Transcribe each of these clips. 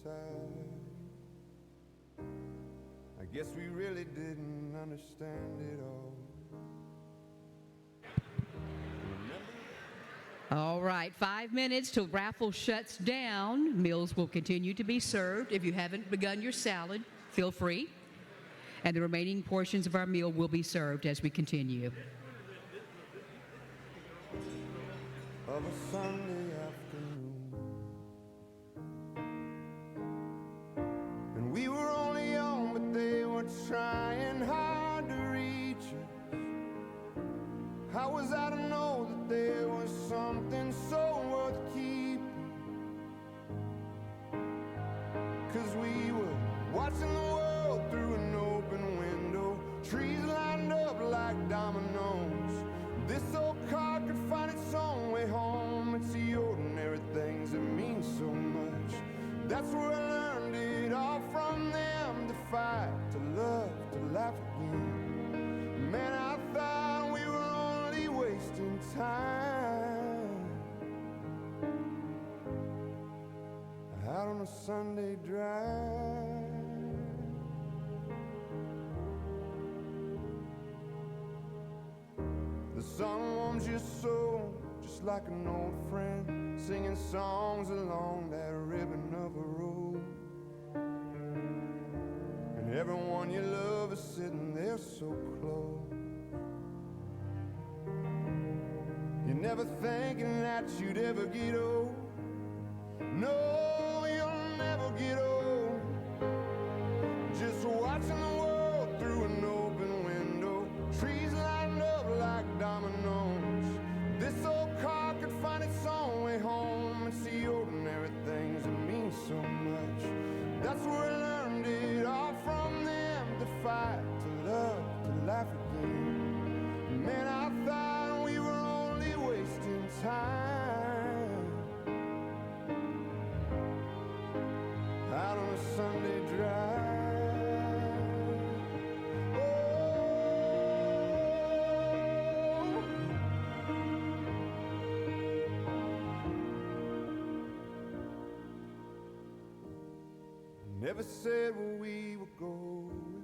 side. I guess we really didn't understand it all. All right, 5 minutes till raffle shuts down. Meals will continue to be served. If you haven't begun your salad, feel free. And the remaining portions of our meal will be served as we continue. Of a Sunday afternoon, and we were only young, but they were trying hard to reach us. How was I to know that there was something so worth keeping? 'Cause we were watching the world through an open window, trees lined up like dominoes. This old car could find its own way home. It's the ordinary things that mean so much. That's where I learned it all from them. To fight, to love, to laugh again. Man, I thought we were only wasting time out on a Sunday drive. The sun warms your soul just like an old friend, singing songs along that ribbon of a road. And everyone you love is sitting there so close. You're never thinking that you'd ever get old. No, you'll never get old. Just watching the world through an open window, trees lined up like dominoes. This old car could find its own way home. It's the ordinary things that mean so much. That's where I learned it all from them. To fight, to love, to laugh again. Man, I thought we were only wasting time out on a Sunday drive. Never said where we were going,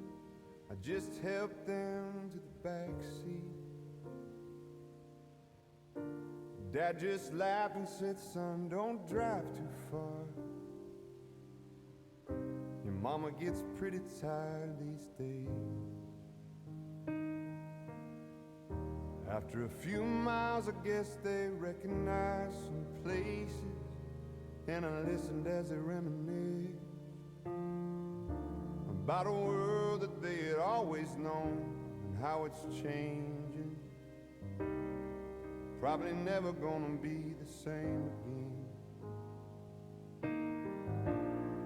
I just helped them to the back seat. Dad just laughed and said, son, don't drive too far. Your mama gets pretty tired these days. After a few miles, I guess they recognized some places, and I listened as they reminisced about a world that they had always known and how it's changing. Probably never gonna be the same again.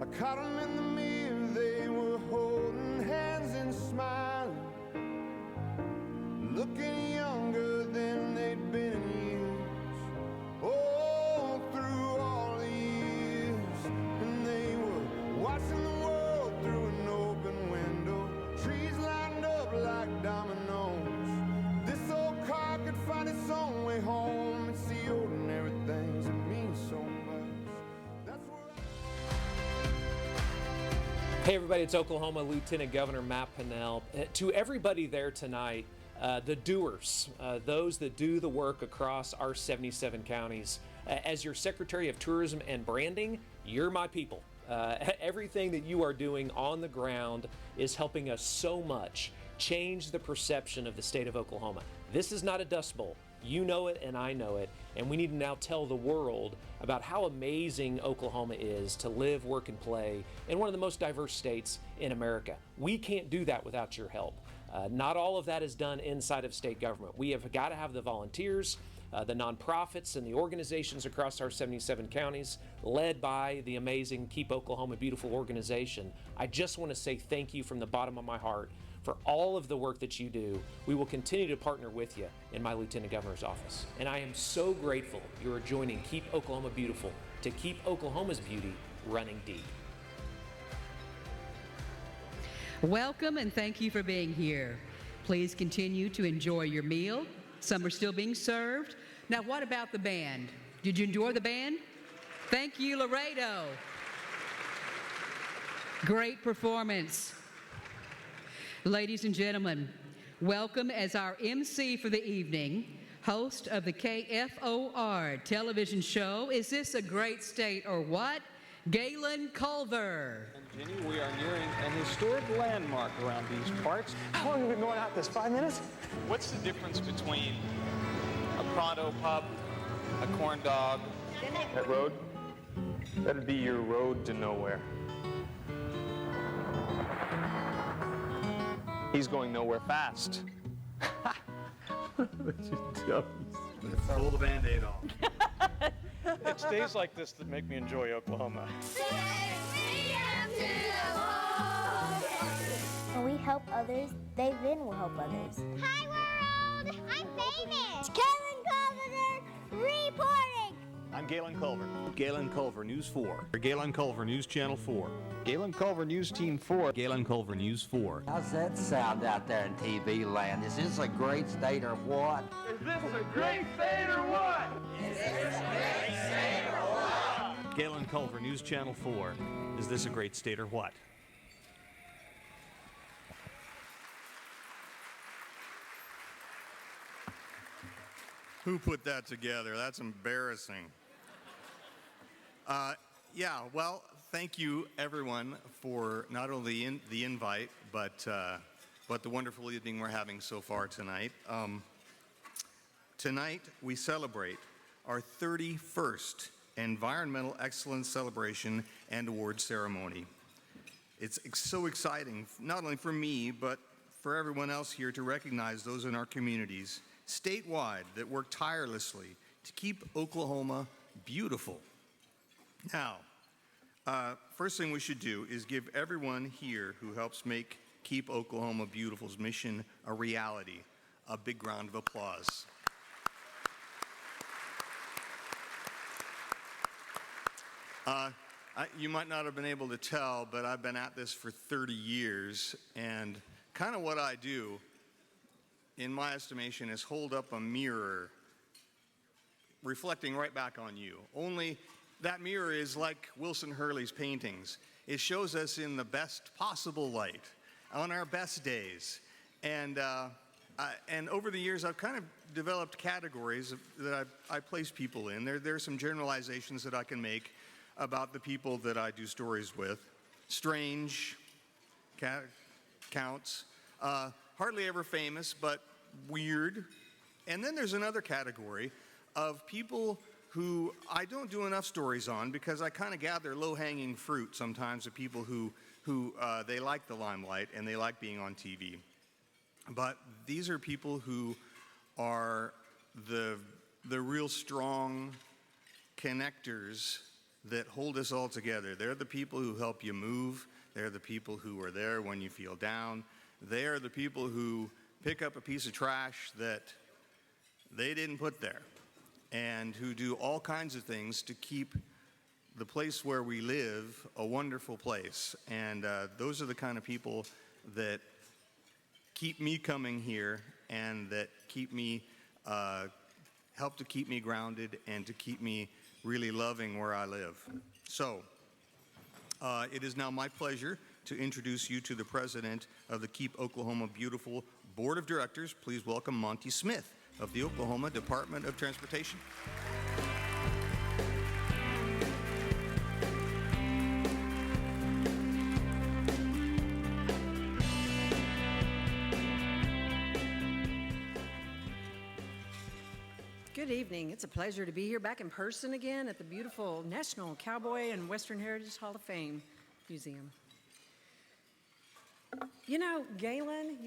I caught them in the mirror, they were holding hands and smiling, looking younger than they'd been in years. Oh, through all the years. And they were watching the world through an open window, trees lined up like dominoes. This old car could find its own way home. It's the ordinary things that mean so much. That's where Hey everybody, it's Oklahoma Lieutenant Governor Matt Pinnell. To everybody there tonight, the doers, those that do the work across our 77 counties, as your Secretary of Tourism and Branding, you're my people. Everything that you are doing on the ground is helping us so much change the perception of the state of Oklahoma. This is not a dust bowl. You know it and I know it, and we need to now tell the world about how amazing Oklahoma is to live, work, and play in one of the most diverse states in America. We can't do that without your help. Not all of that is done inside of state government. We have got to have the volunteers, the nonprofits, and the organizations across our 77 counties, led by the amazing Keep Oklahoma Beautiful organization. I just want to say thank you from the bottom of my heart for all of the work that you do. We will continue to partner with you in my Lieutenant Governor's office. And I am so grateful you are joining Keep Oklahoma Beautiful to keep Oklahoma's beauty running deep. Welcome and thank you for being here. Please continue to enjoy your meal. Some are still being served. Now, what about the band? Did you enjoy the band? Thank you, Laredo. Great performance. Ladies and gentlemen, welcome as our MC for the evening, host of the KFOR television show, Is This a Great State or What? Galen Culver. And Jenny, we are nearing an historic landmark around these parts. How long have we been going out this? 5 minutes? What's the difference between a pronto pup, a corn dog? That road? That'd be your road to nowhere. He's going nowhere fast. Pull the Band-Aid off. It's days like this that make me enjoy Oklahoma. When we help others, they then will help others. Hi, world! I'm famous! Kevin Culver reporting! I'm Galen Culver. Galen Culver, News 4. Galen Culver, News Channel 4. Galen Culver, News Team 4. Galen Culver, News 4. How's that sound out there in TV land? Is this a great state or what? Is this a great state or what? Galen Culver, News Channel 4. Is this a great state or what? Who put that together? That's embarrassing. Yeah, well, thank you everyone for not only the invite, but the wonderful evening we're having so far tonight. Tonight we celebrate our 31st Environmental Excellence Celebration and Award Ceremony. It's so exciting, not only for me, but for everyone else here to recognize those in our communities statewide that work tirelessly to keep Oklahoma beautiful. Now, first thing we should do is give everyone here who helps make Keep Oklahoma Beautiful's mission a reality a big round of applause. You might not have been able to tell, but I've been at this for 30 years, and kind of what I do, in my estimation, is hold up a mirror reflecting right back on you. Only that mirror is like Wilson Hurley's paintings. It shows us in the best possible light, on our best days. And over the years, I've kind of developed categories that I place people in. There are some generalizations that I can make about the people that I do stories with. Strange counts. Hardly ever famous, but weird. And then there's another category of people who I don't do enough stories on because I kind of gather low-hanging fruit sometimes of people who they like the limelight and they like being on TV. But these are people who are the real strong connectors that hold us all together. They're the people who help you move. They're the people who are there when you feel down. They are the people who pick up a piece of trash that they didn't put there, and who do all kinds of things to keep the place where we live a wonderful place. And those are the kind of people that keep me coming here and that keep me, help to keep me grounded and to keep me really loving where I live. So it is now my pleasure to introduce you to the president of the Keep Oklahoma Beautiful Board of Directors. Please welcome Monty Smith of the Oklahoma Department of Transportation. Good evening. It's a pleasure to be here back in person again at the beautiful National Cowboy and Western Heritage Hall of Fame Museum. You know, Galen,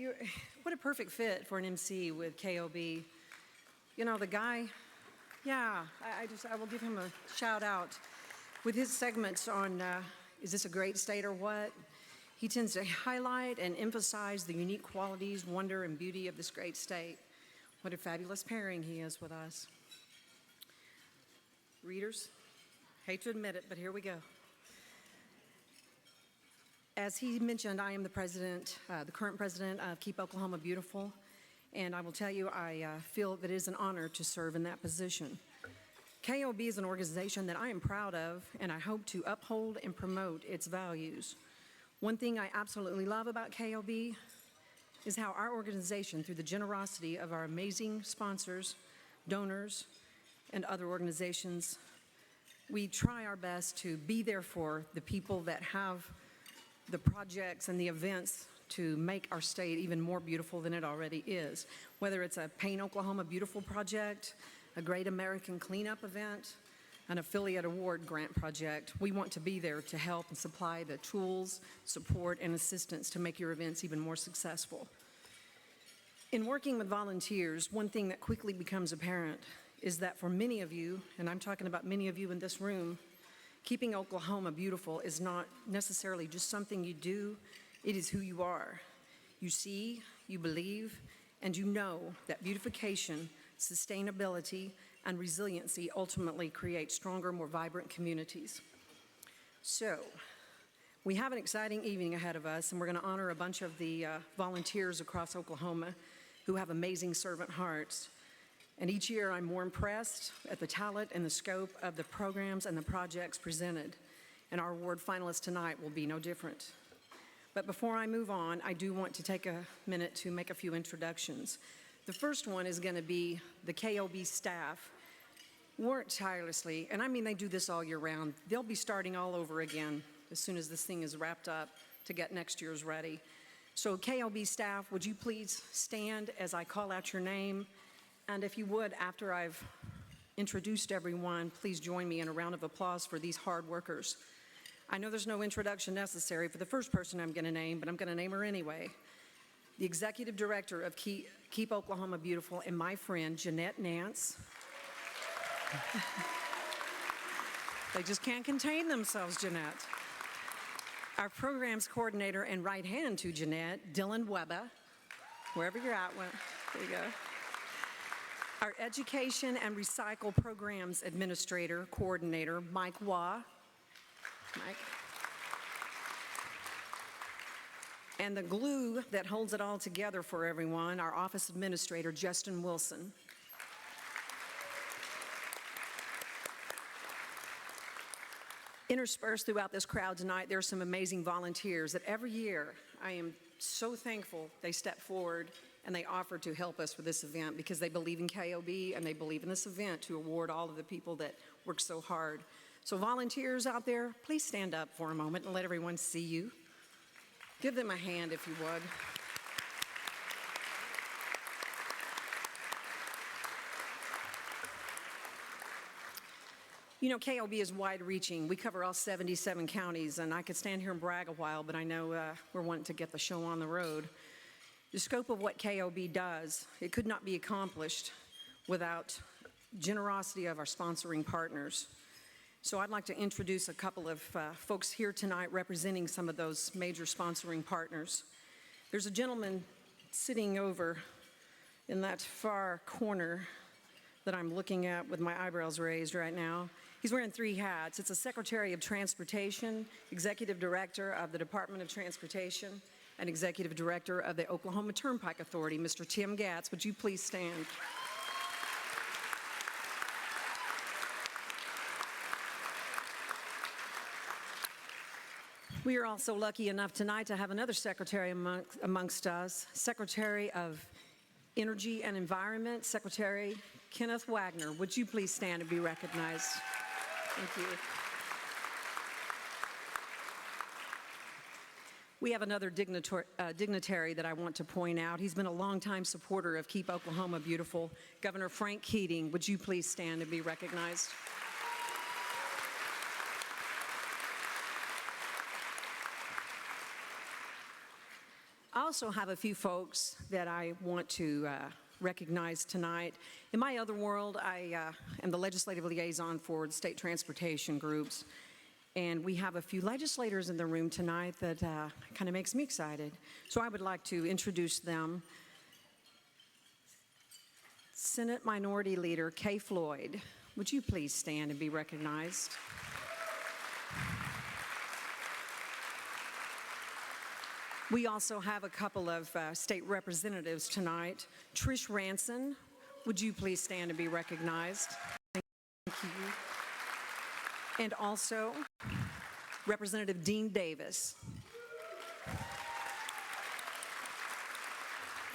what a perfect fit for an MC with KOB. You know, the guy, yeah, I will give him a shout out. With his segments on Is This a Great State or What? He tends to highlight and emphasize the unique qualities, wonder, and beauty of this great state. What a fabulous pairing he is with us. Readers, hate to admit it, but here we go. As he mentioned, I am the president, the current president of Keep Oklahoma Beautiful, and I will tell you, I feel that it is an honor to serve in that position. KOB is an organization that I am proud of, and I hope to uphold and promote its values. One thing I absolutely love about KOB is how our organization, through the generosity of our amazing sponsors, donors, and other organizations, we try our best to be there for the people that have the projects and the events to make our state even more beautiful than it already is. Whether it's a Paint Oklahoma Beautiful project, a Great American Cleanup event, an affiliate award grant project, we want to be there to help and supply the tools, support, and assistance to make your events even more successful. In working with volunteers, one thing that quickly becomes apparent is that for many of you, and I'm talking about many of you in this room, keeping Oklahoma beautiful is not necessarily just something you do, it is who you are. You see, you believe, and you know that beautification, sustainability, and resiliency ultimately create stronger, more vibrant communities. So, we have an exciting evening ahead of us, and we're going to honor a bunch of the volunteers across Oklahoma who have amazing servant hearts. And each year I'm more impressed at the talent and the scope of the programs and the projects presented. And our award finalists tonight will be no different. But before I move on, I do want to take a minute to make a few introductions. The first one is going to be the KOB staff. Work tirelessly, and I mean they do this all year round. They'll be starting all over again as soon as this thing is wrapped up to get next year's ready. So KOB staff, would you please stand as I call out your name? And if you would, after I've introduced everyone, please join me in a round of applause for these hard workers. I know there's no introduction necessary for the first person I'm going to name, but I'm going to name her anyway. The Executive Director of Keep Oklahoma Beautiful and my friend, Jeanette Nance. They just can't contain themselves, Jeanette. Our Programs Coordinator and right hand to Jeanette, Dylan Webber. Wherever you're at, there you go. Our Education and Recycle Programs Administrator, Coordinator, Mike Waugh. Mike. And the glue that holds it all together for everyone, our Office Administrator, Justin Wilson. Interspersed throughout this crowd tonight, there are some amazing volunteers that every year I am so thankful they step forward and they offer to help us with this event because they believe in KOB and they believe in this event to award all of the people that work so hard. So volunteers out there, please stand up for a moment and let everyone see you. Give them a hand if you would. You know, KOB is wide-reaching. We cover all 77 counties, and I could stand here and brag a while, but I know we're wanting to get the show on the road. The scope of what KOB does, it could not be accomplished without generosity of our sponsoring partners. So I'd like to introduce a couple of folks here tonight representing some of those major sponsoring partners. There's a gentleman sitting over in that far corner that I'm looking at with my eyebrows raised right now. He's wearing 3 hats. It's a Secretary of Transportation, Executive Director of the Department of Transportation, and Executive Director of the Oklahoma Turnpike Authority, Mr. Tim Gatz. Would you please stand? We are also lucky enough tonight to have another secretary amongst us, Secretary of Energy and Environment, Secretary Kenneth Wagner. Would you please stand and be recognized? Thank you. We have another dignitary that I want to point out. He's been a longtime supporter of Keep Oklahoma Beautiful, Governor Frank Keating. Would you please stand and be recognized? I also have a few folks that I want to recognize tonight. In my other world, I am the legislative liaison for the state transportation groups, and we have a few legislators in the room tonight that kind of makes me excited. So I would like to introduce them. Senate Minority Leader Kay Floyd, would you please stand and be recognized? We also have a couple of state representatives tonight. Trish Ranson, would you please stand and be recognized? Thank you. And also, Representative Dean Davis.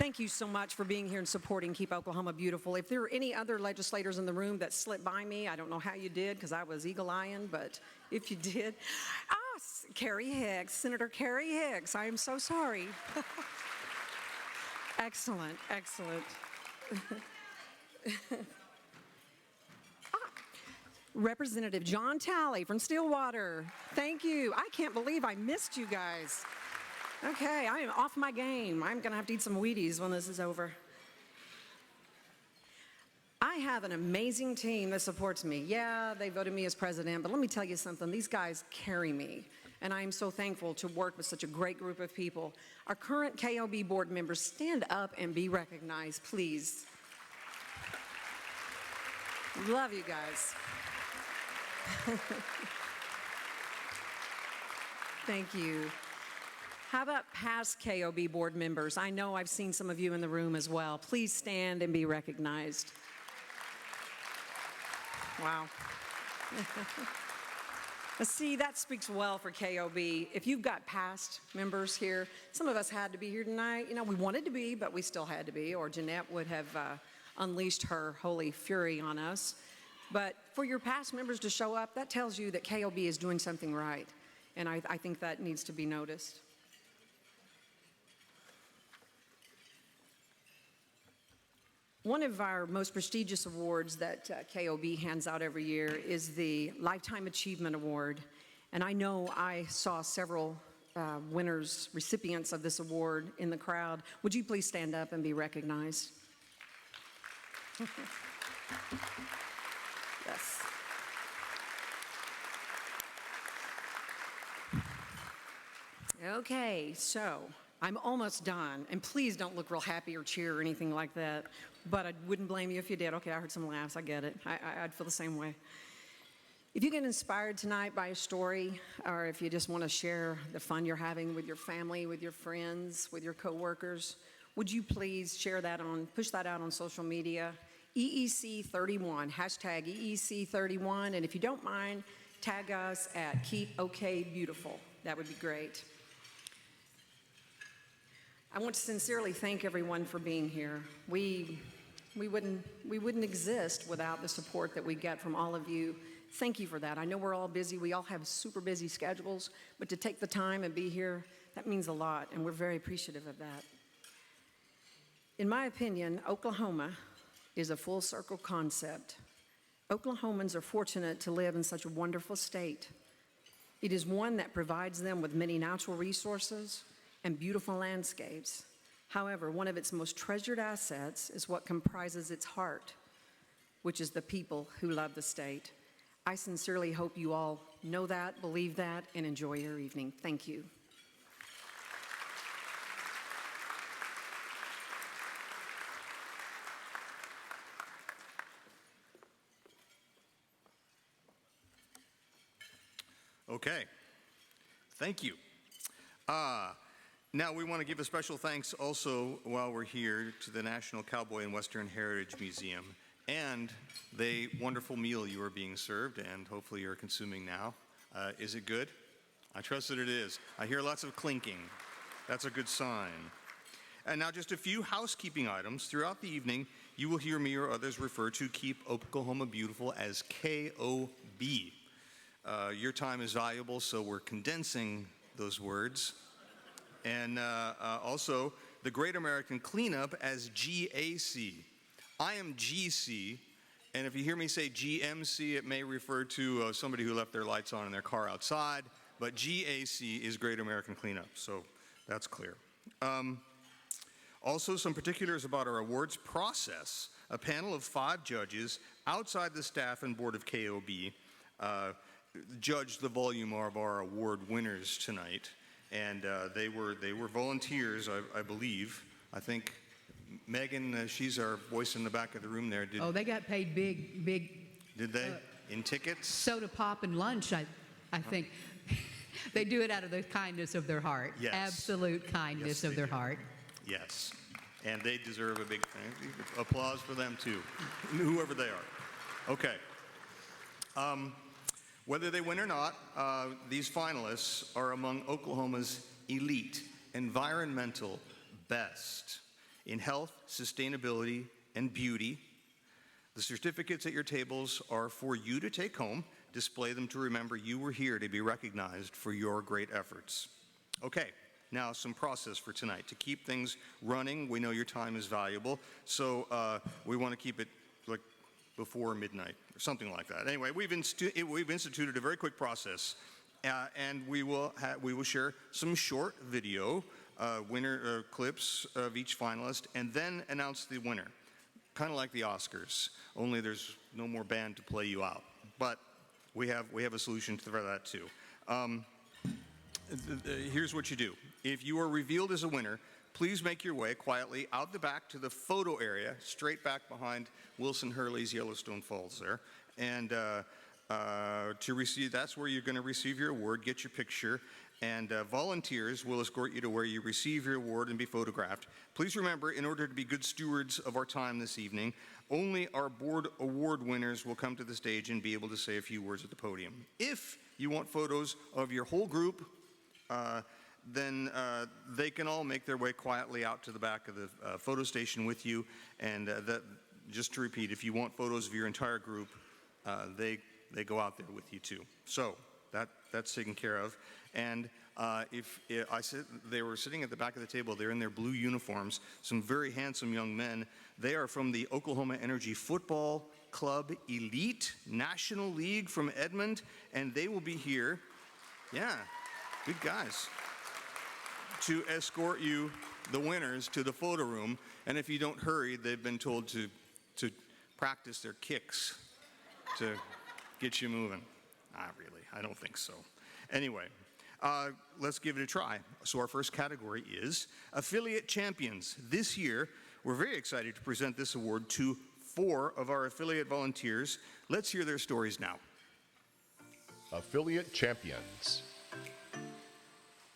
Thank you so much for being here and supporting Keep Oklahoma Beautiful. If there are any other legislators in the room that slipped by me, I don't know how you did because I was eagle-eyeing, but if you did, Carrie Hicks, Senator Carrie Hicks, I am so sorry. Excellent, excellent. Representative John Talley from Stillwater, thank you. I can't believe I missed you guys. Okay, I am off my game. I'm gonna have to eat some Wheaties when this is over. I have an amazing team that supports me. Yeah, they voted me as president, but let me tell you something. These guys carry me, and I am so thankful to work with such a great group of people. Our current KOB board members, stand up and be recognized, please. Love you guys. Thank you. How about past KOB board members? I know I've seen some of you in the room as well. Please stand and be recognized. Wow. See, that speaks well for KOB. If you've got past members here, some of us had to be here tonight. You know, we wanted to be, but we still had to be, or Jeanette would have unleashed her holy fury on us. But for your past members to show up, that tells you that KOB is doing something right. And I think that needs to be noticed. One of our most prestigious awards that KOB hands out every year is the Lifetime Achievement Award. And I know I saw several winners, recipients of this award in the crowd. Would you please stand up and be recognized? Yes. Okay, so I'm almost done, and please don't look real happy or cheer or anything like that, but I wouldn't blame you if you did. Okay, I heard some laughs, I get it. I'd feel the same way. If you get inspired tonight by a story, or if you just want to share the fun you're having with your family, with your friends, with your coworkers, would you please share that push that out on social media? EEC31, hashtag EEC31, and if you don't mind, tag us at KeepOKBeautiful. That would be great. I want to sincerely thank everyone for being here. We wouldn't exist without the support that we get from all of you. Thank you for that. I know we're all busy. We all have super busy schedules, but to take the time and be here, that means a lot, and we're very appreciative of that. In my opinion, Oklahoma is a full circle concept. Oklahomans are fortunate to live in such a wonderful state. It is one that provides them with many natural resources and beautiful landscapes. However, one of its most treasured assets is what comprises its heart, which is the people who love the state. I sincerely hope you all know that, believe that, and enjoy your evening. Thank you. Okay, thank you. Now we want to give a special thanks also while we're here to the National Cowboy and Western Heritage Museum and the wonderful meal you are being served and hopefully you're consuming now. Is it good? I trust that it is. I hear lots of clinking. That's a good sign. And now just a few housekeeping items. Throughout the evening, you will hear me or others refer to Keep Oklahoma Beautiful as KOB. Your time is valuable, so we're condensing those words. And also, the Great American Cleanup as GAC. I am GC, and if you hear me say GMC, it may refer to somebody who left their lights on in their car outside, but GAC is Great American Cleanup, so that's clear. Also, some particulars about our awards process. A panel of 5 judges outside the staff and board of KOB judged the volume of our award winners tonight. And they were volunteers, I believe. I think Megan, she's our voice in the back of the room there. Oh, they got paid big. Did they? In tickets? Soda pop and lunch, I think. They do it out of the kindness of their heart. Yes. Absolute kindness of their heart. Yes. And they deserve a big applause for them, too, whoever they are. Okay. Whether they win or not, these finalists are among Oklahoma's elite, environmental best. in health, sustainability, and beauty. The certificates at your tables are for you to take home. Display them to remember you were here to be recognized for your great efforts. Okay, now some process for tonight. To keep things running, we know your time is valuable, so we want to keep it like before midnight or something like that. Anyway, we've instituted a very quick process, and we will share some short video winner clips of each finalist, and then announce the winner. Kind of like the Oscars, only there's no more band to play you out. But we have a solution for that too. Here's what you do. If you are revealed as a winner, please make your way quietly out the back to the photo area, straight back behind Wilson Hurley's Yellowstone Falls there. And that's where you're going to receive your award, get your picture, and volunteers will escort you to where you receive your award and be photographed. Please remember, in order to be good stewards of our time this evening, only our board award winners will come to the stage and be able to say a few words at the podium. If you want photos of your whole group, then they can all make their way quietly out to the back of the photo station with you. And just to repeat, if you want photos of your entire group, they go out there with you too. So that's taken care of. And they were sitting at the back of the table. They're in their blue uniforms, some very handsome young men. They are from the Oklahoma Energy Football Club Elite National League from Edmond, and they will be here. Yeah, good guys. To escort you, the winners, to the photo room. And if you don't hurry, they've been told to practice their kicks to get you moving. Not really, I don't think so. Anyway, let's give it a try. So our first category is Affiliate Champions. This year, we're very excited to present this award to 4 of our affiliate volunteers. Let's hear their stories now. Affiliate Champions.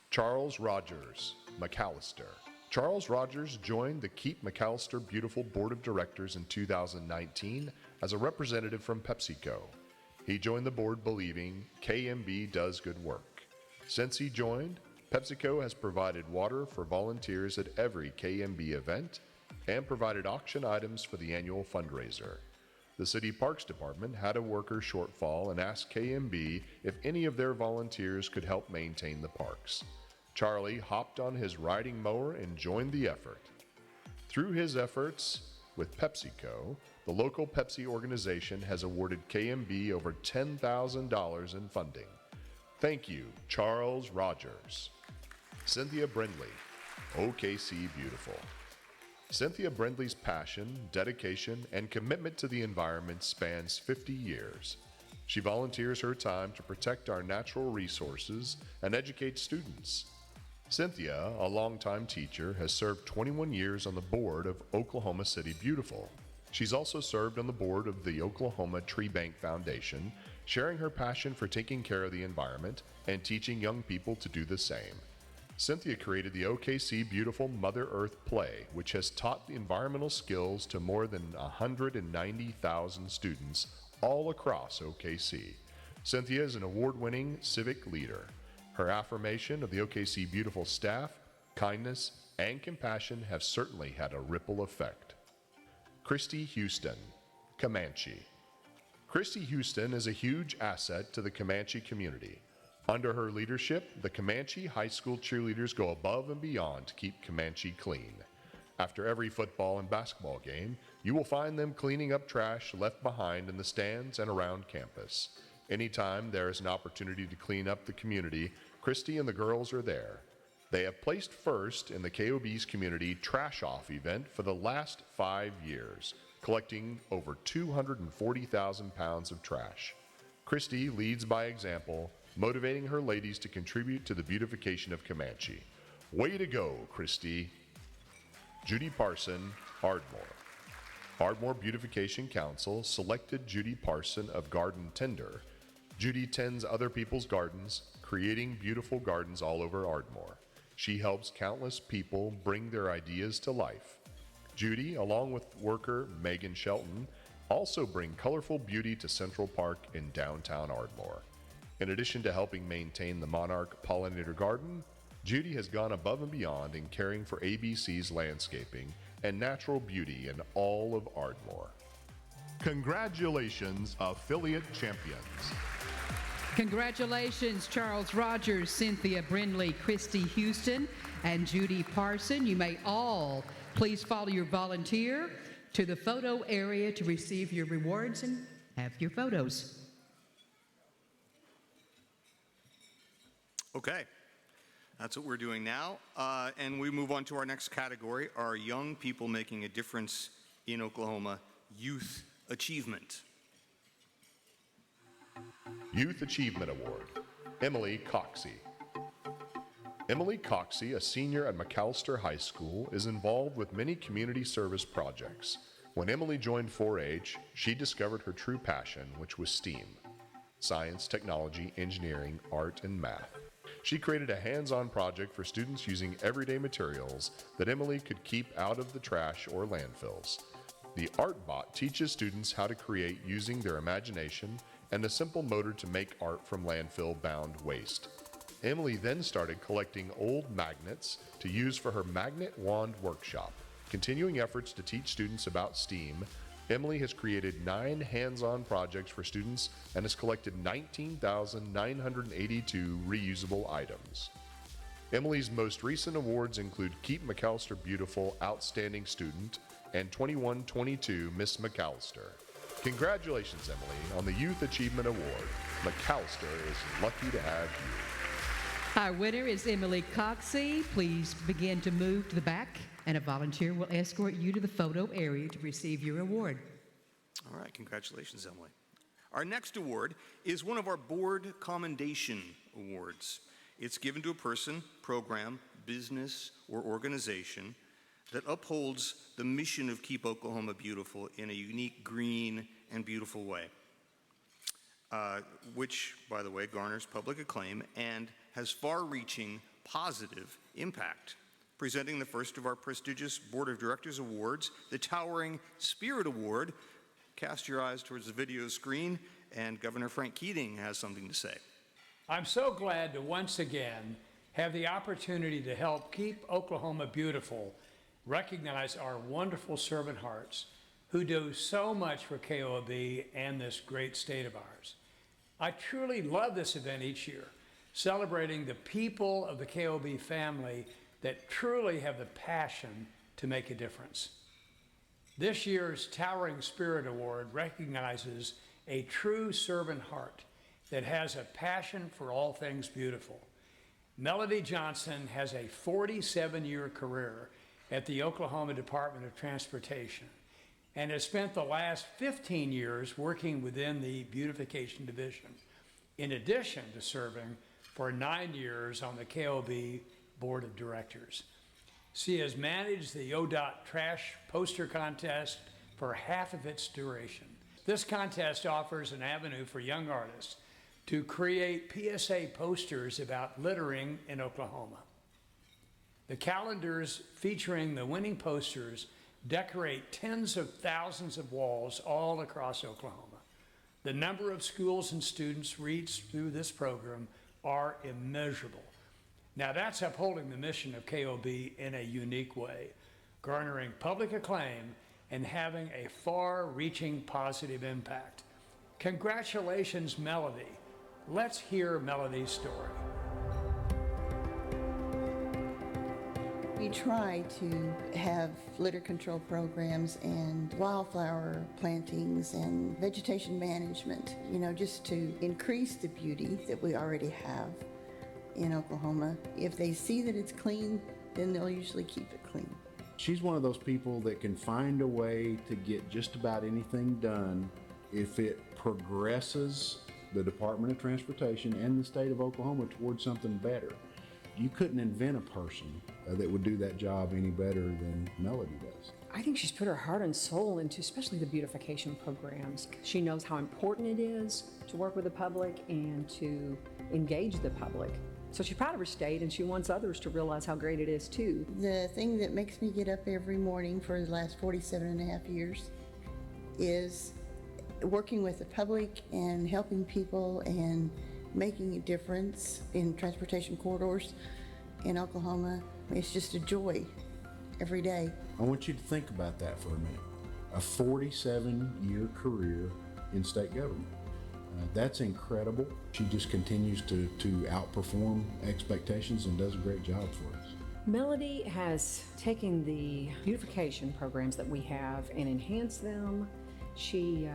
Charles Rogers, McAllister. Charles Rogers joined the Keep McAllister Beautiful Board of Directors in 2019 as a representative from PepsiCo. He joined the board believing KMB does good work. Since he joined, PepsiCo has provided water for volunteers at every KMB event and provided auction items for the annual fundraiser. The City Parks Department had a worker shortfall and asked KMB if any of their volunteers could help maintain the parks. Charlie hopped on his riding mower and joined the effort. Through his efforts with PepsiCo, the local Pepsi organization has awarded KMB over $10,000 in funding. Thank you, Charles Rogers. Cynthia Brindley, OKC Beautiful. Cynthia Brindley's passion, dedication, and commitment to the environment spans 50 years. She volunteers her time to protect our natural resources and educate students. Cynthia, a longtime teacher, has served 21 years on the board of Oklahoma City Beautiful. She's also served on the board of the Oklahoma Tree Bank Foundation, sharing her passion for taking care of the environment and teaching young people to do the same. Cynthia created the OKC Beautiful Mother Earth Play, which has taught the environmental skills to more than 190,000 students all across OKC. Cynthia is an award-winning civic leader. Her affirmation of the OKC Beautiful staff, kindness, and compassion have certainly had a ripple effect. Christy Houston, Comanche. Christy Houston is a huge asset to the Comanche community. Under her leadership, the Comanche High School cheerleaders go above and beyond to keep Comanche clean. After every football and basketball game, you will find them cleaning up trash left behind in the stands and around campus. Anytime there is an opportunity to clean up the community, Christy and the girls are there. They have placed first in the KOB's community Trash Off event for the last 5 years, collecting over 240,000 pounds of trash. Christy leads by example, motivating her ladies to contribute to the beautification of Comanche. Way to go, Christy. Judy Parson, Ardmore. Ardmore Beautification Council selected Judy Parson of Garden Tender. Judy tends other people's gardens, creating beautiful gardens all over Ardmore. She helps countless people bring their ideas to life. Judy, along with worker Megan Shelton, also bring colorful beauty to Central Park in downtown Ardmore. In addition to helping maintain the Monarch Pollinator Garden, Judy has gone above and beyond in caring for ABC's landscaping and natural beauty in all of Ardmore. Congratulations, affiliate champions. Congratulations, Charles Rogers, Cynthia Brindley, Christy Houston, and Judy Parson. You may all please follow your volunteer to the photo area to receive your rewards and have your photos. Okay, that's what we're doing now. And we move on to our next category, our Young People Making a Difference in Oklahoma Youth Achievement. Youth Achievement Award, Emily Coxey. Emily Coxey, a senior at McAllister High School, is involved with many community service projects. When Emily joined 4-H, she discovered her true passion, which was STEAM: science, technology, engineering, art, and math. She created a hands-on project for students using everyday materials that Emily could keep out of the trash or landfills. The ArtBot teaches students how to create using their imagination and a simple motor to make art from landfill-bound waste. Emily then started collecting old magnets to use for her Magnet Wand workshop. Continuing efforts to teach students about STEAM, Emily has created 9 hands-on projects for students and has collected 19,982 reusable items. Emily's most recent awards include Keep McAllister Beautiful Outstanding Student and 2122 Miss McAllister. Congratulations, Emily, on the Youth Achievement Award. McAllister is lucky to have you. Our winner is Emily Coxey. Please begin to move to the back, and a volunteer will escort you to the photo area to receive your award. All right, congratulations, Emily. Our next award is one of our Board Commendation Awards. It's given to a person, program, business, or organization that upholds the mission of Keep Oklahoma Beautiful in a unique, green, and beautiful way, which, by the way, garners public acclaim and has far-reaching positive impact. Presenting the first of our prestigious Board of Directors awards, the Towering Spirit Award. Cast your eyes towards the video screen, and Governor Frank Keating has something to say. I'm so glad to once again have the opportunity to help Keep Oklahoma Beautiful recognize our wonderful servant hearts who do so much for KOB and this great state of ours. I truly love this event each year, celebrating the people of the KOB family that truly have the passion to make a difference. This year's Towering Spirit Award recognizes a true servant heart that has a passion for all things beautiful. Melody Johnson has a 47-year career at the Oklahoma Department of Transportation and has spent the last 15 years working within the Beautification Division, in addition to serving for 9 years on the KOB Board of Directors. She has managed the ODOT Trash Poster Contest for half of its duration. This contest offers an avenue for young artists to create PSA posters about littering in Oklahoma. The calendars featuring the winning posters decorate tens of thousands of walls all across Oklahoma. The number of schools and students reached through this program are immeasurable. Now that's upholding the mission of KOB in a unique way, garnering public acclaim and having a far-reaching positive impact. Congratulations, Melody. Let's hear Melody's story. We try to have litter control programs and wildflower plantings and vegetation management, just to increase the beauty that we already have in Oklahoma. If they see that it's clean, then they'll usually keep it clean. She's one of those people that can find a way to get just about anything done if it progresses the Department of Transportation and the state of Oklahoma towards something better. You couldn't invent a person that would do that job any better than Melody does. I think she's put her heart and soul into especially the beautification programs. She knows how important it is to work with the public and to engage the public. So she's proud of her state, and she wants others to realize how great it is too. The thing that makes me get up every morning for the last 47 and a half years is working with the public and helping people and making a difference in transportation corridors in Oklahoma. It's just a joy every day. I want you to think about that for a minute. A 47-year career in state government. That's incredible. She just continues to outperform expectations and does a great job for us. Melody has taken the beautification programs that we have and enhanced them. She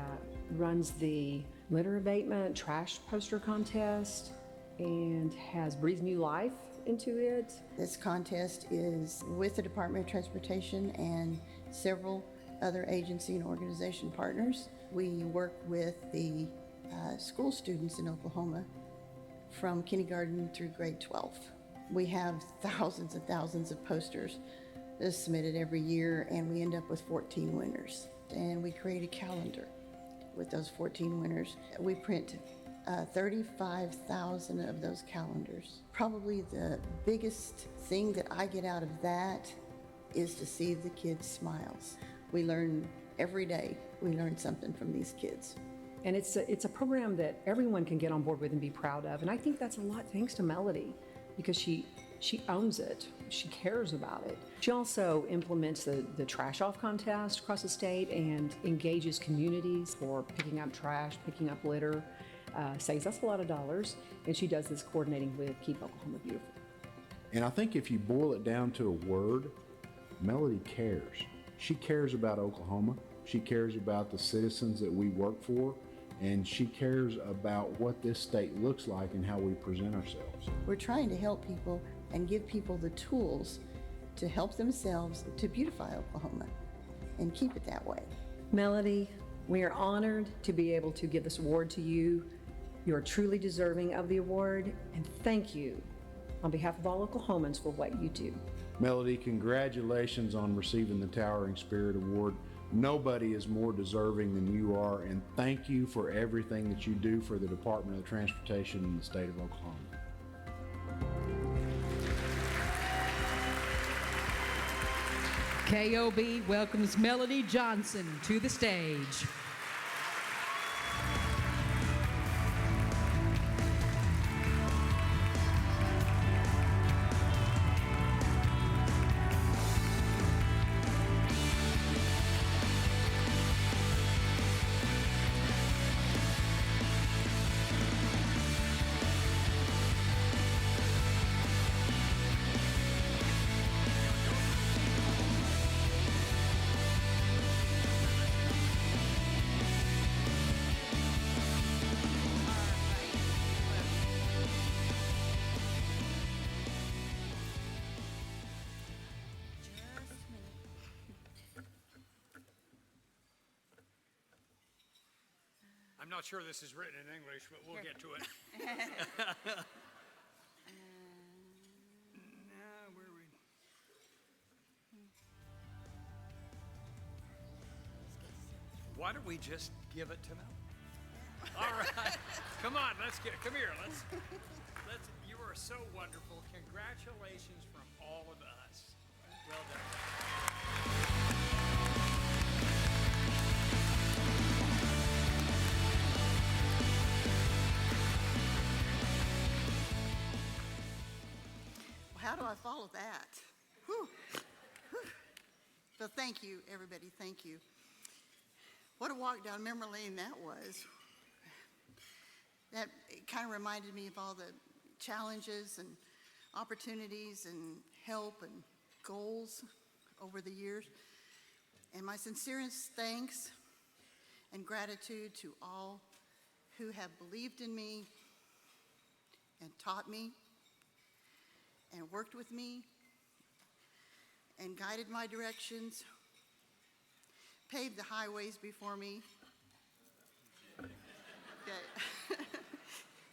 runs the litter abatement trash poster contest and has breathed new life into it. This contest is with the Department of Transportation and several other agency and organization partners. We work with the school students in Oklahoma from kindergarten through grade 12. We have thousands and thousands of posters that are submitted every year, and we end up with 14 winners. And we create a calendar with those 14 winners. We print 35,000 of those calendars. Probably the biggest thing that I get out of that is to see the kids' smiles. We learn every day, we learn something from these kids. And it's a program that everyone can get on board with and be proud of. And I think that's a lot thanks to Melody, because she owns it. She cares about it. She also implements the trash off contest across the state and engages communities for picking up trash, picking up litter, saves us a lot of dollars. And she does this coordinating with Keep Oklahoma Beautiful. And I think if you boil it down to a word, Melody cares. She cares about Oklahoma. She cares about the citizens that we work for. And she cares about what this state looks like and how we present ourselves. We're trying to help people and give people the tools to help themselves to beautify Oklahoma and keep it that way. Melody, we are honored to be able to give this award to you. You are truly deserving of the award, and thank you on behalf of all Oklahomans for what you do. Melody, congratulations on receiving the Towering Spirit Award. Nobody is more deserving than you are, and thank you for everything that you do for the Department of Transportation in the state of Oklahoma. KOB welcomes Melody Johnson to the stage. I'm not sure this is written in English, but we'll get to it. Why don't we just give it to Mel? All right, come on, come here. Let's. You are so wonderful. Congratulations from all of us. Well done. How do I follow that? Whew. Whew. So thank you, everybody. Thank you. What a walk down memory lane that was. That kind of reminded me of all the challenges and opportunities and help and goals over the years. And my sincerest thanks and gratitude to all who have believed in me and taught me and worked with me and guided my directions, paved the highways before me,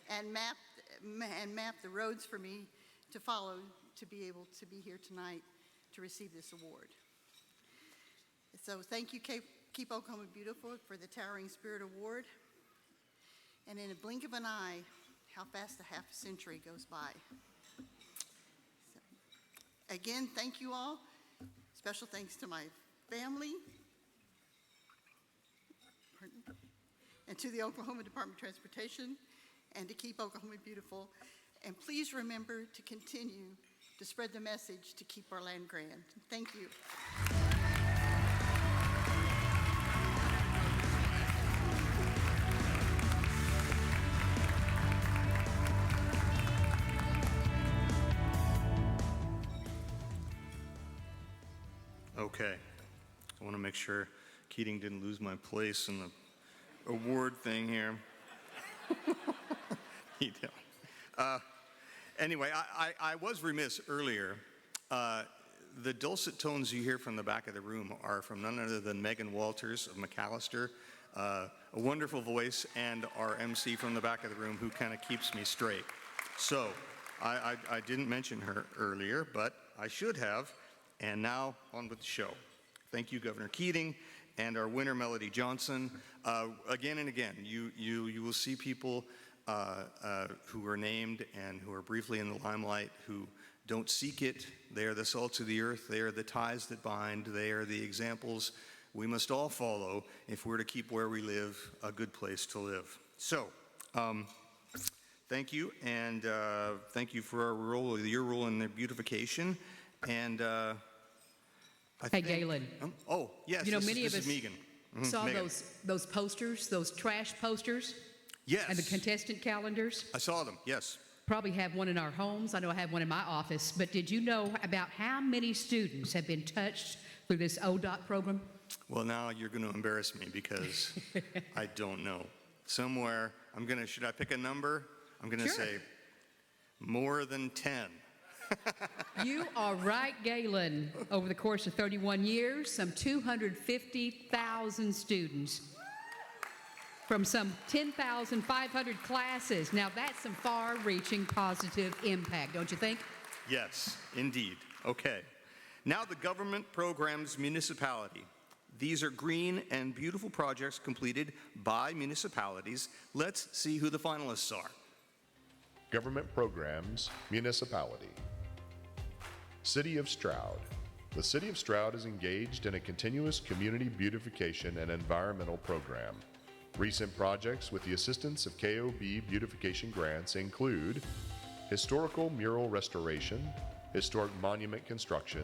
and mapped the roads for me to follow to be able to be here tonight to receive this award. So thank you, Keep Oklahoma Beautiful, for the Towering Spirit Award. And in a blink of an eye, how fast a half a century goes by. Again, thank you all. Special thanks to my family and to the Oklahoma Department of Transportation and to Keep Oklahoma Beautiful. And please remember to continue to spread the message to keep our land grand. Thank you. Okay. I want to make sure Keating didn't lose my place in the award thing here. He did. Anyway, I was remiss earlier. The dulcet tones you hear from the back of the room are from none other than Megan Walters of McAllister, a wonderful voice, and our MC from the back of the room who kind of keeps me straight. So I didn't mention her earlier, but I should have. And now on with the show. Thank you, Governor Keating, and our winner, Melody Johnson. Again and again, you will see people who are named and who are briefly in the limelight who don't seek it. They are the salts of the earth. They are the ties that bind. They are the examples we must all follow if we're to keep where we live a good place to live. So, thank you, and thank you for your role in their beautification. And hey, Galen. Oh, yes, you know, this many is of us Megan. saw Megan. those posters, those trash posters. Yes. And the contestant calendars. I saw them, yes. Probably have one in our homes. I know I have one in my office. But did you know about how many students have been touched through this ODOT program? Well, now you're going to embarrass me because I don't know. Somewhere, should I pick a number? I'm going to say more than 10. You are right, Galen. Over the course of 31 years, some 250,000 students from some 10,500 classes. Now, that's some far-reaching positive impact, don't you think? Yes, indeed. Okay. Now the government programs municipality. These are green and beautiful projects completed by municipalities. Let's see who the finalists are. Government programs, municipality. City of Stroud. The City of Stroud is engaged in a continuous community beautification and environmental program. Recent projects with the assistance of KOB beautification grants include historical mural restoration, historic monument construction,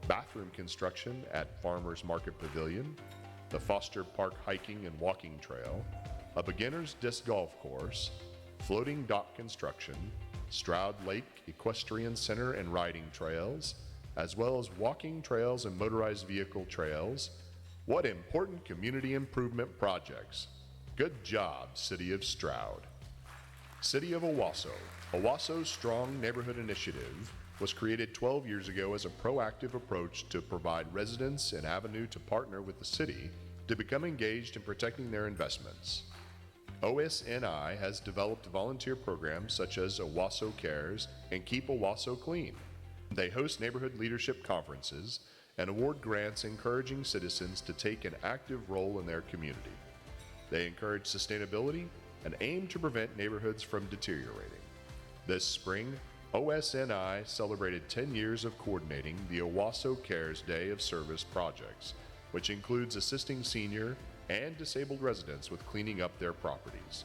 bathroom construction at Farmers Market Pavilion, the Foster Park hiking and walking trail, a beginner's disc golf course, floating dock construction, Stroud Lake Equestrian Center and riding trails, as well as walking trails and motorized vehicle trails. What important community improvement projects. Good job, City of Stroud. City of Owasso. Owasso's Strong Neighborhood Initiative was created 12 years ago as a proactive approach to provide residents an avenue to partner with the city to become engaged in protecting their investments. OSNI has developed volunteer programs such as Owasso Cares and Keep Owasso Clean. They host neighborhood leadership conferences and award grants encouraging citizens to take an active role in their community. They encourage sustainability and aim to prevent neighborhoods from deteriorating. This spring, OSNI celebrated 10 years of coordinating the Owasso Cares Day of Service projects, which includes assisting senior and disabled residents with cleaning up their properties.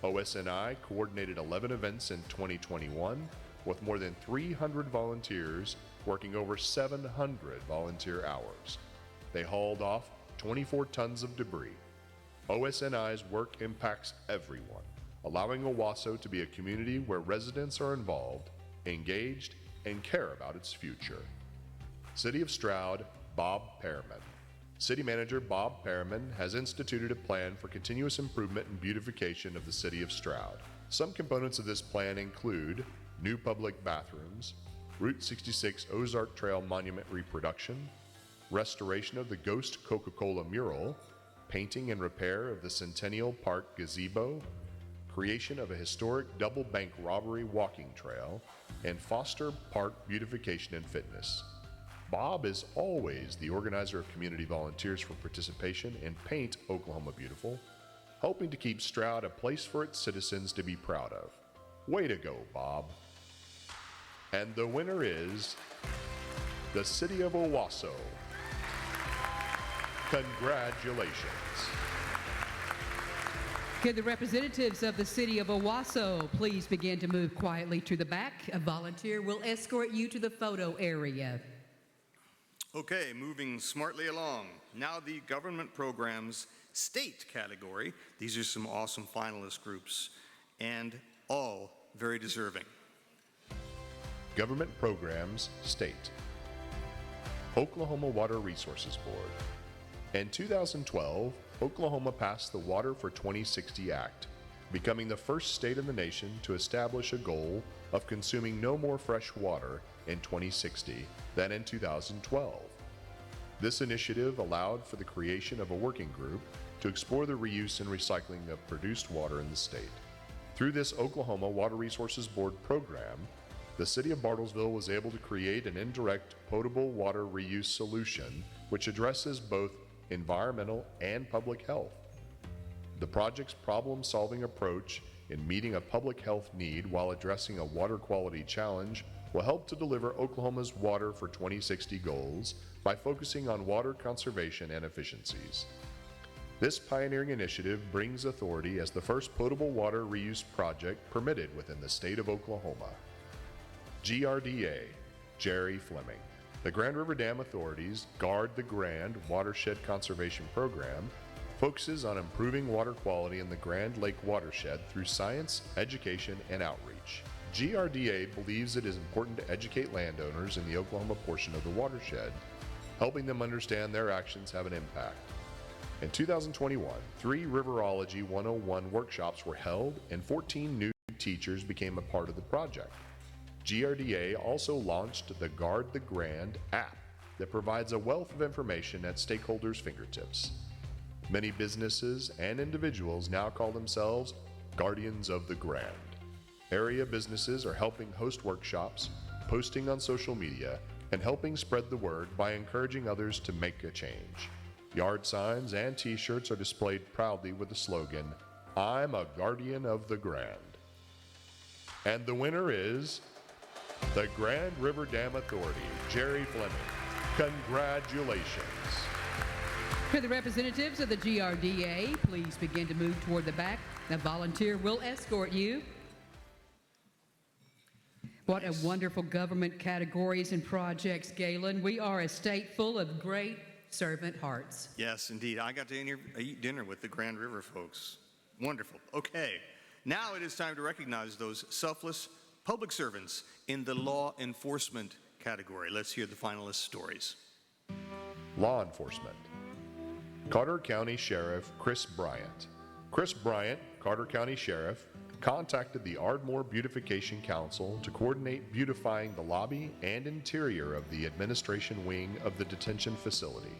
OSNI coordinated 11 events in 2021 with more than 300 volunteers working over 700 volunteer hours. They hauled off 24 tons of debris. OSNI's work impacts everyone, allowing Owasso to be a community where residents are involved, engaged, and care about its future. City of Stroud, Bob Perriman. City Manager Bob Perriman has instituted a plan for continuous improvement and beautification of the City of Stroud. Some components of this plan include new public bathrooms, Route 66 Ozark Trail Monument reproduction, restoration of the Ghost Coca-Cola mural, painting and repair of the Centennial Park gazebo, creation of a historic double bank robbery walking trail, and Foster Park beautification and fitness. Bob is always the organizer of community volunteers for participation in Paint Oklahoma Beautiful, hoping to keep Stroud a place for its citizens to be proud of. Way to go, Bob. And the winner is the City of Owasso. Congratulations. Could the representatives of the city of Owasso please begin to move quietly to the back? A volunteer will escort you to the photo area. Okay, moving smartly along. Now the government programs state category. These are some awesome finalist groups and all very deserving. Government Programs State. Oklahoma Water Resources Board. In 2012, Oklahoma passed the Water for 2060 Act, becoming the first state in the nation to establish a goal of consuming no more fresh water in 2060 than in 2012. This initiative allowed for the creation of a working group to explore the reuse and recycling of produced water in the state. Through this Oklahoma Water Resources Board program, the city of Bartlesville was able to create an indirect potable water reuse solution which addresses both environmental and public health. The project's problem-solving approach in meeting a public health need while addressing a water quality challenge will help to deliver Oklahoma's Water for 2060 goals by focusing on water conservation and efficiencies. This pioneering initiative brings authority as the first potable water reuse project permitted within the state of Oklahoma. GRDA, Jerry Fleming. The Grand River Dam Authority's Guard the Grand Watershed Conservation Program focuses on improving water quality in the Grand Lake watershed through science, education, and outreach. GRDA believes it is important to educate landowners in the Oklahoma portion of the watershed, helping them understand their actions have an impact. In 2021, 3 Riverology 101 workshops were held and 14 new teachers became a part of the project. GRDA also launched the Guard the Grand app that provides a wealth of information at stakeholders' fingertips. Many businesses and individuals now call themselves Guardians of the Grand. Area businesses are helping host workshops, posting on social media, and helping spread the word by encouraging others to make a change. Yard signs and t-shirts are displayed proudly with the slogan, "I'm a Guardian of the Grand." And the winner is the Grand River Dam Authority, Jerry Fleming. Congratulations. Could the representatives of the GRDA please begin to move toward the back? A volunteer will escort you. What a wonderful government categories and projects, Galen. We are a state full of great servant hearts. Yes, indeed. I got to eat dinner with the Grand River folks. Wonderful. Okay, now it is time to recognize those selfless public servants in the law enforcement category. Let's hear the finalist stories. Law enforcement. Carter County Sheriff Chris Bryant. Chris Bryant, Carter County Sheriff, contacted the Ardmore Beautification Council to coordinate beautifying the lobby and interior of the administration wing of the detention facility.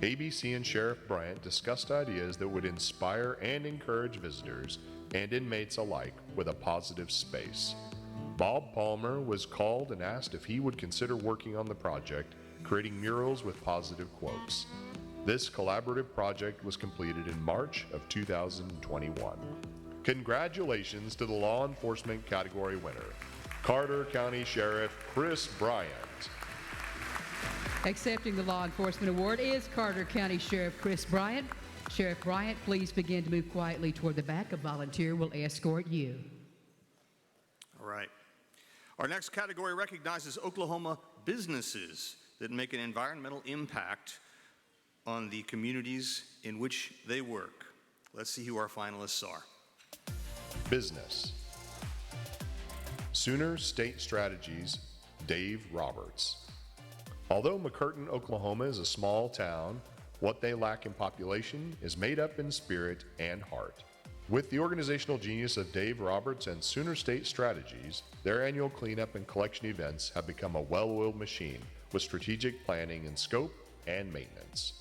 ABC and Sheriff Bryant discussed ideas that would inspire and encourage visitors and inmates alike with a positive space. Bob Palmer was called and asked if he would consider working on the project, creating murals with positive quotes. This collaborative project was completed in March of 2021. Congratulations to the law enforcement category winner, Carter County Sheriff Chris Bryant. Accepting the Law Enforcement Award is Carter County Sheriff Chris Bryant. Sheriff Bryant, please begin to move quietly toward the back. A volunteer will escort you. All right. Our next category recognizes Oklahoma businesses that make an environmental impact on the communities in which they work. Let's see who our finalists are. Business. Sooner State Strategies, Dave Roberts. Although McCurtain, Oklahoma is a small town, what they lack in population is made up in spirit and heart. With the organizational genius of Dave Roberts and Sooner State Strategies, their annual cleanup and collection events have become a well-oiled machine with strategic planning in scope and maintenance.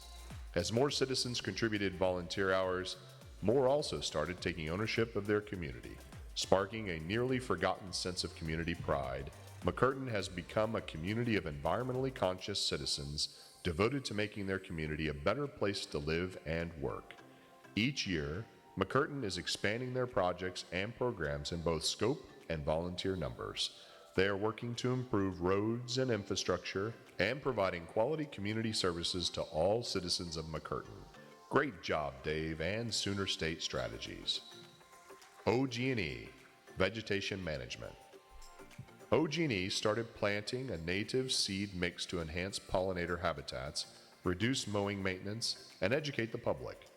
As more citizens contributed volunteer hours, more also started taking ownership of their community, sparking a nearly forgotten sense of community pride. McCurtain has become a community of environmentally conscious citizens devoted to making their community a better place to live and work. Each year, McCurtain is expanding their projects and programs in both scope and volunteer numbers. They are working to improve roads and infrastructure and providing quality community services to all citizens of McCurtain. Great job, Dave and Sooner State Strategies. OG&E, Vegetation Management. OG&E started planting a native seed mix to enhance pollinator habitats, reduce mowing maintenance, and educate the public.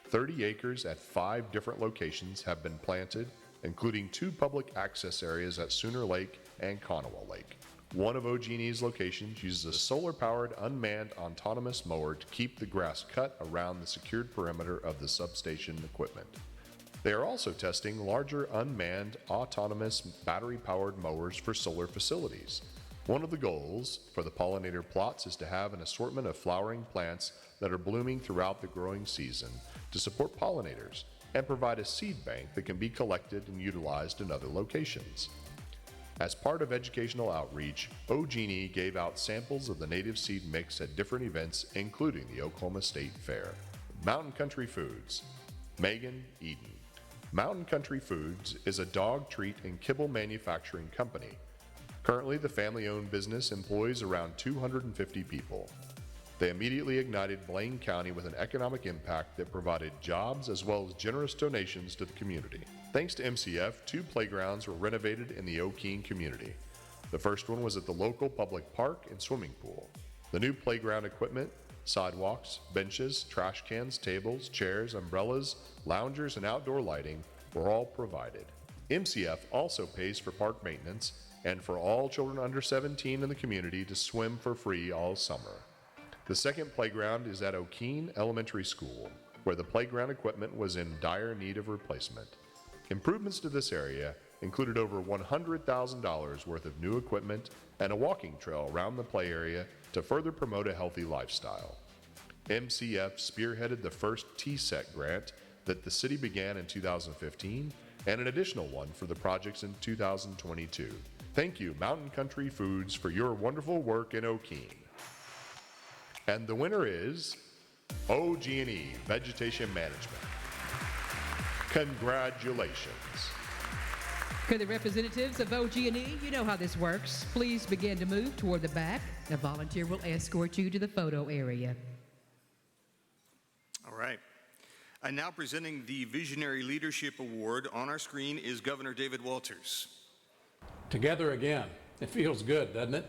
30 acres at 5 different locations have been planted, including 2 public access areas at Sooner Lake and Conawa Lake. One of OG&E's locations uses a solar-powered unmanned autonomous mower to keep the grass cut around the secured perimeter of the substation equipment. They are also testing larger unmanned autonomous battery-powered mowers for solar facilities. One of the goals for the pollinator plots is to have an assortment of flowering plants that are blooming throughout the growing season to support pollinators and provide a seed bank that can be collected and utilized in other locations. As part of educational outreach, OG&E gave out samples of the native seed mix at different events, including the Oklahoma State Fair. Mountain Country Foods. Megan Eden. Mountain Country Foods is a dog treat and kibble manufacturing company. Currently, the family-owned business employs around 250 people. They immediately ignited Blaine County with an economic impact that provided jobs as well as generous donations to the community. Thanks to MCF, 2 playgrounds were renovated in the O'Keene community. The first one was at the local public park and swimming pool. The new playground equipment, sidewalks, benches, trash cans, tables, chairs, umbrellas, loungers, and outdoor lighting were all provided. MCF also pays for park maintenance and for all children under 17 in the community to swim for free all summer. The second playground is at O'Keene Elementary School, where the playground equipment was in dire need of replacement. Improvements to this area included over $100,000 worth of new equipment and a walking trail around the play area to further promote a healthy lifestyle. MCF spearheaded the first TSET grant that the city began in 2015 and an additional one for the projects in 2022. Thank you, Mountain Country Foods, for your wonderful work in O'Keene. And the winner is OG&E Vegetation Management. Congratulations. For the representatives of OG&E, you know how this works. Please begin to move toward the back. A volunteer will escort you to the photo area. All right. And now presenting the Visionary Leadership Award on our screen is Governor David Walters. Together again. It feels good, doesn't it?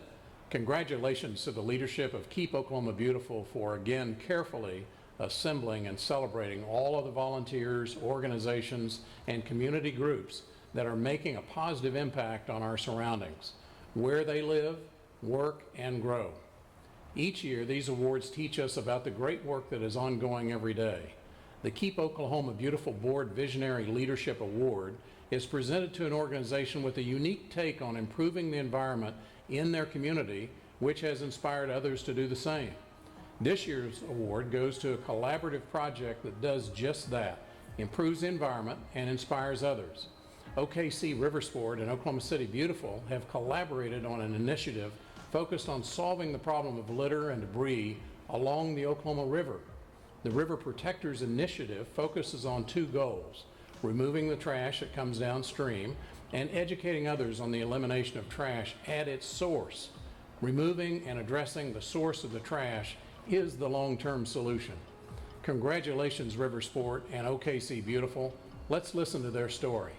Congratulations to the leadership of Keep Oklahoma Beautiful for again carefully assembling and celebrating all of the volunteers, organizations, and community groups that are making a positive impact on our surroundings, where they live, work, and grow. Each year, these awards teach us about the great work that is ongoing every day. The Keep Oklahoma Beautiful Board Visionary Leadership Award is presented to an organization with a unique take on improving the environment in their community, which has inspired others to do the same. This year's award goes to a collaborative project that does just that, improves the environment and inspires others. OKC River Sport and Oklahoma City Beautiful have collaborated on an initiative focused on solving the problem of litter and debris along the Oklahoma River. The River Protectors Initiative focuses on 2 goals: removing the trash that comes downstream and educating others on the elimination of trash at its source. Removing and addressing the source of the trash is the long-term solution. Congratulations, River Sport and OKC Beautiful. Let's listen to their story.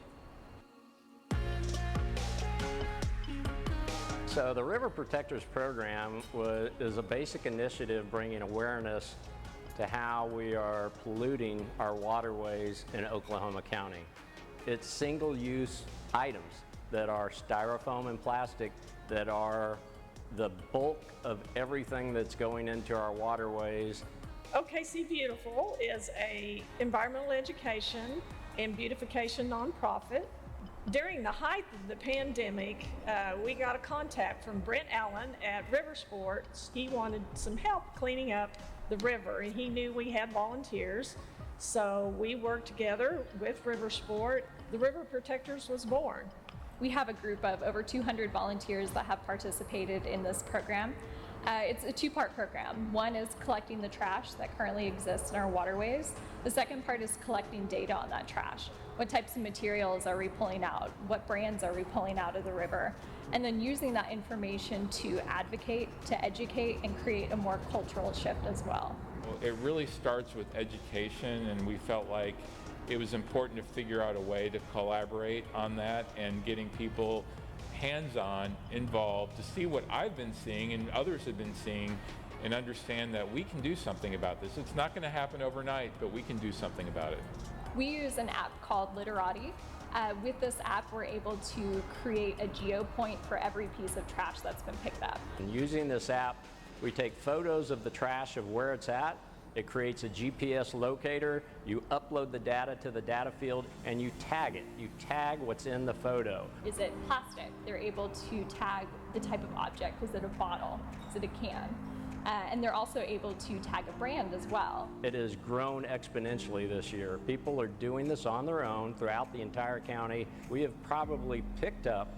So the River Protectors Program is a basic initiative bringing awareness to how we are polluting our waterways in Oklahoma County. It's single-use items that are styrofoam and plastic that are the bulk of everything that's going into our waterways. OKC Beautiful is a environmental education and beautification nonprofit. During the height of the pandemic, we got a contact from Brent Allen at River Sports. He wanted some help cleaning up the river, and he knew we had volunteers. So we worked together with River Sport. The River Protectors was born. We have a group of over 200 volunteers that have participated in this program. It's a 2-part program. One is collecting the trash that currently exists in our waterways. The second part is collecting data on that trash. What types of materials are we pulling out? What brands are we pulling out of the river? And then using that information to advocate, to educate, and create a more cultural shift as well. It really starts with education, and we felt like it was important to figure out a way to collaborate on that and getting people hands-on involved to see what I've been seeing and others have been seeing and understand that we can do something about this. It's not going to happen overnight, but we can do something about it. We use an app called Literati. With this app, we're able to create a geopoint for every piece of trash that's been picked up. And using this app, we take photos of the trash of where it's at. It creates a GPS locator. You upload the data to the data field and you tag it. You tag what's in the photo. Is it plastic? They're able to tag the type of object. Is it a bottle? Is it a can? And they're also able to tag a brand as well. It has grown exponentially this year. People are doing this on their own throughout the entire county. We have probably picked up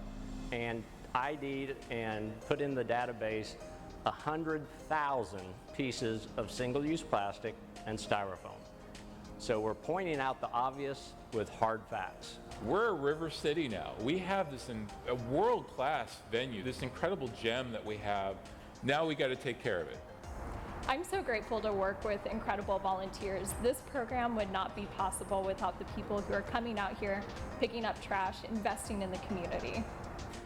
and ID'd and put in the database 100,000 pieces of single-use plastic and styrofoam. So we're pointing out the obvious with hard facts. We're a river city now. We have this a world-class venue, this incredible gem that we have. Now we got to take care of it. I'm so grateful to work with incredible volunteers. This program would not be possible without the people who are coming out here, picking up trash, investing in the community.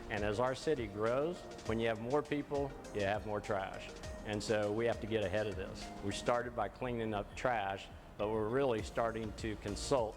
And as our city grows, when you have more people, you have more trash. And so we have to get ahead of this. We started by cleaning up trash, but we're really starting to consult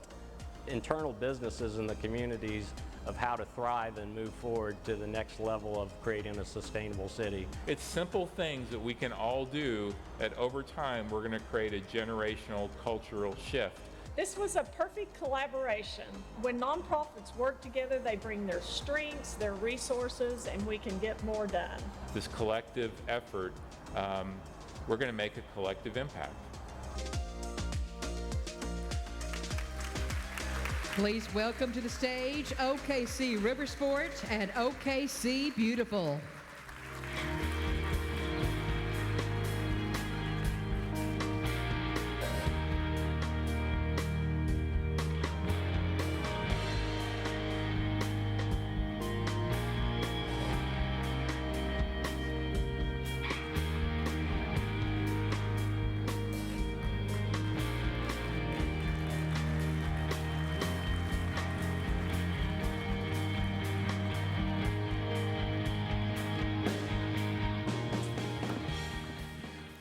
internal businesses in the communities of how to thrive and move forward to the next level of creating a sustainable city. It's simple things that we can all do that over time we're going to create a generational cultural shift. This was a perfect collaboration. When nonprofits work together, they bring their strengths, their resources, and we can get more done. This collective effort, we're going to make a collective impact. Please welcome to the stage OKC River Sport and OKC Beautiful.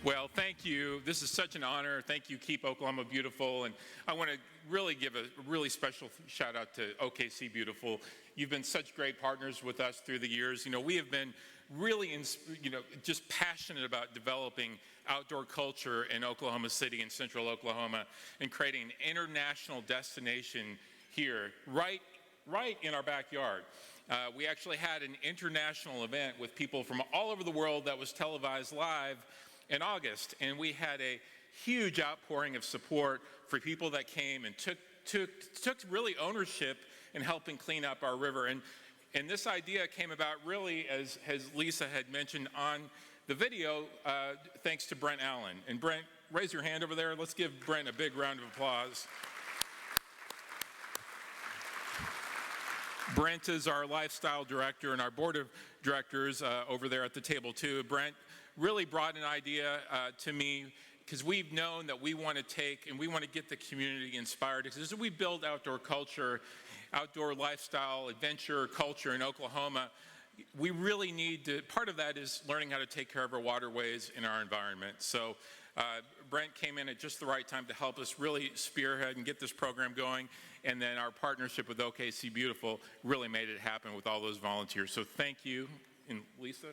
Well, thank you. This is such an honor. Thank you, Keep Oklahoma Beautiful. And I want to really give a really special shout out to OKC Beautiful. You've been such great partners with us through the years. You know, we have been really, just passionate about developing outdoor culture in Oklahoma City and central Oklahoma and creating an international destination here, right in our backyard. We actually had an international event with people from all over the world that was televised live in August, and we had a huge outpouring of support for people that came and took really ownership in helping clean up our river. And this idea came about really, as Lisa had mentioned on the video, thanks to Brent Allen. And Brent, raise your hand over there. Let's give Brent a big round of applause. Brent is our lifestyle director and our board of directors over there at the table too. Brent really brought an idea to me because we've known that we want to take and we want to get the community inspired. Because as we build outdoor culture, outdoor lifestyle, adventure culture in Oklahoma, we really need to, part of that is learning how to take care of our waterways and our environment. So Brent came in at just the right time to help us really spearhead and get this program going. And then our partnership with OKC Beautiful really made it happen with all those volunteers. So thank you. And Lisa?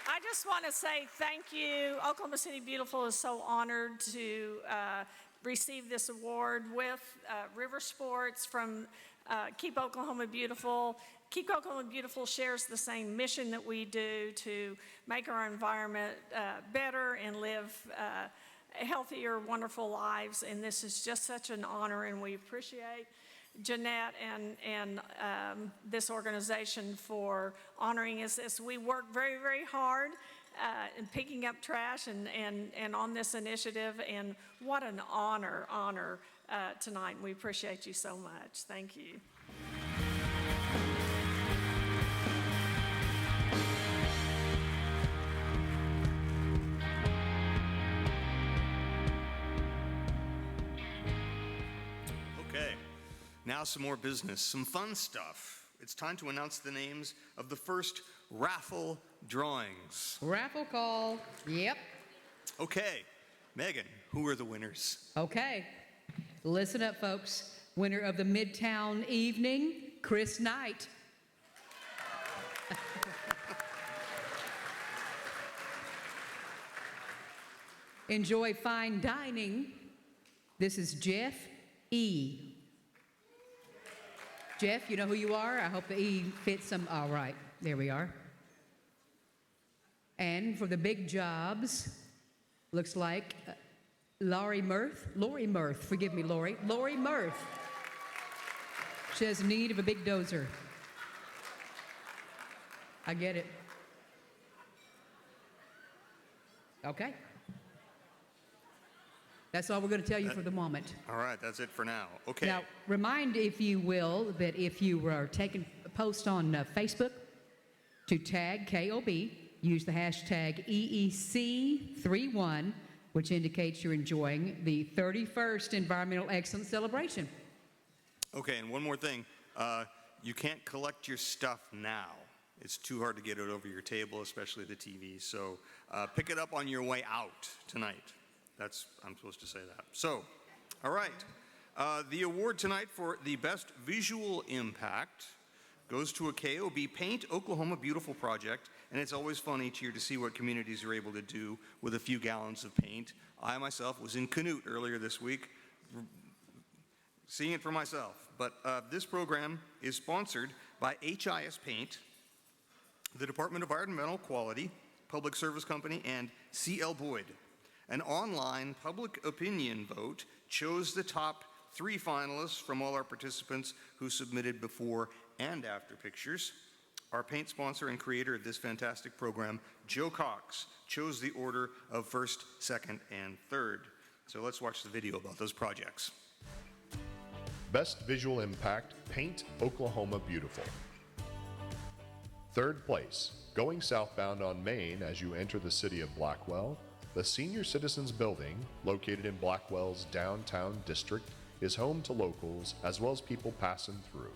I just want to say thank you. Oklahoma City Beautiful is so honored to receive this award with River Sports from Keep Oklahoma Beautiful. Keep Oklahoma Beautiful shares the same mission that we do to make our environment better and live healthier, wonderful lives. And this is just such an honor, and we appreciate Jeanette and this organization for honoring us as we work very, very hard in picking up trash and on this initiative. And what an honor tonight. We appreciate you so much. Thank you. Now some more business, some fun stuff. It's time to announce the names of the first raffle drawings. Raffle call. Yep. Okay, Megan, who are the winners? Okay. Listen up, folks. Winner of the Midtown Evening, Chris Knight. Enjoy fine dining. This is Jeff E. Jeff, you know who you are? I hope the E fits some. All right, there we are. And for the big jobs, looks like Lori Mirth, forgive me, Lori Mirth. She has need of a big dozer. I get it. Okay. That's all we're going to tell you for the moment. All right, that's it for now. Okay. Now, remind, if you will, that if you are taking a post on Facebook, to tag KOB, use the hashtag EEC31, which indicates you're enjoying the 31st Environmental Excellence Celebration. Okay, and one more thing. You can't collect your stuff now. It's too hard to get it over your table, especially the TV. So pick it up on your way out tonight. I'm supposed to say that. So, all right. The award tonight for the best visual impact goes to a KOB Paint Oklahoma Beautiful project, and it's always fun each year to see what communities are able to do with a few gallons of paint. I myself was in Canute earlier this week, seeing it for myself. But this program is sponsored by HIS Paint, the Department of Environmental Quality, Public Service Company, and C.L. Boyd. An online public opinion vote chose the top 3 finalists from all our participants who submitted before and after pictures. Our paint sponsor and creator of this fantastic program, Joe Cox, chose the order of first, second, and third. So let's watch the video about those projects. Best Visual Impact, Paint Oklahoma Beautiful. Third place, going southbound on Main as you enter the city of Blackwell, the Senior Citizens Building, located in Blackwell's downtown district, is home to locals as well as people passing through.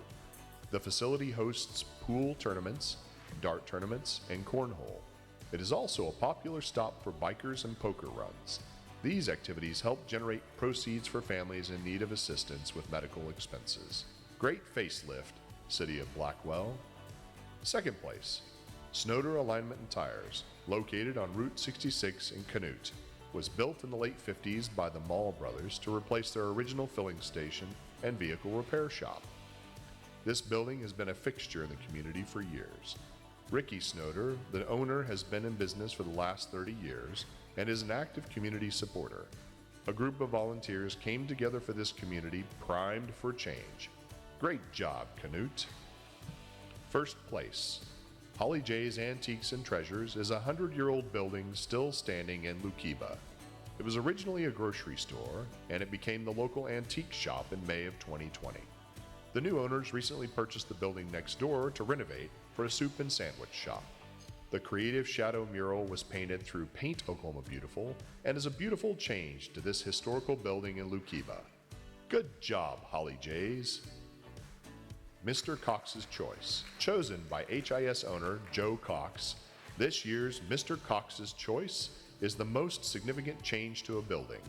The facility hosts pool tournaments, dart tournaments, and cornhole. It is also a popular stop for bikers and poker runs. These activities help generate proceeds for families in need of assistance with medical expenses. Great Facelift, City of Blackwell. Second place, Snowder Alignment and Tires, located on Route 66 in Canute, was built in the late 50s by the Mall brothers to replace their original filling station and vehicle repair shop. This building has been a fixture in the community for years. Ricky Snowder, the owner, has been in business for the last 30 years and is an active community supporter. A group of volunteers came together for this community, primed for change. Great job, Canute. First place, Holly J's Antiques and Treasures is a 100-year-old building still standing in Lukiba. It was originally a grocery store, and it became the local antique shop in May of 2020. The new owners recently purchased the building next door to renovate for a soup and sandwich shop. The creative shadow mural was painted through Paint Oklahoma Beautiful and is a beautiful change to this historical building in Lukiba. Good job, Holly J's. Mr. Cox's Choice, chosen by HIS owner Joe Cox. This year's Mr. Cox's Choice is the most significant change to a building.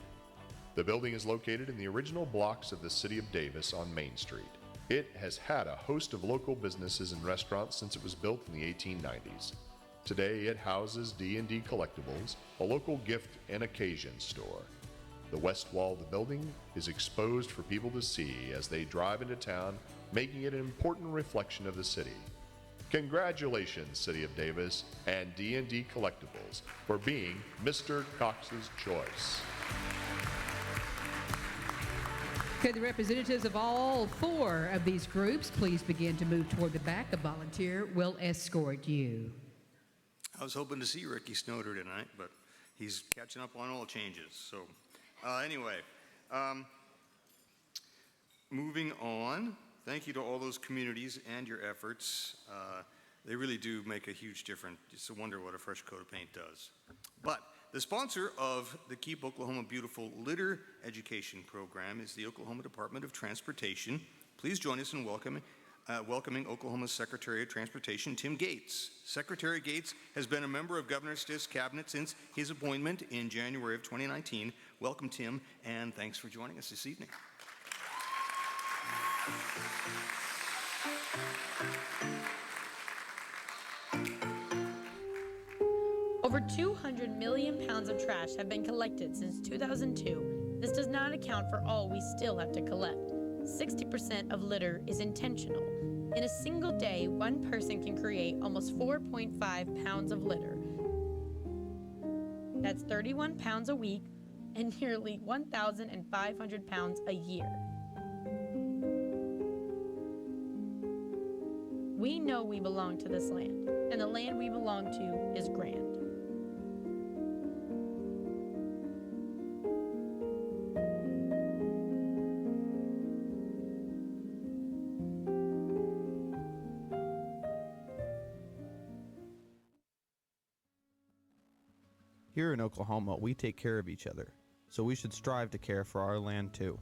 The building is located in the original blocks of the city of Davis on Main Street. It has had a host of local businesses and restaurants since it was built in the 1890s. Today it houses D&D Collectibles, a local gift and occasion store. The west wall of the building is exposed for people to see as they drive into town, making it an important reflection of the city. Congratulations, City of Davis and D&D Collectibles, for being Mr. Cox's Choice. Could the representatives of all 4 of these groups please begin to move toward the back? A volunteer will escort you. I was hoping to see Ricky Snowder tonight, but he's catching up on all changes. So anyway, moving on. Thank you to all those communities and your efforts. They really do make a huge difference. It's a wonder what a fresh coat of paint does. But the sponsor of the Keep Oklahoma Beautiful Litter Education Program is the Oklahoma Department of Transportation please join us in welcoming Oklahoma's Secretary of Transportation, Tim Gates. Secretary Gates has been a member of Governor Stiff's cabinet since his appointment in January of 2019. Welcome, Tim, and thanks for joining us this evening. Over 200 million pounds of trash have been collected since 2002. This does not account for all we still have to collect. 60% of litter is intentional. In a single day, one person can create almost 4.5 pounds of litter. That's 31 pounds a week and nearly 1,500 pounds a year. We know we belong to this land, and the land we belong to is grand. Here in Oklahoma, we take care of each other, so we should strive to care for our land too.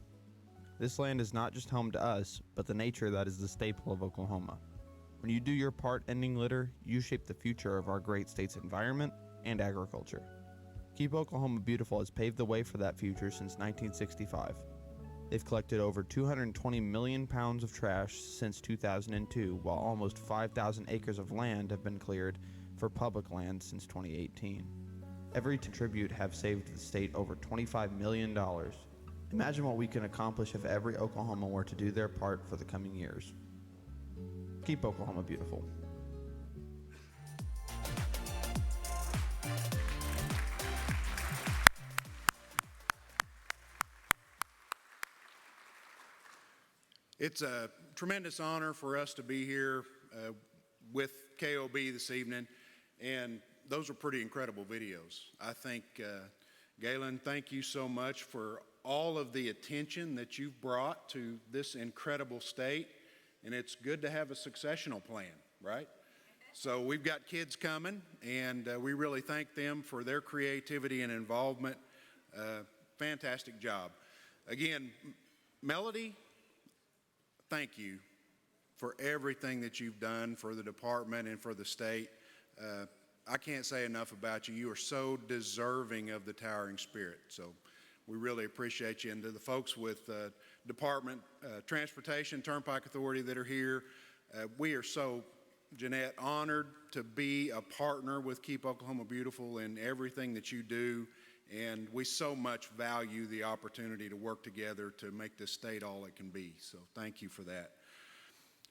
This land is not just home to us, but the nature that is the staple of Oklahoma. When you do your part ending litter, you shape the future of our great state's environment and agriculture. Keep Oklahoma Beautiful has paved the way for that future since 1965. They've collected over 220 million pounds of trash since 2002, while almost 5,000 acres of land have been cleared for public land since 2018. Every tribute have saved the state over $25 million. Imagine what we can accomplish if every Oklahoman were to do their part for the coming years. Keep Oklahoma beautiful. It's a tremendous honor for us to be here with KOB this evening, and those are pretty incredible videos. I think, Galen, thank you so much for all of the attention that you've brought to this incredible state, and it's good to have a successional plan, right? So we've got kids coming, and we really thank them for their creativity and involvement. Fantastic job. Again, Melody, thank you for everything that you've done for the department and for the state. I can't say enough about you. You are so deserving of the towering spirit. So we really appreciate you. And to the folks with Department Transportation, Turnpike Authority that are here, we are so, Jeanette, honored to be a partner with Keep Oklahoma Beautiful in everything that you do. And we so much value the opportunity to work together to make this state all it can be. So thank you for that.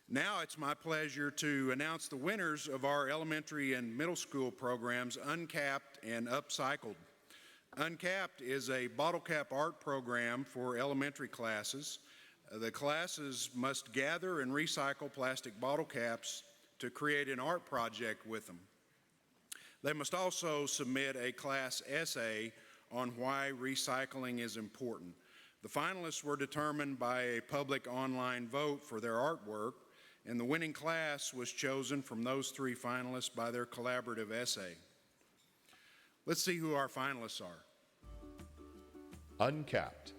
Now it's my pleasure to announce the winners of our elementary and middle school programs, Uncapped and Upcycled. Uncapped is a bottle cap art program for elementary classes. The classes must gather and recycle plastic bottle caps to create an art project with them. They must also submit a class essay on why recycling is important. The finalists were determined by a public online vote for their artwork, and the winning class was chosen from those three finalists by their collaborative essay. Let's see who our finalists are. Uncapped.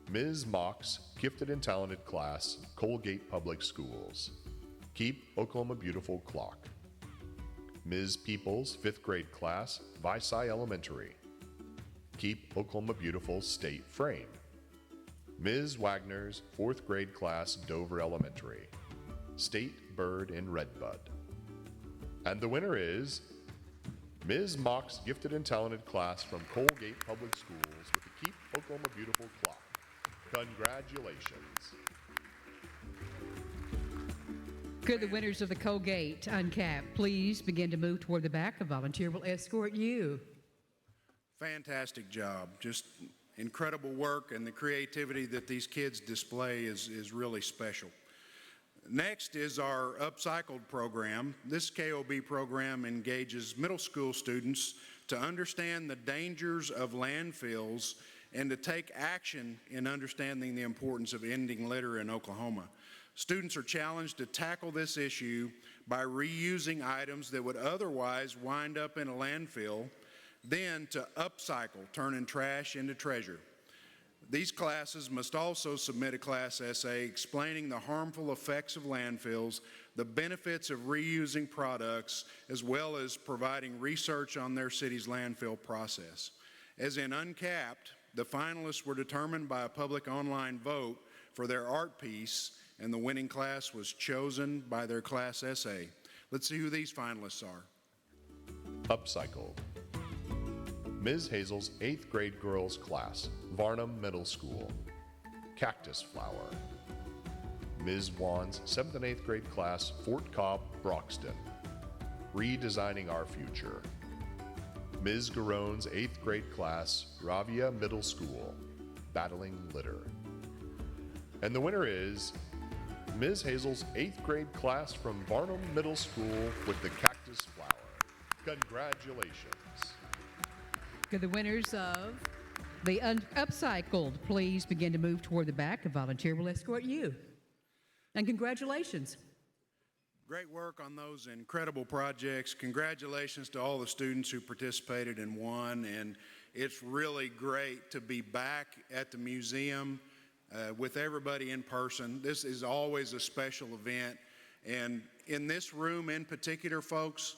Ms. Mock's Gifted and Talented Class, Colgate Public Schools. Keep Oklahoma Beautiful Clock. Ms. Peoples' 5th grade class, Visai Elementary. Keep Oklahoma Beautiful State Frame. Ms. Wagner's 4th grade class, Dover Elementary. State Bird in Redbud. And the winner is Ms. Mock's Gifted and Talented Class from Colgate Public Schools with the Keep Oklahoma Beautiful clock. Congratulations. Could the winners of the Colgate Uncapped please begin to move toward the back? A volunteer will escort you. Fantastic job. Just incredible work, and the creativity that these kids display is really special. Next is our Upcycled program. This KOB program engages middle school students to understand the dangers of landfills and to take action in understanding the importance of ending litter in Oklahoma. Students are challenged to tackle this issue by reusing items that would otherwise wind up in a landfill, then to upcycle, turning trash into treasure. These classes must also submit a class essay explaining the harmful effects of landfills, the benefits of reusing products, as well as providing research on their city's landfill process. As in Uncapped, the finalists were determined by a public online vote for their art piece, and the winning class was chosen by their class essay. Let's see who these finalists are. Upcycled. Ms. Hazel's 8th grade girls class, Varnum Middle School. Cactus Flower. Ms. Wan's 7th and 8th grade class, Fort Cobb, Broxton. Redesigning Our Future. Ms. Garone's 8th grade class, Ravia Middle School, Battling Litter. And the winner is Ms. Hazel's 8th grade class from Varnum Middle School with the Cactus Flower. Congratulations. The winners of the Upcycled, please begin to move toward the back. A volunteer will escort you. And congratulations. Great work on those incredible projects. Congratulations to all the students who participated and won. And it's really great to be back at the museum with everybody in person. This is always a special event. And in this room in particular, folks,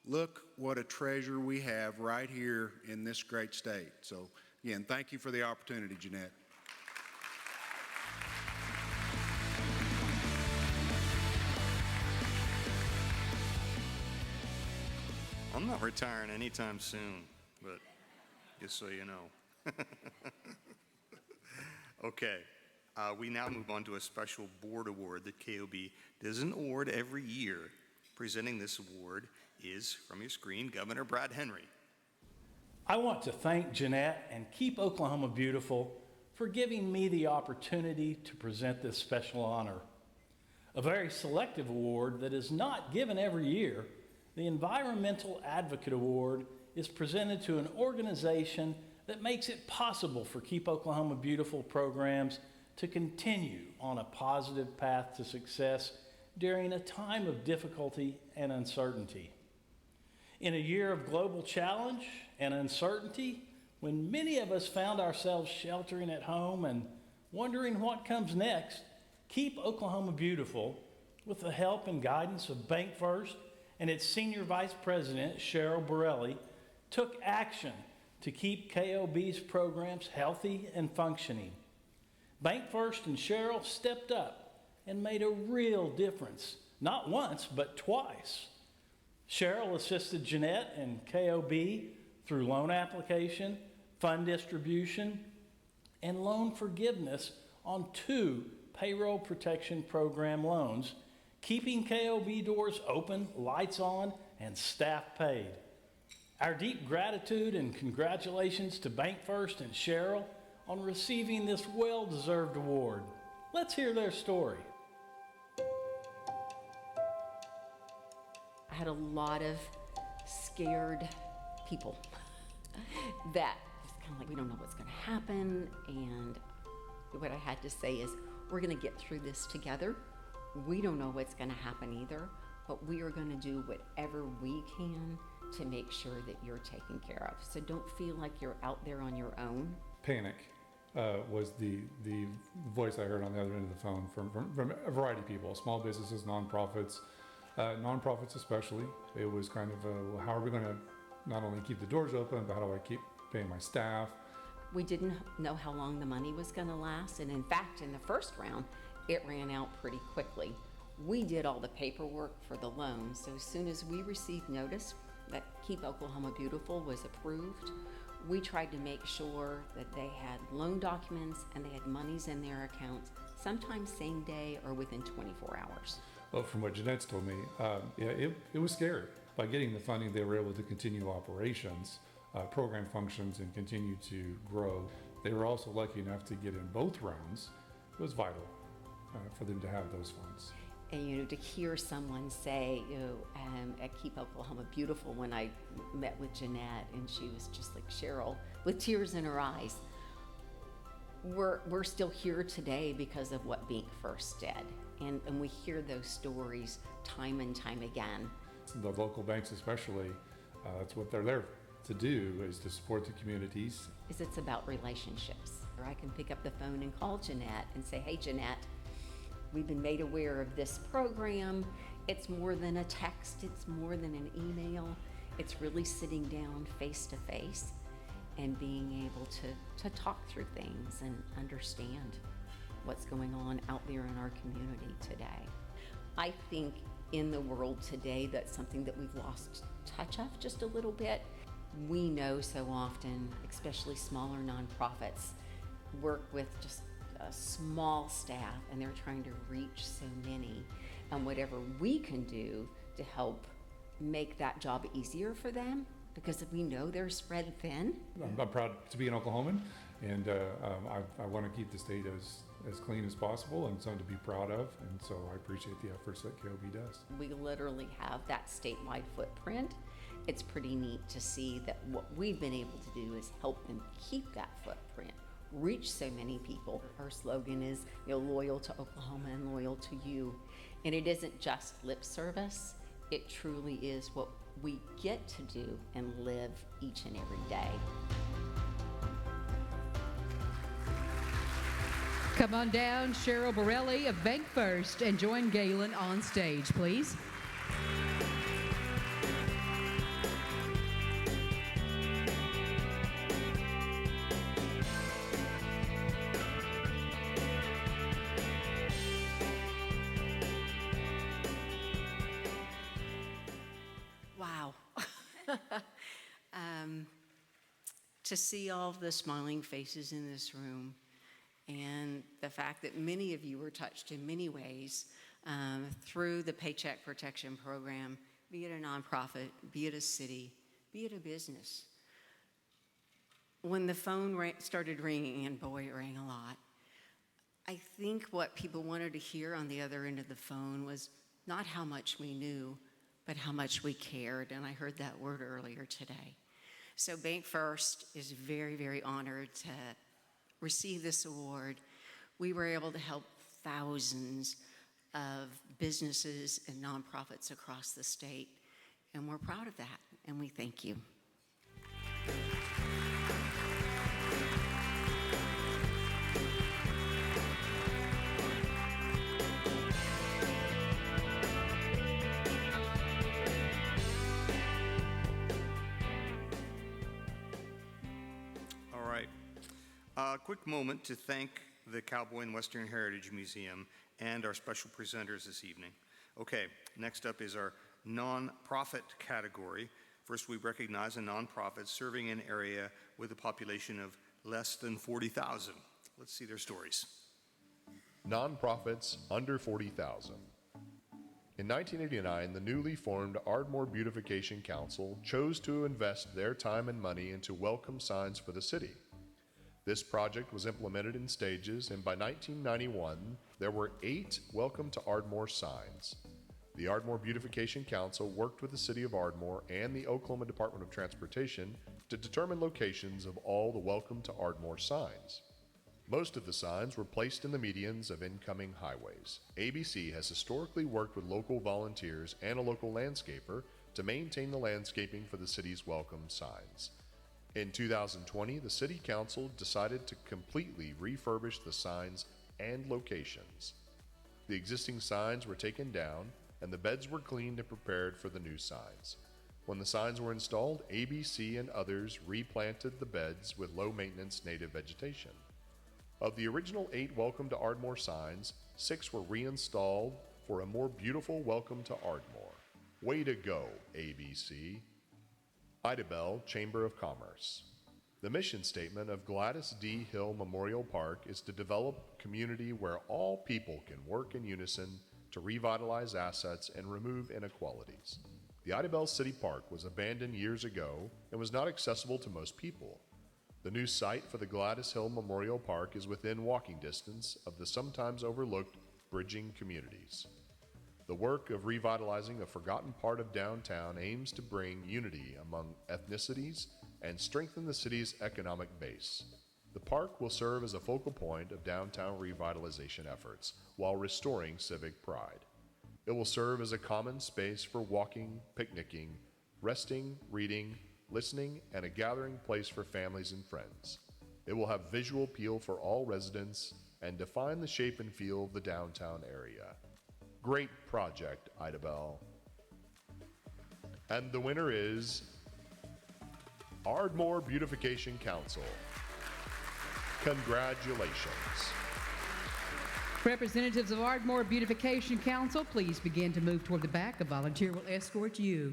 look what a treasure we have right here in this great state. So again, thank you for the opportunity, Jeanette. I'm not retiring anytime soon, but just so you know. Okay, we now move on to a special board award that KOB doesn't award every year. Presenting this award is, from your screen, Governor Brad Henry. I want to thank Jeanette and Keep Oklahoma Beautiful for giving me the opportunity to present this special honor. A very selective award that is not given every year, the Environmental Advocate Award is presented to an organization that makes it possible for Keep Oklahoma Beautiful programs to continue on a positive path to success during a time of difficulty and uncertainty. In a year of global challenge and uncertainty, when many of us found ourselves sheltering at home and wondering what comes next, Keep Oklahoma Beautiful, with the help and guidance of BankFirst and its Senior Vice President, Cheryl Borelli, took action to keep KOB's programs healthy and functioning. BankFirst and Cheryl stepped up and made a real difference, not once, but twice. Cheryl assisted Jeanette and KOB through loan application, fund distribution, and loan forgiveness on 2 Payroll Protection Program loans, keeping KOB doors open, lights on, and staff paid. Our deep gratitude and congratulations to BankFirst and Cheryl on receiving this well-deserved award. Let's hear their story. I had a lot of scared people that was kind of like, we don't know what's going to happen. And what I had to say is, we're going to get through this together. We don't know what's going to happen either, but we are going to do whatever we can to make sure that you're taken care of. So don't feel like you're out there on your own. Panic was the voice I heard on the other end of the phone from a variety of people, small businesses, nonprofits, nonprofits especially. It was kind of, well, how are we going to not only keep the doors open, but how do I keep paying my staff? We didn't know how long the money was going to last, and in fact, in the first round, it ran out pretty quickly. We did all the paperwork for the loan, so as soon as we received notice that Keep Oklahoma Beautiful was approved, we tried to make sure that they had loan documents and they had monies in their accounts, sometimes same day or within 24 hours. Well, from what Jeanette's told me, it was scary. By getting the funding, they were able to continue operations, program functions, and continue to grow. They were also lucky enough to get in both rounds. It was vital for them to have those funds. And to hear someone say, at Keep Oklahoma Beautiful, when I met with Jeanette, and she was just like, Cheryl, with tears in her eyes, we're still here today because of what BankFirst did. And we hear those stories time and time again. The local banks especially, that's what they're there to do, is to support the communities. It's about relationships. Or I can pick up the phone and call Jeanette and say, hey, Jeanette, we've been made aware of this program. It's more than a text, it's more than an email. It's really sitting down face to face and being able to talk through things and understand what's going on out there in our community today. I think in the world today, that's something that we've lost touch of just a little bit. We know so often, especially smaller nonprofits, work with just a small staff and they're trying to reach so many. And whatever we can do to help make that job easier for them, because we know they're spread thin. I'm proud to be an Oklahoman, and I want to keep the state as clean as possible and something to be proud of, and so I appreciate the efforts that KOB does. We literally have that statewide footprint. It's pretty neat to see that what we've been able to do is help them keep that footprint, reach so many people. Our slogan is, loyal to Oklahoma and loyal to you. And it isn't just lip service, it truly is what we get to do and live each and every day. Come on down, Cheryl Borelli of Bank First, and join Galen on stage, please. Wow. To see all of the smiling faces in this room and the fact that many of you were touched in many ways through the Paycheck Protection Program, be it a nonprofit, be it a city, be it a business. When the phone started ringing, and boy, it rang a lot, I think what people wanted to hear on the other end of the phone was not how much we knew, but how much we cared, and I heard that word earlier today. So Bank First is very, very honored to receive this award. We were able to help thousands of businesses and nonprofits across the state, and we're proud of that, and we thank you. A quick moment to thank the Cowboy and Western Heritage Museum and our special presenters this evening. Okay, next up is our nonprofit category. First, we recognize a nonprofit serving an area with a population of less than 40,000. Let's see their stories. Nonprofits under 40,000. In 1989, the newly formed Ardmore Beautification Council chose to invest their time and money into welcome signs for the city. This project was implemented in stages, and by 1991, there were 8 Welcome to Ardmore signs. The Ardmore Beautification Council worked with the City of Ardmore and the Oklahoma Department of Transportation to determine locations of all the Welcome to Ardmore signs. Most of the signs were placed in the medians of incoming highways. ABC has historically worked with local volunteers and a local landscaper to maintain the landscaping for the city's welcome signs. In 2020, the City Council decided to completely refurbish the signs and locations. The existing signs were taken down, and the beds were cleaned and prepared for the new signs. When the signs were installed, ABC and others replanted the beds with low-maintenance native vegetation. Of the original 8 Welcome to Ardmore signs, 6 were reinstalled for a more beautiful Welcome to Ardmore. Way to go, ABC. Idabel Chamber of Commerce. The mission statement of Gladys D. Hill Memorial Park is to develop a community where all people can work in unison to revitalize assets and remove inequalities. The Idabel City Park was abandoned years ago and was not accessible to most people. The new site for the Gladys Hill Memorial Park is within walking distance of the sometimes overlooked bridging communities. The work of revitalizing a forgotten part of downtown aims to bring unity among ethnicities and strengthen the city's economic base. The park will serve as a focal point of downtown revitalization efforts while restoring civic pride. It will serve as a common space for walking, picnicking, resting, reading, listening, and a gathering place for families and friends. It will have visual appeal for all residents and define the shape and feel of the downtown area. Great project, Idabel. And the winner is Ardmore Beautification Council. Congratulations. Representatives of Ardmore Beautification Council, please begin to move toward the back. A volunteer will escort you.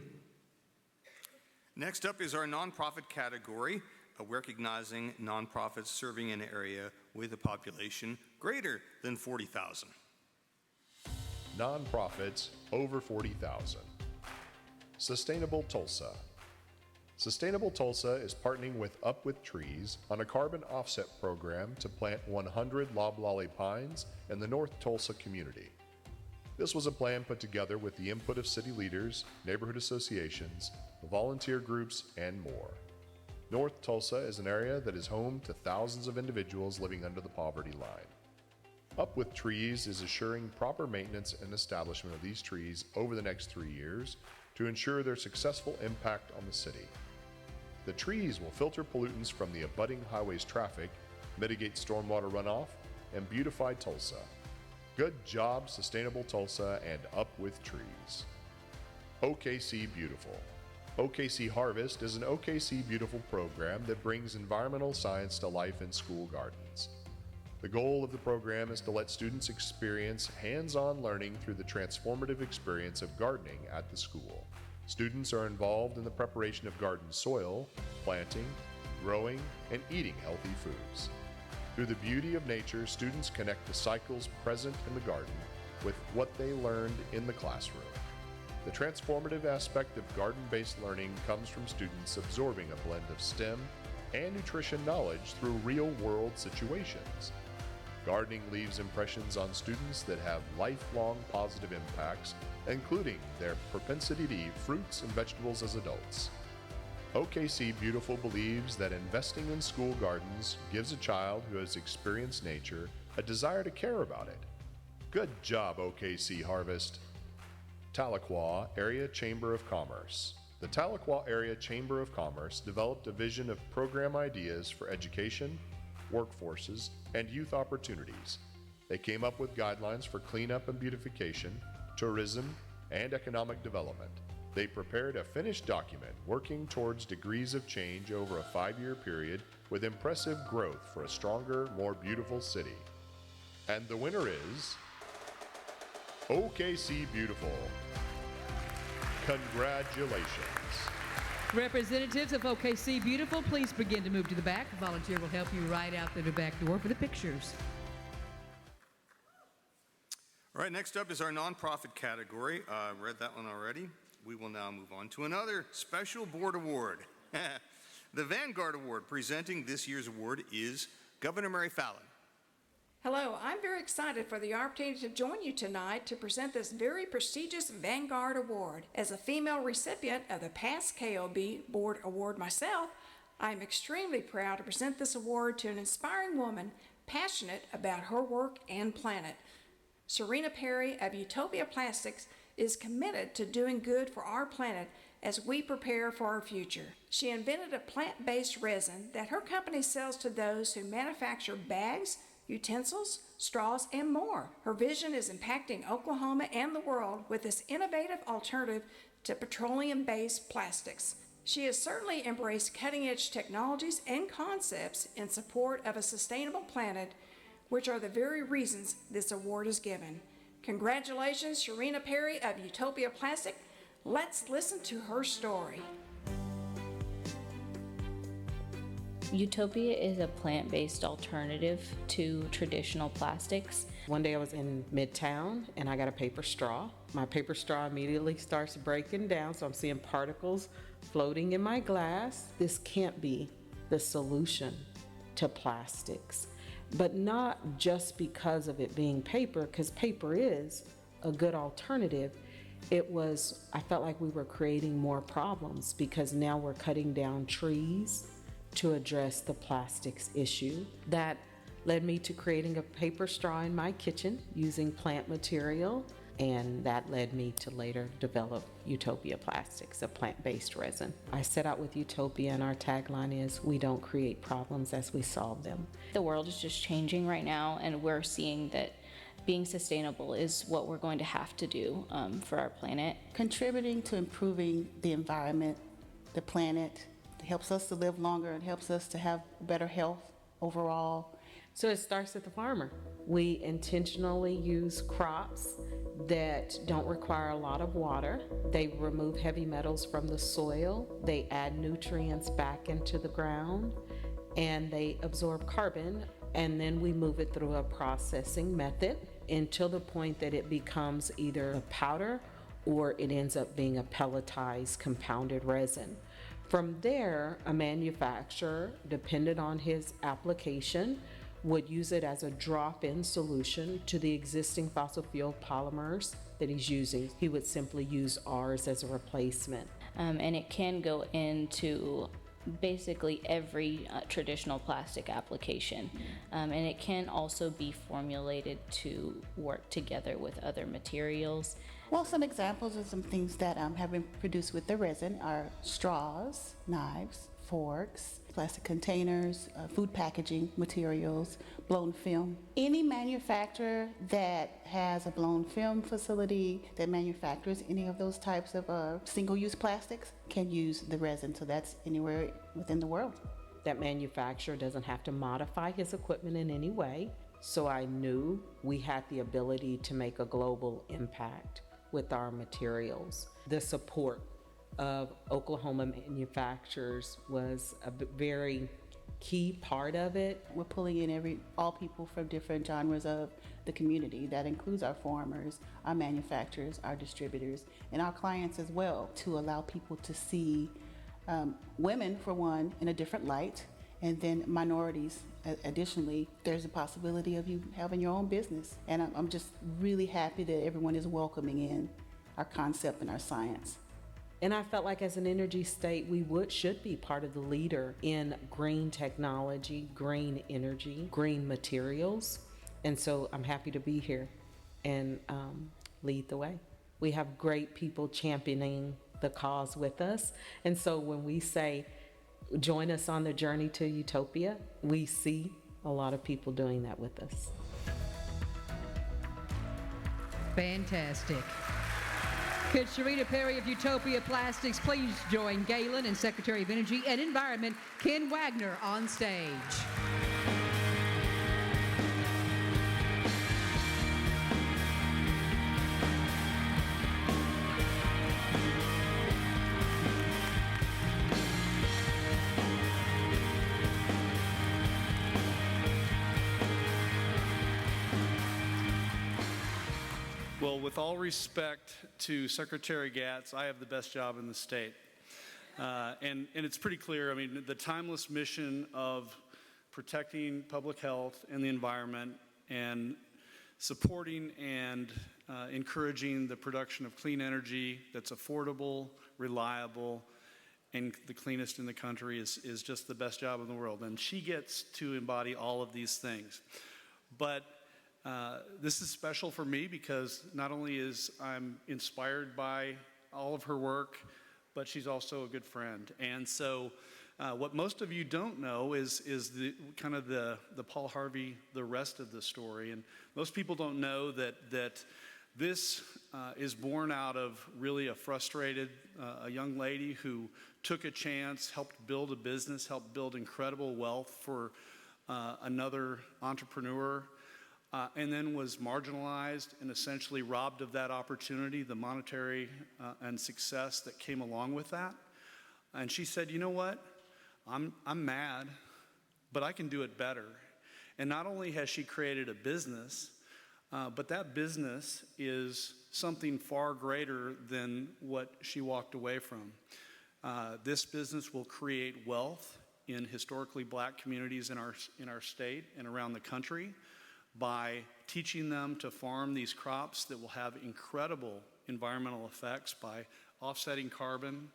Next up is our nonprofit category, recognizing nonprofits serving an area with a population greater than 40,000. Nonprofits over 40,000. Sustainable Tulsa. Sustainable Tulsa is partnering with Up With Trees on a carbon offset program to plant 100 loblolly pines in the North Tulsa community. This was a plan put together with the input of city leaders, neighborhood associations, volunteer groups, and more. North Tulsa is an area that is home to thousands of individuals living under the poverty line. Up With Trees is assuring proper maintenance and establishment of these trees over the next 3 years to ensure their successful impact on the city. The trees will filter pollutants from the abutting highway's traffic, mitigate stormwater runoff, and beautify Tulsa. Good job, Sustainable Tulsa and Up With Trees. OKC Beautiful. OKC Harvest is an OKC Beautiful program that brings environmental science to life in school gardens. The goal of the program is to let students experience hands-on learning through the transformative experience of gardening at the school. Students are involved in the preparation of garden soil, planting, growing, and eating healthy foods. Through the beauty of nature, students connect the cycles present in the garden with what they learned in the classroom. The transformative aspect of garden-based learning comes from students absorbing a blend of STEM and nutrition knowledge through real-world situations. Gardening leaves impressions on students that have lifelong positive impacts, including their propensity to eat fruits and vegetables as adults. OKC Beautiful believes that investing in school gardens gives a child who has experienced nature a desire to care about it. Good job, OKC Harvest. Tahlequah Area Chamber of Commerce. The Tahlequah Area Chamber of Commerce developed a vision of program ideas for education, workforces, and youth opportunities. They came up with guidelines for cleanup and beautification, tourism, and economic development. They prepared a finished document working towards degrees of change over a 5-year period with impressive growth for a stronger, more beautiful city. And the winner is OKC Beautiful. Congratulations. Representatives of OKC Beautiful, please begin to move to the back. A volunteer will help you right out through the back door for the pictures. All right, next up is our nonprofit category. Read that one already. We will now move on to another special board award. The Vanguard Award. Presenting this year's award is Governor Mary Fallin. Hello, I'm very excited for the opportunity to join you tonight to present this very prestigious Vanguard Award. As a female recipient of the past KOB Board Award myself, I'm extremely proud to present this award to an inspiring woman passionate about her work and planet. Serena Perry of Utopia Plastics is committed to doing good for our planet as we prepare for our future. She invented a plant-based resin that her company sells to those who manufacture bags, utensils, straws, and more. Her vision is impacting Oklahoma and the world with this innovative alternative to petroleum-based plastics. She has certainly embraced cutting-edge technologies and concepts in support of a sustainable planet, which are the very reasons this award is given. Congratulations, Serena Perry of Utopia Plastic. Let's listen to her story. Utopia is a plant-based alternative to traditional plastics. One day I was in Midtown and I got a paper straw. My paper straw immediately starts breaking down, so I'm seeing particles floating in my glass. This can't be the solution to plastics, but not just because of it being paper, because paper is a good alternative. I felt like we were creating more problems because now we're cutting down trees to address the plastics issue. That led me to creating a paper straw in my kitchen using plant material And that led me to later develop Utopia Plastics, a plant-based resin. I set out with Utopia, and our tagline is, we don't create problems as we solve them. The world is just changing right now, and we're seeing that being sustainable is what we're going to have to do for our planet. Contributing to improving the environment, the planet, it helps us to live longer, it helps us to have better health overall. So it starts at the farmer. We intentionally use crops that don't require a lot of water. They remove heavy metals from the soil. They add nutrients back into the ground, and they absorb carbon. And then we move it through a processing method until the point that it becomes either a powder or it ends up being a pelletized compounded resin. From there, a manufacturer, depending on his application, would use it as a drop-in solution to the existing fossil fuel polymers that he's using. He would simply use ours as a replacement. And it can go into basically every traditional plastic application. And it can also be formulated to work together with other materials. Well, some examples of some things that have been produced with the resin are straws, knives, forks, plastic containers, food packaging materials, blown film. Any manufacturer that has a blown film facility that manufactures any of those types of single-use plastics can use the resin, so that's anywhere within the world. That manufacturer doesn't have to modify his equipment in any way, so I knew we had the ability to make a global impact with our materials. The support of Oklahoma manufacturers was a very key part of it. We're pulling in all people from different genres of the community. That includes our farmers, our manufacturers, our distributors, and our clients as well, to allow people to see women, for one, in a different light, and then minorities. Additionally, there's a possibility of you having your own business. And I'm just really happy that everyone is welcoming in our concept and our science. And I felt like as an energy state, we should be part of the leader in green technology, green energy, green materials. And so I'm happy to be here and lead the way. We have great people championing the cause with us. And so when we say, join us on the journey to Utopia, we see a lot of people doing that with us. Fantastic. Could Sharita Perry of Utopia Plastics please join Galen and Secretary of Energy and Environment Ken Wagner on stage? Well, with all respect to Secretary Gatz, I have the best job in the state. And it's pretty clear, I mean, the timeless mission of protecting public health and the environment and supporting and encouraging the production of clean energy that's affordable, reliable, and the cleanest in the country is just the best job in the world. And she gets to embody all of these things. But this is special for me because not only I'm inspired by all of her work, but she's also a good friend. And so what most of you don't know is the kind of the Paul Harvey, the rest of the story. And most people don't know that this is born out of really a frustrated, a young lady who took a chance, helped build a business, helped build incredible wealth for another entrepreneur, and then was marginalized and essentially robbed of that opportunity, the monetary and success that came along with that. And she said, you know what? I'm mad, but I can do it better. And not only has she created a business, but that business is something far greater than what she walked away from. This business will create wealth in historically black communities in our state and around the country by teaching them to farm these crops that will have incredible environmental effects by offsetting carbon,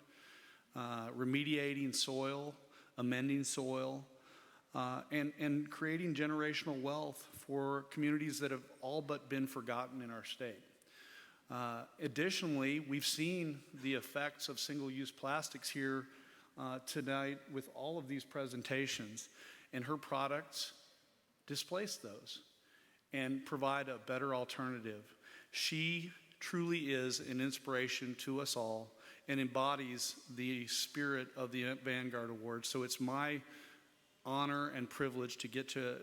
remediating soil, amending soil, and creating generational wealth for communities that have all but been forgotten in our state. Additionally, we've seen the effects of single-use plastics here tonight with all of these presentations, and her products displace those and provide a better alternative. She truly is an inspiration to us all and embodies the spirit of the Vanguard Award. So it's my honor and privilege to get to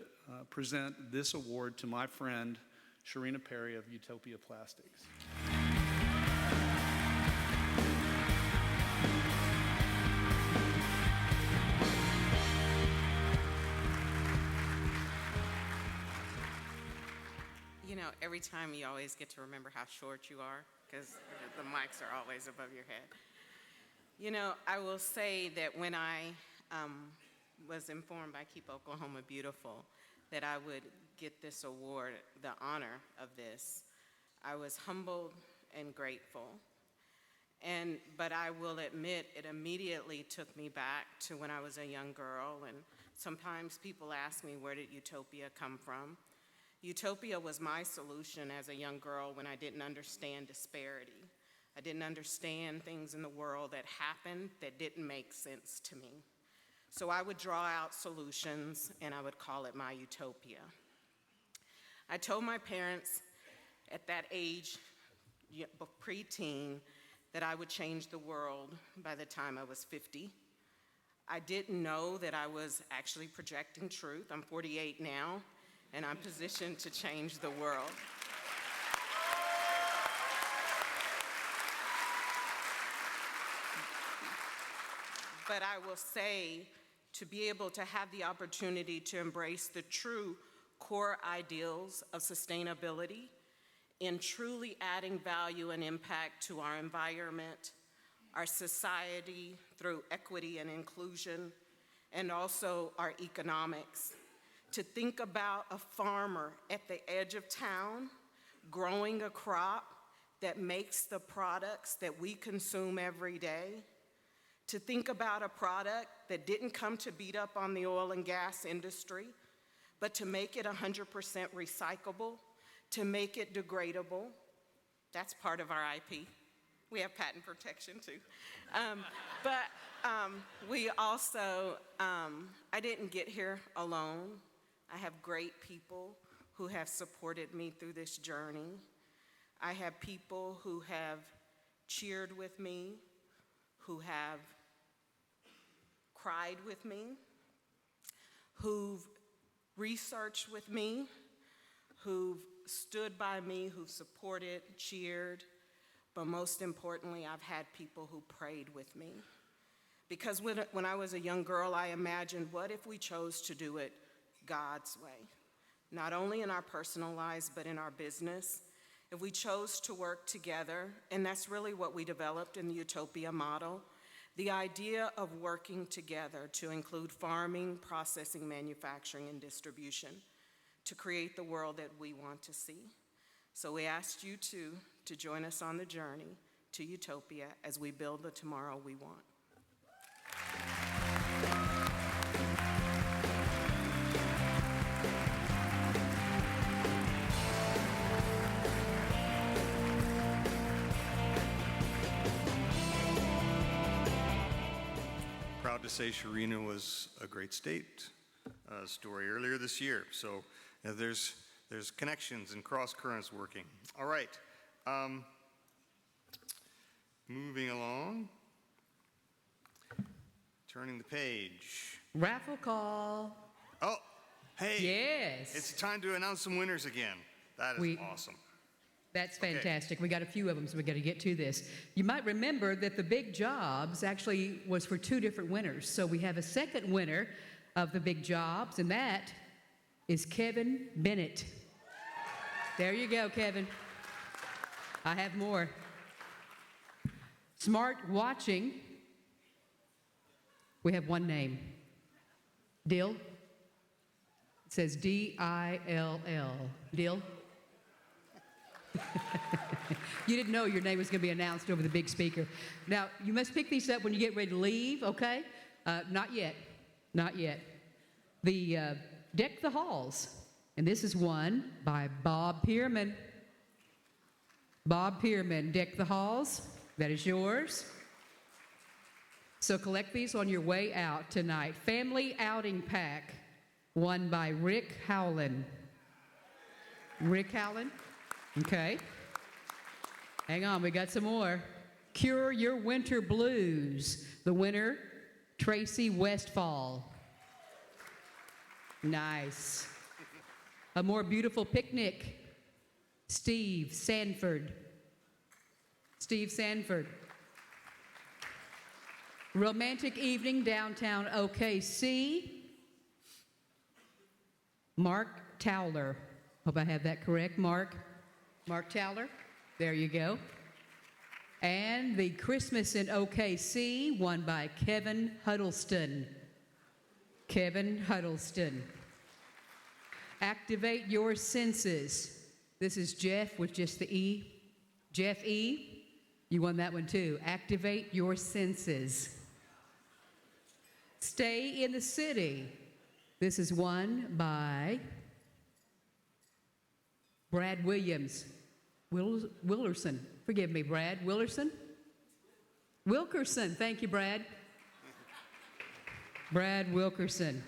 present this award to my friend, Sharina Perry of Utopia Plastics. You know, every time you always get to remember how short you are, because the mics are always above your head. You know, I will say that when I was informed by Keep Oklahoma Beautiful that I would get this award, the honor of this, I was humbled and grateful. But I will admit, it immediately took me back to when I was a young girl, and sometimes people ask me, where did Utopia come from? Utopia was my solution as a young girl when I didn't understand disparity. I didn't understand things in the world that happened that didn't make sense to me. So I would draw out solutions, and I would call it my utopia. I told my parents at that age, pre-teen, that I would change the world by the time I was 50. I didn't know that I was actually projecting truth. I'm 48 now, and I'm positioned to change the world. But I will say, to be able to have the opportunity to embrace the true core ideals of sustainability in truly adding value and impact to our environment, our society through equity and inclusion, and also our economics. To think about a farmer at the edge of town growing a crop that makes the products that we consume every day. To think about a product that didn't come to beat up on the oil and gas industry, but to make it 100% recyclable, to make it degradable. That's part of our IP. We have patent protection too. We also, I didn't get here alone. I have great people who have supported me through this journey. I have people who have cheered with me, who have cried with me, who've researched with me, who've stood by me, who've supported, cheered, but most importantly, I've had people who prayed with me. Because when I was a young girl, I imagined, what if we chose to do it God's way? Not only in our personal lives, but in our business. If we chose to work together, and that's really what we developed in the Utopia model, the idea of working together to include farming, processing, manufacturing, and distribution to create the world that we want to see. So we asked you to join us on the journey to Utopia as we build the tomorrow we want. Proud to say Sharina was a great state story earlier this year. So there's connections and cross currents working. All right. Moving along. Turning the page. Raffle call. Oh, hey. Yes. It's time to announce some winners again. That is awesome. That's fantastic. We got a few of them, so we got to get to this. You might remember that the Big Jobs actually was for 2 different winners. So we have a second winner of the Big Jobs, and that is Kevin Bennett. There you go, Kevin. I have more. Smart Watching. We have one name. Dill. It says D-I-L-L. Dill. You didn't know your name was going to be announced over the big speaker. Now, you must pick these up when you get ready to leave, okay? Not yet. Not yet. The Deck the Halls. And this is one by Bob Pierman. Bob Pierman, Deck the Halls. That is yours. So collect these on your way out tonight. Family Outing Pack, won by Rick Howland. Rick Howland? Okay. Hang on, we got some more. Cure Your Winter Blues. The winner, Tracy Westfall. Nice. A More Beautiful Picnic, Steve Sanford. Steve Sanford. Romantic Evening, Downtown OKC, Mark Towler. Hope I have that correct, Mark Towler. There you go. And the Christmas in OKC, won by Kevin Huddleston. Kevin Huddleston. Activate Your Senses. This is Jeff with just the E. Jeff E. You won that one too. Activate Your Senses. Stay in the City. This is won by Brad Williams. Willerson. Forgive me, Brad. Wilkerson. Thank you, Brad. Brad Wilkerson.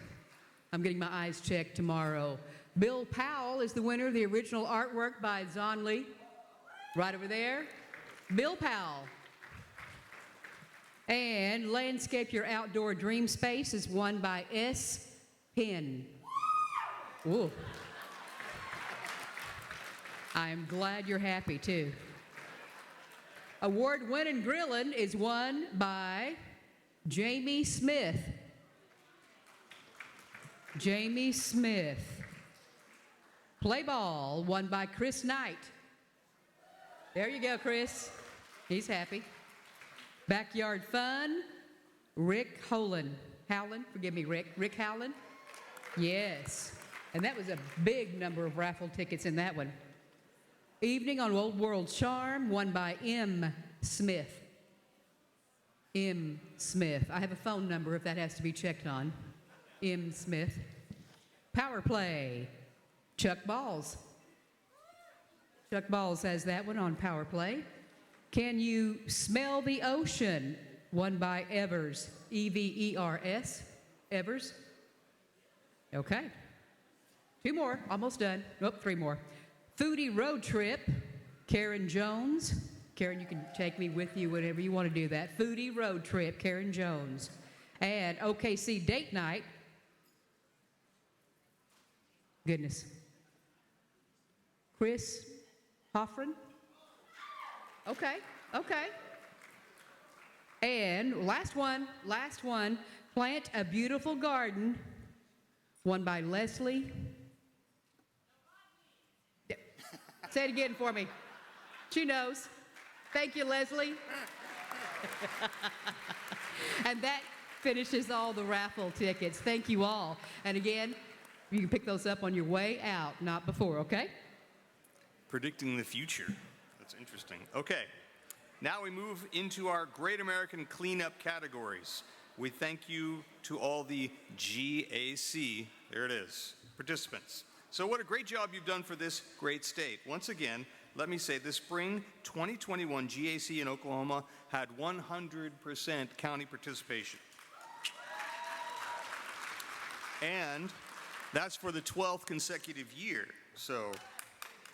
I'm getting my eyes checked tomorrow. Bill Powell is the winner of the original artwork by Zon Lee. Right over there. Bill Powell. And Landscape Your Outdoor Dream Space is won by S. Penn. Ooh. I'm glad you're happy too. Award-winning grilling is won by Jamie Smith. Jamie Smith. Play Ball, won by Chris Knight. There you go, Chris. He's happy. Backyard Fun, Rick Howland. Howland, forgive me, Rick. Rick Howland? Yes. And that was a big number of raffle tickets in that one. Evening on Old World Charm, won by M. Smith. M. Smith. I have a phone number if that has to be checked on. M. Smith. Power Play, Chuck Balls. Chuck Balls has that one on Power Play. Can You Smell the Ocean, won by Evers. E-V-E-R-S. Evers. Okay. Two more, almost done. Nope, three more. Foodie Road Trip, Karen Jones. Karen, you can take me with you whenever you want to do that. Foodie Road Trip, Karen Jones. And OKC Date Night. Goodness. Chris Hoffren? Okay, okay. And last one, Plant a Beautiful Garden, won by Leslie. Yeah. Say it again for me. She knows. Thank you, Leslie. And that finishes all the raffle tickets. Thank you all. And again, you can pick those up on your way out, not before, okay? Predicting the future. That's interesting. Okay. Now we move into our Great American Cleanup categories. We thank you to all the GAC, there it is, participants. So what a great job you've done for this great state. Once again, let me say this spring 2021 GAC in Oklahoma had 100% county participation. And that's for the 12th consecutive year. So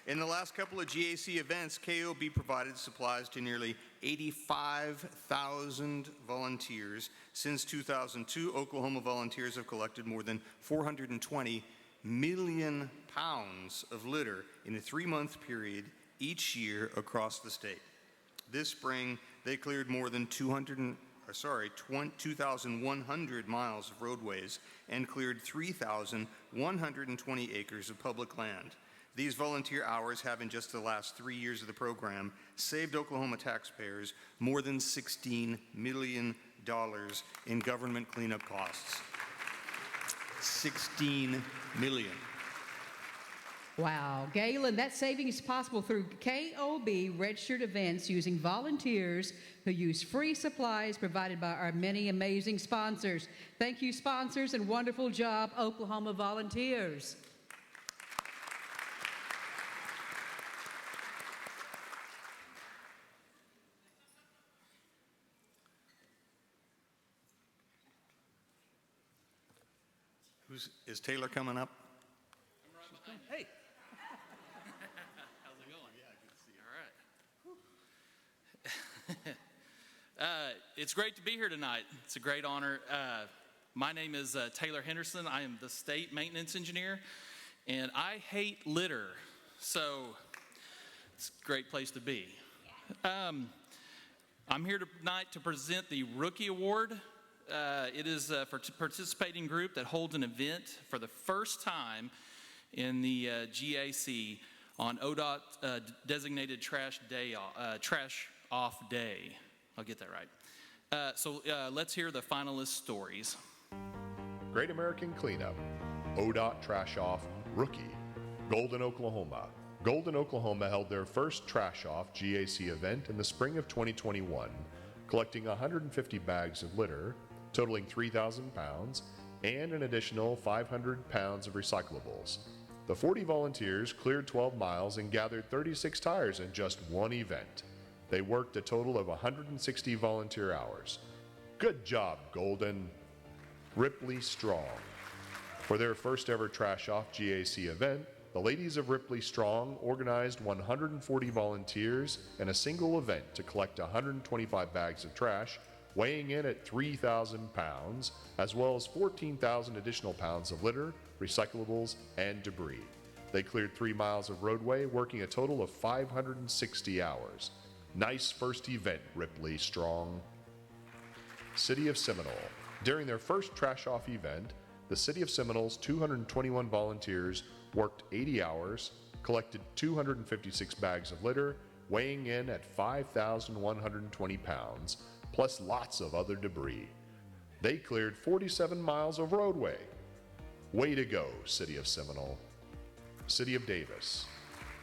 in the last couple of GAC events, KOB provided supplies to nearly 85,000 volunteers. Since 2002, Oklahoma volunteers have collected more than 420 million pounds of litter in a 3-month period each year across the state. This spring, they cleared more than 2,100 miles of roadways and cleared 3,120 acres of public land. These volunteer hours have, in just the last 3 years of the program, saved Oklahoma taxpayers more than $16 million in government cleanup costs. $16 million. Wow. Galen, that saving is possible through KOB registered events using volunteers who use free supplies provided by our many amazing sponsors. Thank you, sponsors, and wonderful job, Oklahoma volunteers. Is Taylor coming up? Hey. How's it going? Yeah, good to see you. All right. It's great to be here tonight. It's a great honor. My name is Taylor Henderson. I am the state maintenance engineer, and I hate litter, so it's a great place to be. I'm here tonight to present the Rookie Award. It is for a participating group that holds an event for the first time in the GAC on ODOT designated trash off day. I'll get that right. So let's hear the finalist stories. Great American Cleanup, ODOT Trash Off Rookie, Golden, Oklahoma. Golden, Oklahoma held their first Trash Off GAC event in the spring of 2021, collecting 150 bags of litter, totaling 3,000 pounds, and an additional 500 pounds of recyclables. The 40 volunteers cleared 12 miles and gathered 36 tires in just one event. They worked a total of 160 volunteer hours. Good job, Golden. Ripley Strong. For their first ever Trash Off GAC event, the ladies of Ripley Strong organized 140 volunteers in a single event to collect 125 bags of trash, weighing in at 3,000 pounds, as well as 14,000 additional pounds of litter, recyclables, and debris. They cleared 3 miles of roadway, working a total of 560 hours. Nice first event, Ripley Strong. City of Seminole. During their first Trash Off event, the City of Seminole's 221 volunteers worked 80 hours, collected 256 bags of litter, weighing in at 5,120 pounds, plus lots of other debris. They cleared 47 miles of roadway. Way to go, City of Seminole. City of Davis.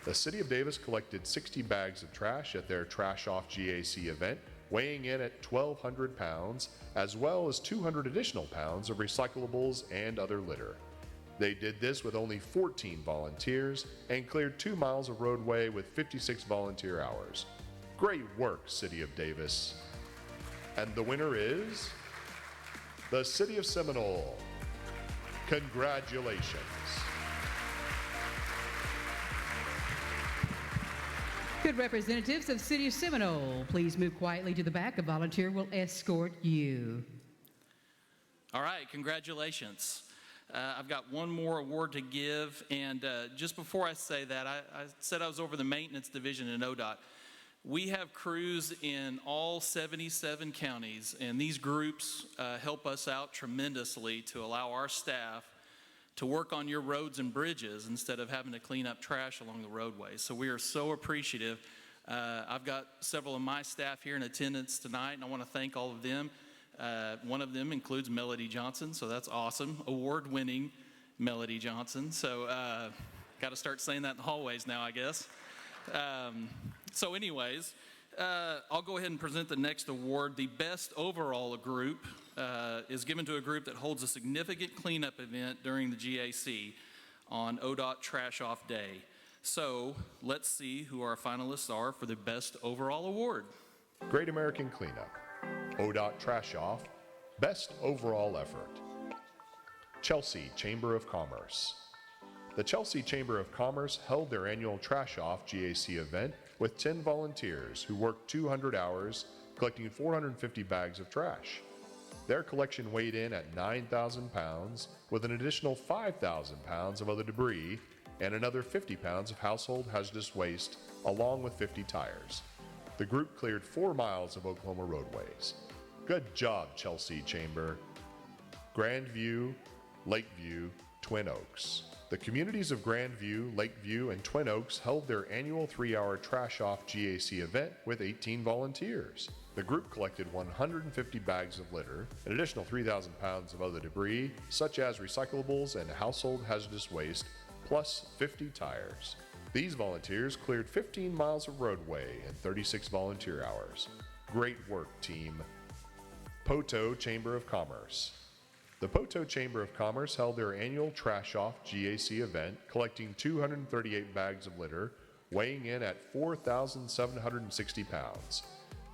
The City of Davis collected 60 bags of trash at their Trash Off GAC event, weighing in at 1,200 pounds, as well as 200 additional pounds of recyclables and other litter. They did this with only 14 volunteers and cleared 2 miles of roadway with 56 volunteer hours. Great work, City of Davis. And the winner is the City of Seminole. Congratulations. Good representatives of City of Seminole, please move quietly to the back. A volunteer will escort you. All right, congratulations. I've got one more award to give, and just before I say that, I said I was over the maintenance division in ODOT. We have crews in all 77 counties, and these groups help us out tremendously to allow our staff to work on your roads and bridges instead of having to clean up trash along the roadways. So we are so appreciative. I've got several of my staff here in attendance tonight, and I want to thank all of them. One of them includes Melody Johnson, so that's awesome. Award-winning Melody Johnson. So got to start saying that in the hallways now, I guess. So anyways, I'll go ahead and present the next award. The best overall group is given to a group that holds a significant cleanup event during the GAC on ODOT Trash Off Day. So let's see who our finalists are for the best overall award. Great American Cleanup, ODOT Trash Off, Best Overall Effort. Chelsea Chamber of Commerce. The Chelsea Chamber of Commerce held their annual Trash Off GAC event with 10 volunteers who worked 200 hours, collecting 450 bags of trash. Their collection weighed in at 9,000 pounds, with an additional 5,000 pounds of other debris and another 50 pounds of household hazardous waste, along with 50 tires. The group cleared 4 miles of Oklahoma roadways. Good job, Chelsea Chamber. Grandview, Lakeview, Twin Oaks. The communities of Grandview, Lakeview, and Twin Oaks held their annual 3-hour Trash Off GAC event with 18 volunteers. The group collected 150 bags of litter, an additional 3,000 pounds of other debris, such as recyclables and household hazardous waste, plus 50 tires. These volunteers cleared 15 miles of roadway in 36 volunteer hours. Great work, team. Poteau Chamber of Commerce. The Poteau Chamber of Commerce held their annual Trash Off GAC event, collecting 238 bags of litter, weighing in at 4,760 pounds.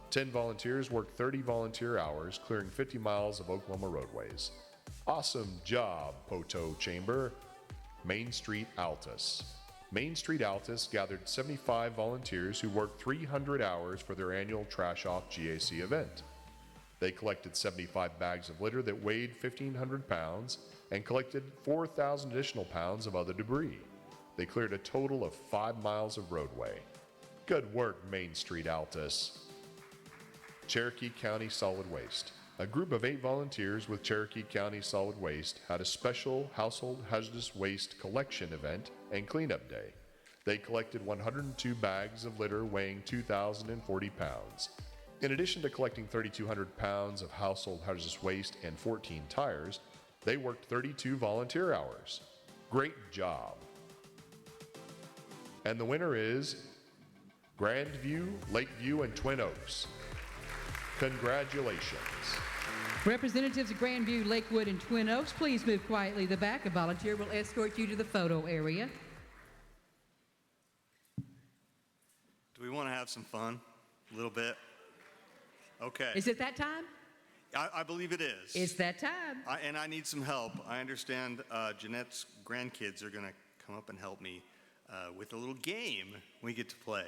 10 volunteers worked 30 volunteer hours, clearing 50 miles of Oklahoma roadways. Awesome job, Poto Chamber. Main Street Altus. Main Street Altus gathered 75 volunteers who worked 300 hours for their annual Trash Off GAC event. They collected 75 bags of litter that weighed 1,500 pounds and collected 4,000 additional pounds of other debris. They cleared a total of 5 miles of roadway. Good work, Main Street Altus. Cherokee County Solid Waste. A group of 8 volunteers with Cherokee County Solid Waste had a special household hazardous waste collection event and cleanup day. They collected 102 bags of litter weighing 2,040 pounds. In addition to collecting 3,200 pounds of household hazardous waste and 14 tires, they worked 32 volunteer hours. Great job. And the winner is Grandview, Lakeview, and Twin Oaks. Congratulations. Representatives of Grandview, Lakewood, and Twin Oaks, please move quietly to the back. A volunteer will escort you to the photo area. Do we want to have some fun? A little bit? Okay. Is it that time? I believe it is. It's that time. And I need some help. I understand Jeanette's grandkids are going to come up and help me with a little game we get to play.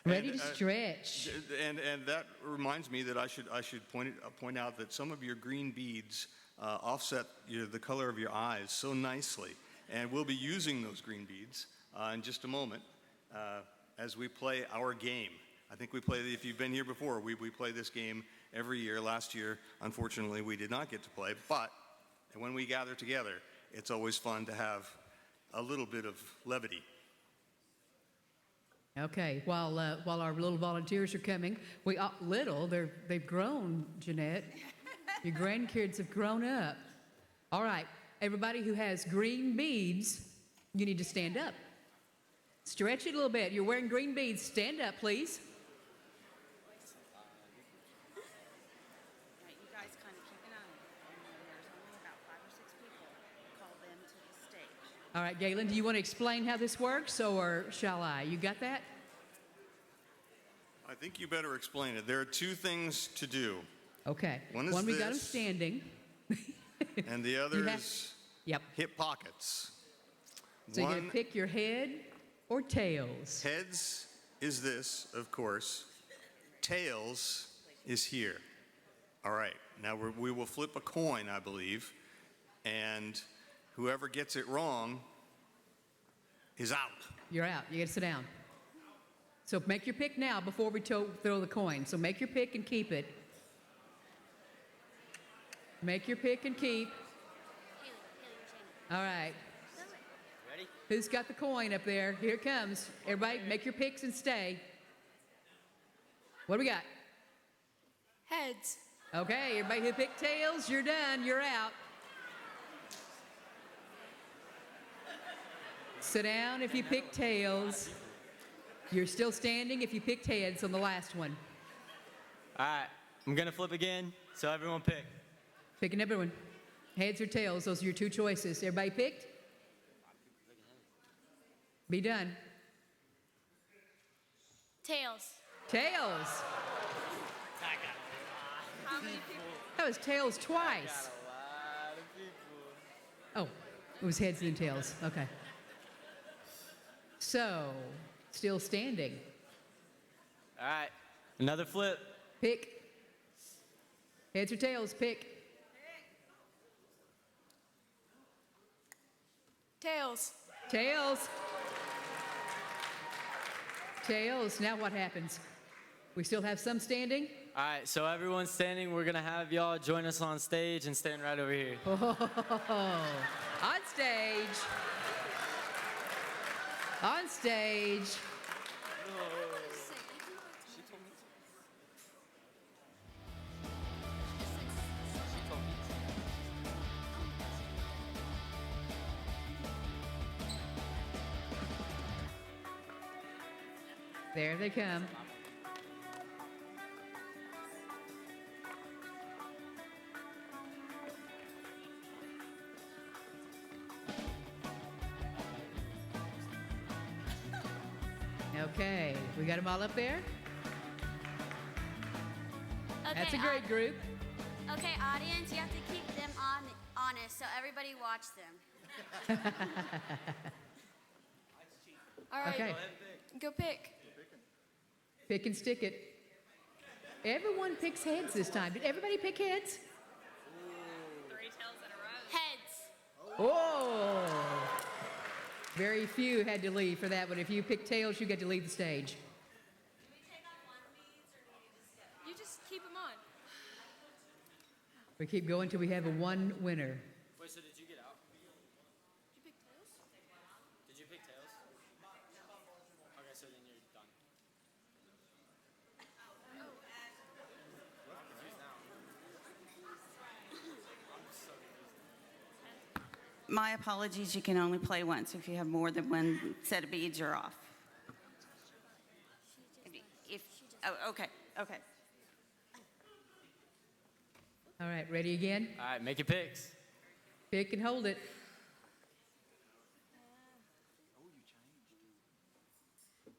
Ready to stretch. And that reminds me that I should point out that some of your green beads offset the color of your eyes so nicely. And we'll be using those green beads in just a moment as we play our game. I think we play, if you've been here before, we play this game every year. Last year, unfortunately, we did not get to play. But when we gather together, it's always fun to have a little bit of levity. Okay, while our little volunteers are coming, they've grown, Jeanette. Your grandkids have grown up. All right, everybody who has green beads, you need to stand up. Stretch it a little bit. You're wearing green beads. Stand up, please. You guys kind of keep an eye on them. There's only about 5 or 6 people. Call them to the stage. All right, Galen, do you want to explain how this works, or shall I? You got that? I think you better explain it. There are 2 things to do. Okay. One is we got them this. standing. And the other is hip pockets. So you're going to pick your head or tails? Heads is this, of course. Tails is here. All right. Now we will flip a coin, I believe. And whoever gets it wrong is out. You're out. You got to sit down. So make your pick now before we throw the coin. So make your pick and keep it. Make your pick and keep. All right. Ready? Who's got the coin up there? Here it comes. Everybody, make your picks and stay. What do we got? Heads. Okay, everybody who picked tails, you're done. You're out. Sit down if you pick tails. You're still standing if you picked heads on the last one. All right, I'm going to flip again, so everyone pick. Picking everyone. Heads or tails, those are your 2 choices. Everybody picked? Be done. Tails. Tails. How many people? That was tails twice. Oh, it was heads and tails. Okay. So, still standing. All right, another flip. Pick. Heads or tails, pick. Tails. Tails. Tails. Now what happens? We still have some standing? All right, so everyone's standing. We're going to have y'all join us on stage and stand right over here. Oh, on stage. On stage. There they come. Okay, we got them all up there? Okay, That's a great group. Okay, audience, you have to keep them honest, so everybody watch them. All right. Okay. Go pick. Pick and stick it. Everyone picks heads this time. Did everybody pick heads? 3 tails in a row. Heads. Oh! Very few had to leave for that one. If you pick tails, you get to leave the stage. You just keep them on. We keep going till we have a one winner. Wait, so did you get out? You pick tails? Did you pick tails? Okay, so then you're done. My apologies, you can only play once. If you have more than one set of beads, you're off. Oh, okay. All right, ready again? All right, make your picks. Pick and hold it.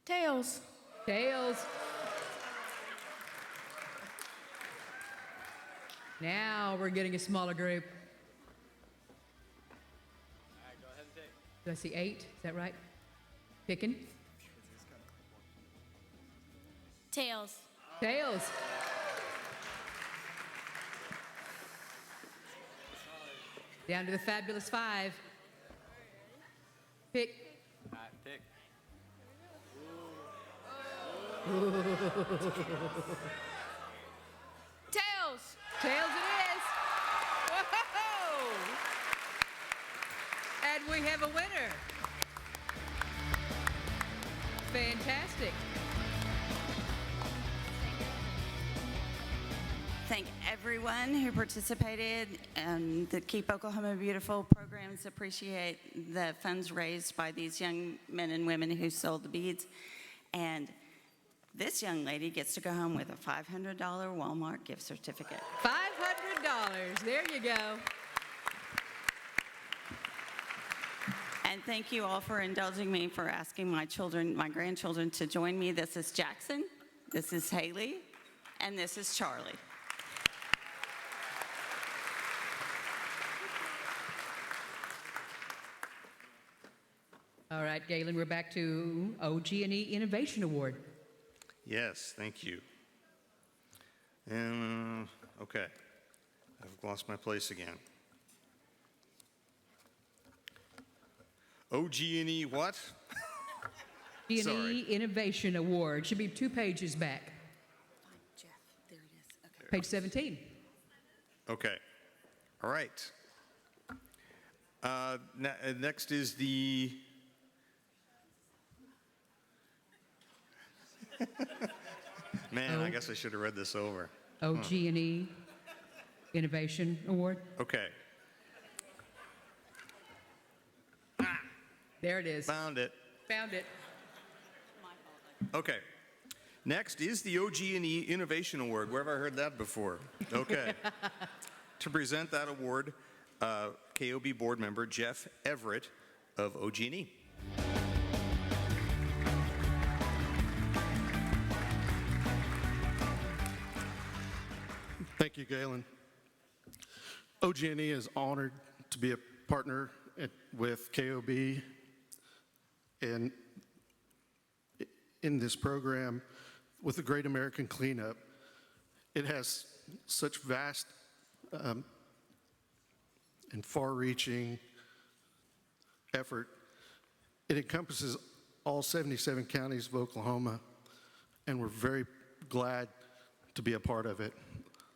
Tails. Tails. Now we're getting a smaller group. All right, go ahead and pick. Do I see 8? Is that right? Picking. Tails. Tails. Down to the fabulous 5. Pick. All right, pick. Tails. Tails it is. Whoa! And we have a winner. Fantastic. Thank everyone who participated in the Keep Oklahoma Beautiful programs. Appreciate the funds raised by these young men and women who sold the beads. And this young lady gets to go home with a $500 Walmart gift certificate. $500. There you go. And thank you all for indulging me for asking my grandchildren to join me. This is Jackson, this is Haley, and this is Charlie. All right, Galen, we're back to OG&E Innovation Award. Yes, thank you. And, okay, I've lost my place again. OG&E what? G&E Sorry. Innovation Award. Should be 2 pages back. Jeff, there it is. Okay. Page 17. Okay, all right. Next is the... Man, I guess I should have read this over. OG&E Innovation Award. Okay. There it is. Found it. Found it. Okay. Next is the OG&E Innovation Award. Where have I heard that before? Okay. To present that award, KOB board member Jeff Everett of OG&E. Thank you, Galen. OG&E is honored to be a partner with KOB in this program with the Great American Cleanup. It has such vast and far-reaching effort. It encompasses all 77 counties of Oklahoma, and we're very glad to be a part of it.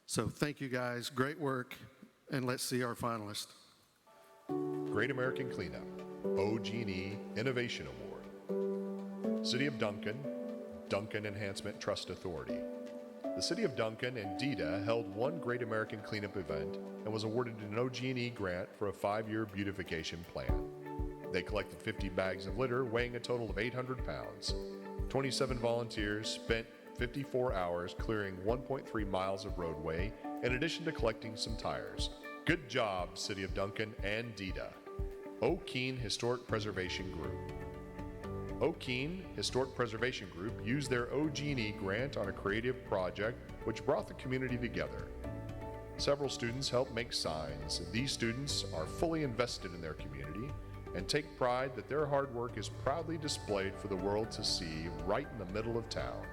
So thank you guys, great work, and let's see our finalists. Great American Cleanup, OG&E Innovation Award. City of Duncan, Duncan Enhancement Trust Authority. The City of Duncan and DEDA held one Great American Cleanup event and was awarded an OG&E grant for a 5-year beautification plan. They collected 50 bags of litter weighing a total of 800 pounds. 27 volunteers spent 54 hours clearing 1.3 miles of roadway in addition to collecting some tires. Good job, City of Duncan and DEDA. O'Keene Historic Preservation Group. O'Keene Historic Preservation Group used their OG&E grant on a creative project which brought the community together. Several students help make signs. These students are fully invested in their community and take pride that their hard work is proudly displayed for the world to see right in the middle of town.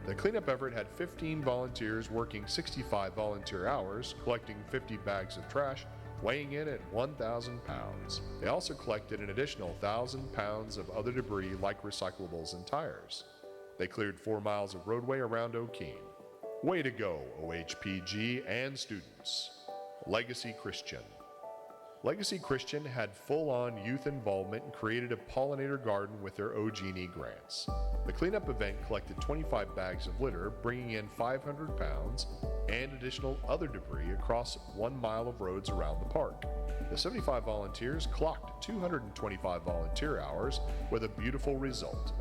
The cleanup effort had 15 volunteers working 65 volunteer hours, collecting 50 bags of trash, weighing in at 1,000 pounds. They also collected an additional 1,000 pounds of other debris like recyclables and tires. They cleared 4 miles of roadway around O'Keene. Way to go, OHPG and students. Legacy Christian. Legacy Christian had full-on youth involvement and created a pollinator garden with their OG&E grants. The cleanup event collected 25 bags of litter, bringing in 500 pounds and additional other debris across 1 mile of roads around the park. The 75 volunteers clocked 225 volunteer hours with a beautiful result.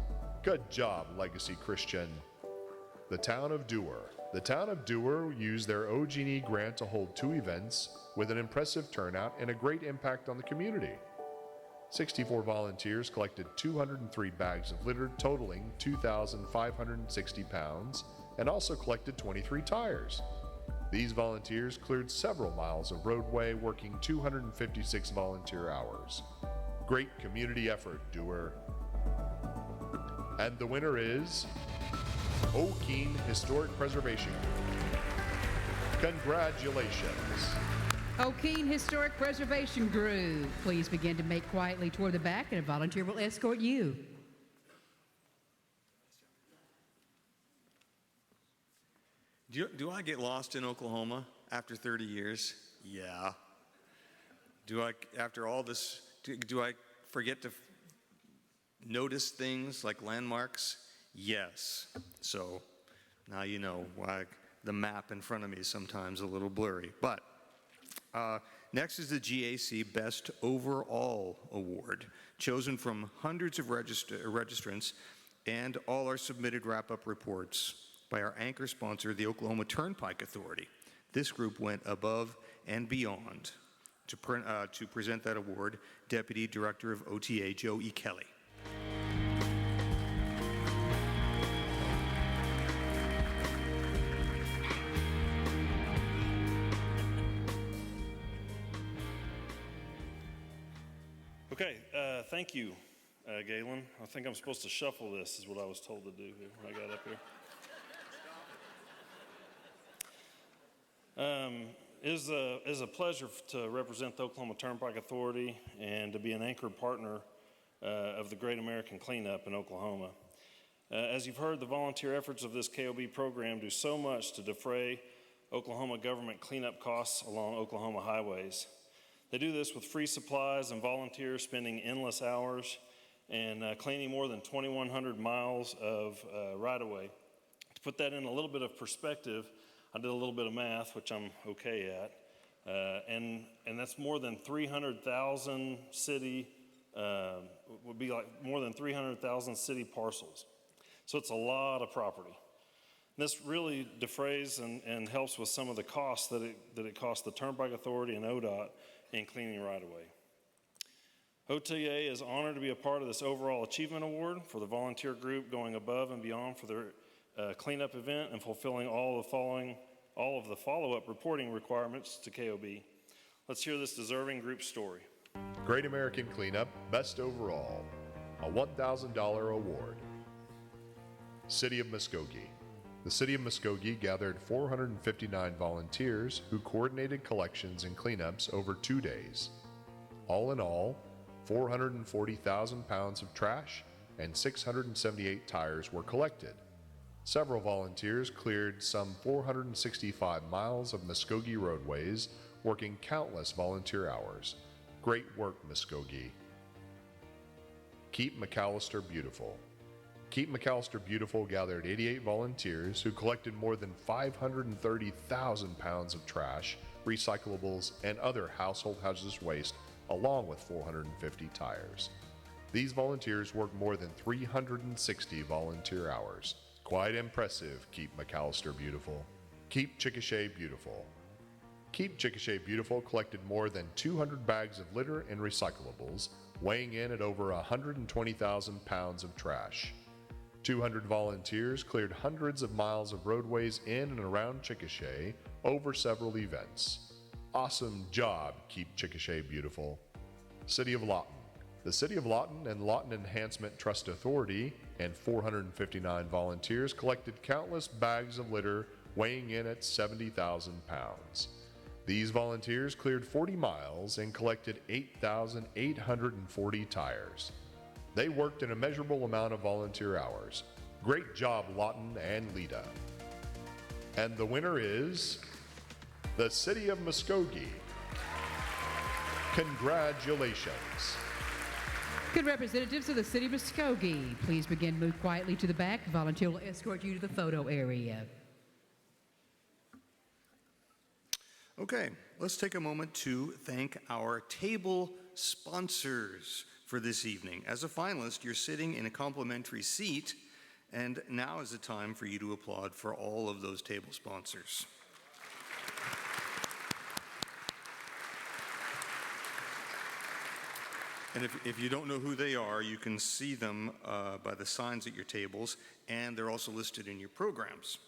Good job, Legacy Christian. The Town of Dewar. The Town of Dewar used their OG&E grant to hold 2 events with an impressive turnout and a great impact on the community. 64 volunteers collected 203 bags of litter totaling 2,560 pounds and also collected 23 tires. These volunteers cleared several miles of roadway working 256 volunteer hours. Great community effort, Dewar. And the winner is O'Keene Historic Preservation Group. Congratulations. O'Keene Historic Preservation Group. Please begin to make quietly toward the back, and a volunteer will escort you. Do I get lost in Oklahoma after 30 years? Yeah. After all this, do I forget to notice things like landmarks? Yes. So now you know why the map in front of me is sometimes a little blurry. But next is the GAC Best Overall Award, chosen from hundreds of registrants and all our submitted wrap-up reports by our anchor sponsor, the Oklahoma Turnpike Authority. This group went above and beyond to present that award, Deputy Director of OTA, Joe E. Kelly. Okay, thank you, Galen. I think I'm supposed to shuffle this, is what I was told to do here when I got up here. It is a pleasure to represent the Oklahoma Turnpike Authority and to be an anchor partner of the Great American Cleanup in Oklahoma. As you've heard, the volunteer efforts of this KOB program do so much to defray Oklahoma government cleanup costs along Oklahoma highways. They do this with free supplies and volunteers spending endless hours and cleaning more than 2,100 miles of right-of-way. To put that in a little bit of perspective, I did a little bit of math, which I'm okay at, and that's more than 300,000 city, would be like more than 300,000 city parcels. So it's a lot of property. This really defrays and helps with some of the costs that it costs the Turnpike Authority and ODOT in cleaning right-of-way. OTA is honored to be a part of this overall achievement award for the volunteer group going above and beyond for their cleanup event and fulfilling all of the follow-up reporting requirements to KOB. Let's hear this deserving group story. Great American Cleanup, Best Overall, a $1,000 award. City of Muskogee. The City of Muskogee gathered 459 volunteers who coordinated collections and cleanups over 2 days. All in all, 440,000 pounds of trash and 678 tires were collected. Several volunteers cleared some 465 miles of Muskogee roadways, working countless volunteer hours. Great work, Muskogee. Keep McAllister Beautiful. Keep McAllister Beautiful gathered 88 volunteers who collected more than 530,000 pounds of trash, recyclables, and other household hazardous waste, along with 450 tires. These volunteers worked more than 360 volunteer hours. Quite impressive, Keep McAllister Beautiful. Keep Chickasha Beautiful. Keep Chickasha Beautiful collected more than 200 bags of litter and recyclables, weighing in at over 120,000 pounds of trash. 200 volunteers cleared hundreds of miles of roadways in and around Chickasha over several events. Awesome job, Keep Chickasha Beautiful. City of Lawton. The City of Lawton and Lawton Enhancement Trust Authority and 459 volunteers collected countless bags of litter weighing in at 70,000 pounds. These volunteers cleared 40 miles and collected 8,840 tires. They worked an immeasurable amount of volunteer hours. Great job, Lawton and Lita. And the winner is the City of Muskogee. Congratulations. Good representatives of the City of Muskogee, please begin to move quietly to the back. The volunteer will escort you to the photo area. Okay, let's take a moment to thank our table sponsors for this evening. As a finalist, you're sitting in a complimentary seat, and now is the time for you to applaud for all of those table sponsors. And if you don't know who they are, you can see them by the signs at your tables, and they're also listed in your programs.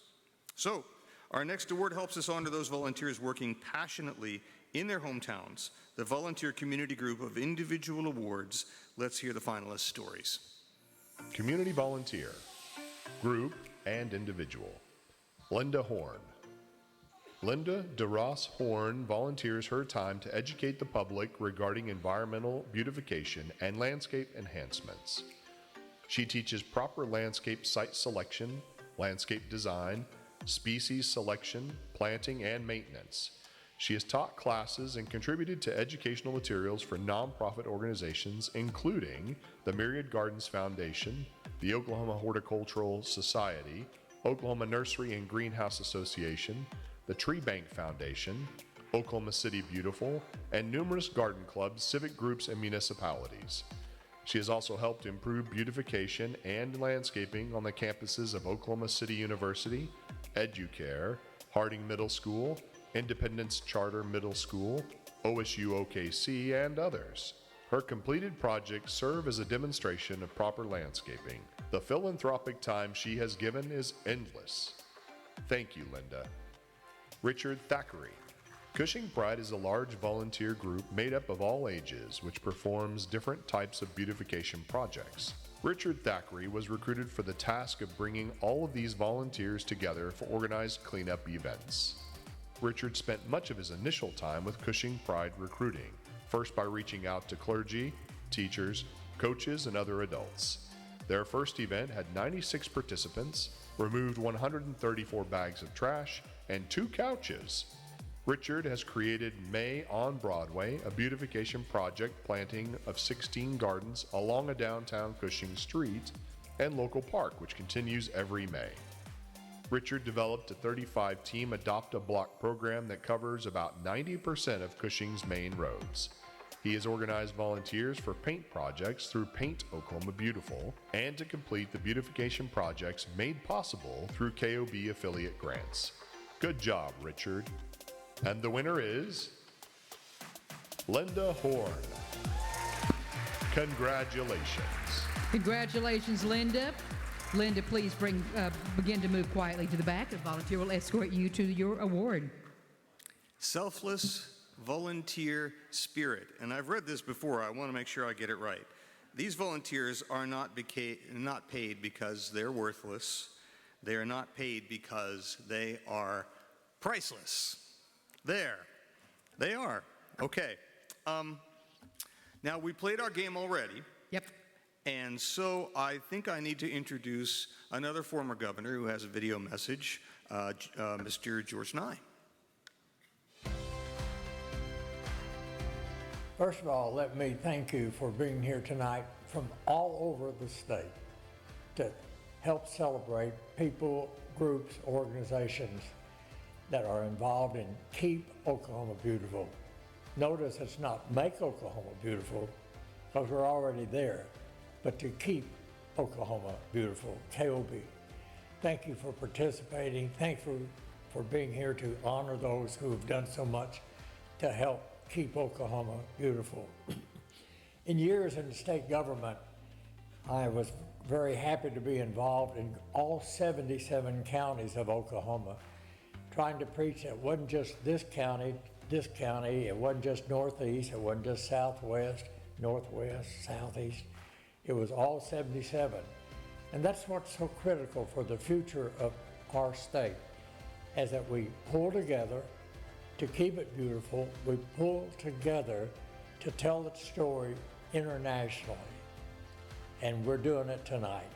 So, our next award helps us honor those volunteers working passionately in their hometowns. The Volunteer Community Group of Individual Awards. Let's hear the finalists' stories. Community Volunteer, Group and Individual. Linda Horn. Linda DeRoss Horn volunteers her time to educate the public regarding environmental beautification and landscape enhancements. She teaches proper landscape site selection, landscape design, species selection, planting, and maintenance. She has taught classes and contributed to educational materials for nonprofit organizations, including the Myriad Gardens Foundation, the Oklahoma Horticultural Society, Oklahoma Nursery and Greenhouse Association, the Tree Bank Foundation, Oklahoma City Beautiful, and numerous garden clubs, civic groups, and municipalities. She has also helped improve beautification and landscaping on the campuses of Oklahoma City University, EduCare, Harding Middle School, Independence Charter Middle School, OSU OKC, and others. Her completed projects serve as a demonstration of proper landscaping. The philanthropic time she has given is endless. Thank you, Linda. Richard Thackeray. Cushing Pride is a large volunteer group made up of all ages which performs different types of beautification projects. Richard Thackeray was recruited for the task of bringing all of these volunteers together for organized cleanup events. Richard spent much of his initial time with Cushing Pride recruiting, first by reaching out to clergy, teachers, coaches, and other adults. Their first event had 96 participants, removed 134 bags of trash, and 2 couches. Richard has created May on Broadway, a beautification project planting of 16 gardens along a downtown Cushing street and local park, which continues every May. Richard developed a 35-team Adopt-A-Block program that covers about 90% of Cushing's main roads. He has organized volunteers for paint projects through Paint Oklahoma Beautiful and to complete the beautification projects made possible through KOB affiliate grants. Good job, Richard. And the winner is Linda Horn. Congratulations. Congratulations, Linda. Linda, please begin to move quietly to the back. The volunteer will escort you to your award. Selfless volunteer spirit. And I've read this before. I want to make sure I get it right. These volunteers are not paid because they're worthless. They are not paid because they are priceless. There. They are. Okay. Now, we played our game already. Yep. And so I think I need to introduce another former governor who has a video message, Mr. George Nye. First of all, let me thank you for being here tonight from all over the state to help celebrate people, groups, organizations that are involved in Keep Oklahoma Beautiful. Notice it's not Make Oklahoma Beautiful, because we're already there, but to Keep Oklahoma Beautiful, KOB. Thank you for participating. Thank you for being here to honor those who have done so much to help keep Oklahoma beautiful. In years in the state government, I was very happy to be involved in all 77 counties of Oklahoma trying to preach that it wasn't just this county, it wasn't just northeast, it wasn't just southwest, northwest, southeast. It was all 77. And that's what's so critical for the future of our state, is that we pull together to keep it beautiful. We pull together to tell its story internationally. And we're doing it tonight.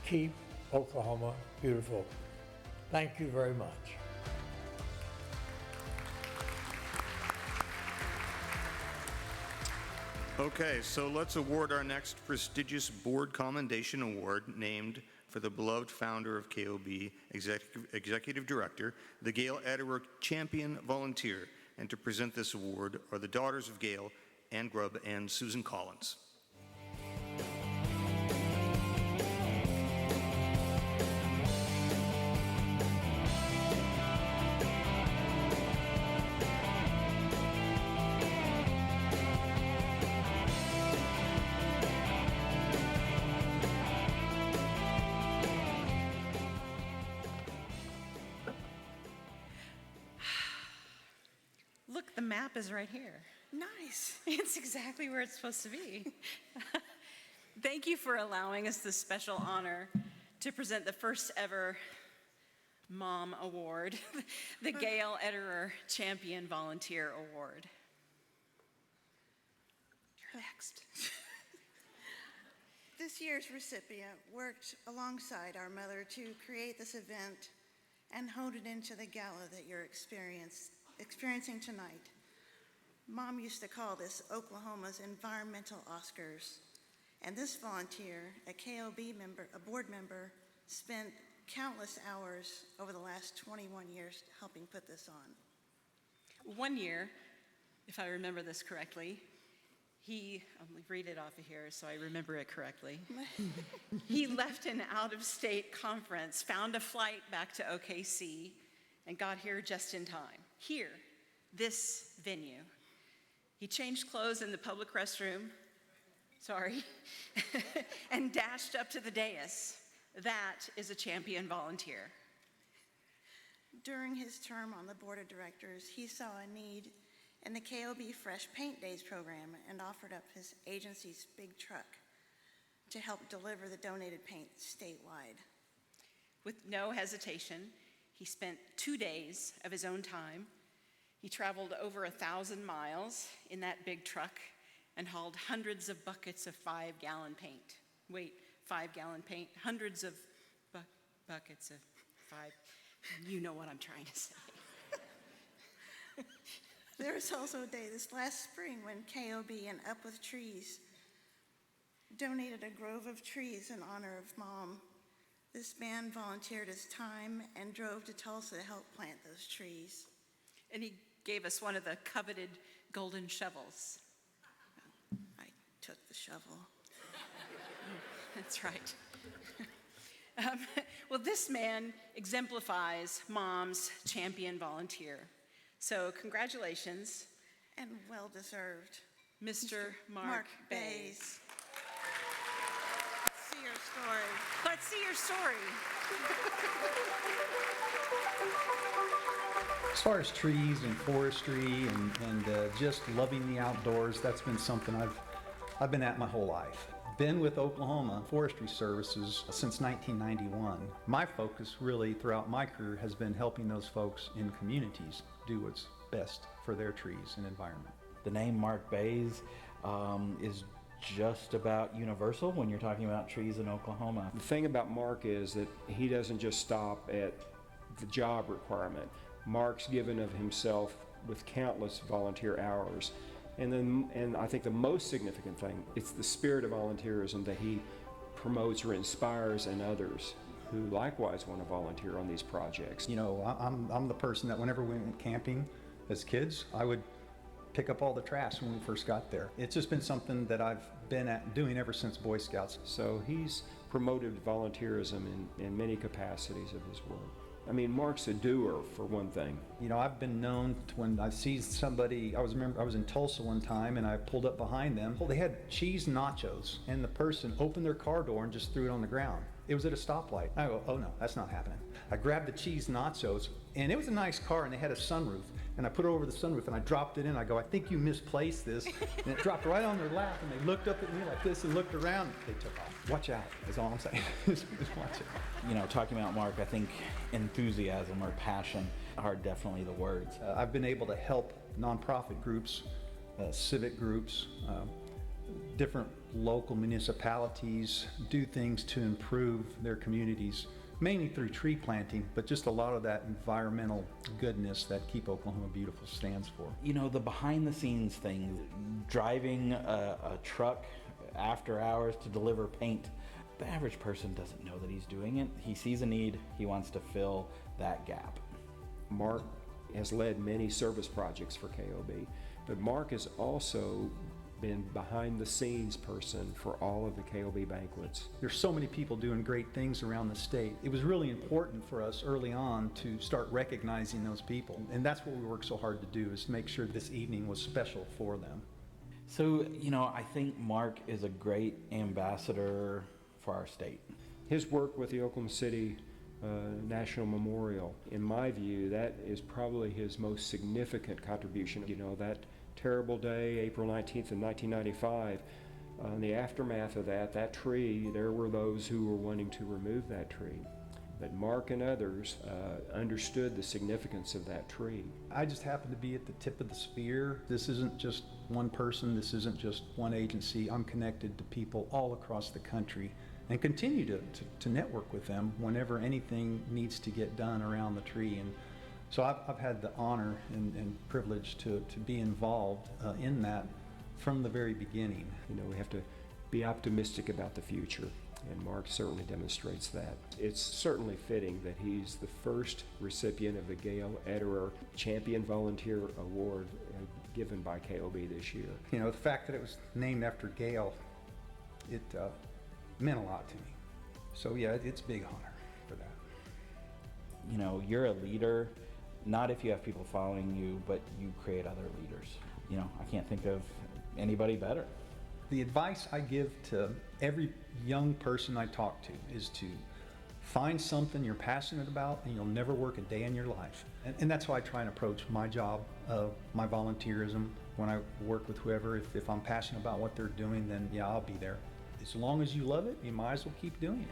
Keep Oklahoma beautiful. Thank you very much. Okay, so let's award our next prestigious Board Commendation Award, named for the beloved founder of KOB, Executive Director, the Gail Ederer Champion Volunteer. And to present this award are the daughters of Gail, Ann Grubb and Susan Collins. Look, the map is right here. Nice. It's exactly where it's supposed to be. Thank you for allowing us this special honor to present the first ever Mom Award, the Gail Ederer Champion Volunteer Award. You're next. This year's recipient worked alongside our mother to create this event and honed it into the gala that you're experiencing tonight. Mom used to call this Oklahoma's environmental Oscars, and this volunteer, a KOB member, a board member, spent countless hours over the last 21 years helping put this on. One year, if I remember this correctly, I'll read it off of here so I remember it correctly. He left an out-of-state conference, found a flight back to OKC, and got here just in time. Here, this venue. He changed clothes in the public restroom, and dashed up to the dais. That is a champion volunteer. During his term on the board of directors, he saw a need in the KOB Fresh Paint Days program and offered up his agency's big truck to help deliver the donated paint statewide. With no hesitation, he spent 2 days of his own time. He traveled over 1,000 miles in that big truck and hauled hundreds of buckets of 5-gallon paint. Wait, 5-gallon paint, hundreds of buckets of 5. You know what I'm trying to say. There was also a day this last spring when KOB and Up With Trees donated a grove of trees in honor of Mom. This man volunteered his time and drove to Tulsa to help plant those trees. And he gave us one of the coveted golden shovels. I took the shovel. That's right. Well, this man exemplifies Mom's champion volunteer. So congratulations. And well-deserved. Mr. Mark Bays. Let's see your story. Let's see your story. As far as trees and forestry and just loving the outdoors, that's been something I've been at my whole life. Been with Oklahoma Forestry Services since 1991. My focus really throughout my career has been helping those folks in communities do what's best for their trees and environment. The name Mark Bays is just about universal when you're talking about trees in Oklahoma. The thing about Mark is that he doesn't just stop at the job requirement. Mark's given of himself with countless volunteer hours. And I think the most significant thing, it's the spirit of volunteerism that he promotes or inspires in others who likewise want to volunteer on these projects. You know, I'm the person that whenever we went camping as kids, I would pick up all the trash when we first got there. It's just been something that I've been doing ever since Boy Scouts. So he's promoted volunteerism in many capacities of his work. I mean, Mark's a doer, for one thing. You know, I've been known to, when I see somebody, I was in Tulsa one time and I pulled up behind them. Well, they had cheese nachos and the person opened their car door and just threw it on the ground. It was at a stoplight. I go, oh no, that's not happening. I grabbed the cheese nachos, and it was a nice car, and they had a sunroof. And I put it over the sunroof, and I dropped it in. I go, I think you misplaced this. And it dropped right on their lap, and they looked up at me like this and looked around. They took off. Watch out, is all I'm saying. Just watch out. You know, talking about Mark, I think enthusiasm or passion are definitely the words. I've been able to help nonprofit groups, civic groups, different local municipalities do things to improve their communities, mainly through tree planting, but just a lot of that environmental goodness that Keep Oklahoma Beautiful stands for. You know, the behind the scenes things, driving a truck after hours to deliver paint, the average person doesn't know that he's doing it. He sees a need, he wants to fill that gap. Mark has led many service projects for KOB, but Mark has also been behind the scenes person for all of the KOB banquets. There's so many people doing great things around the state. It was really important for us early on to start recognizing those people. And that's what we work so hard to do, is make sure this evening was special for them. So, you know, I think Mark is a great ambassador for our state. His work with the Oklahoma City National Memorial, in my view, that is probably his most significant contribution. You know, that terrible day, April 19th of 1995, in the aftermath of that tree, there were those who were wanting to remove that tree. But Mark and others understood the significance of that tree. I just happen to be at the tip of the spear. This isn't just one person, this isn't just one agency. I'm connected to people all across the country and continue to network with them whenever anything needs to get done around the tree. And so I've had the honor and privilege to be involved in that from the very beginning. You know, we have to be optimistic about the future, and Mark certainly demonstrates that. It's certainly fitting that he's the first recipient of the Gail Ederer Champion Volunteer Award given by KOB this year. You know, the fact that it was named after Gail, it meant a lot to me. So yeah, it's a big honor for that. You know, you're a leader, not if you have people following you, but you create other leaders. You know, I can't think of anybody better. The advice I give to every young person I talk to is to find something you're passionate about, and you'll never work a day in your life. And that's how I try and approach my job, my volunteerism. When I work with whoever, if I'm passionate about what they're doing, then yeah, I'll be there. As long as you love it, you might as well keep doing it.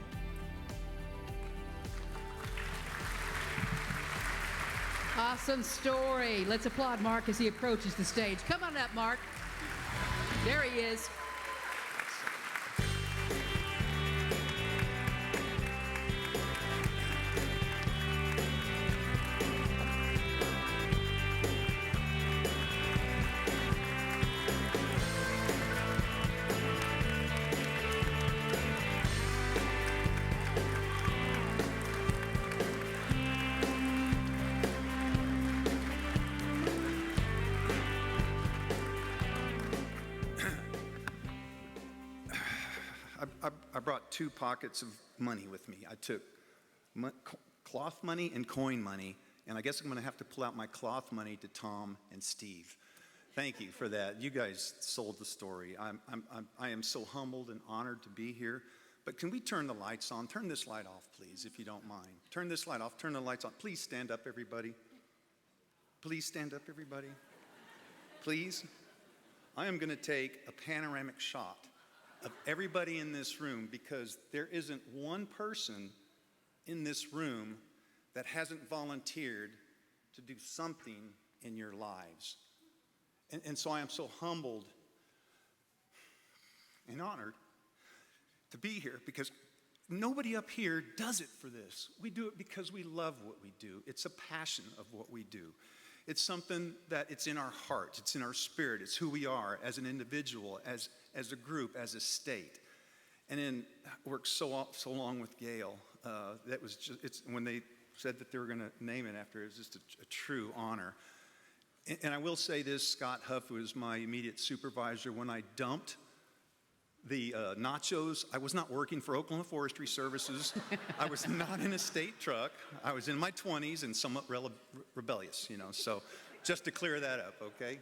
Awesome story. Let's applaud Mark as he approaches the stage. Come on up, Mark. There he is. I brought 2 pockets of money with me. I took cloth money and coin money, and I guess I'm going to have to pull out my cloth money to Tom and Steve. Thank you for that. You guys sold the story. I am so humbled and honored to be here. But can we turn the lights on? Turn this light off, please, if you don't mind. Turn this light off. Turn the lights on. Please stand up, everybody. Please stand up, everybody. Please. I am going to take a panoramic shot of everybody in this room, because there isn't one person in this room that hasn't volunteered to do something in your lives. And so I am so humbled and honored to be here, because nobody up here does it for this. We do it because we love what we do. It's a passion of what we do. It's something that it's in our heart, it's in our spirit, it's who we are as an individual, as a group, as a state. And then worked so long with Gail. That was just, when they said that they were going to name it after, it was just a true honor. And I will say this, Scott Huff, who was my immediate supervisor, when I dumped the nachos, I was not working for Oklahoma Forestry Services. I was not in a state truck. I was in my 20s and somewhat rebellious, you know, so just to clear that up, okay?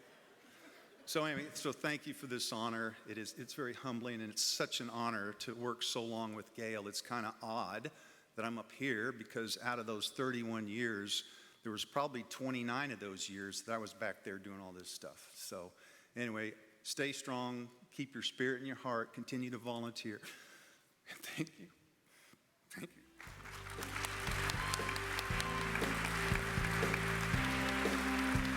So anyway, so thank you for this honor. It's very humbling, and it's such an honor to work so long with Gail. It's kind of odd that I'm up here because out of those 31 years, there was probably 29 of those years that I was back there doing all this stuff. So anyway, stay strong, keep your spirit in your heart, continue to volunteer. Thank you. Thank you.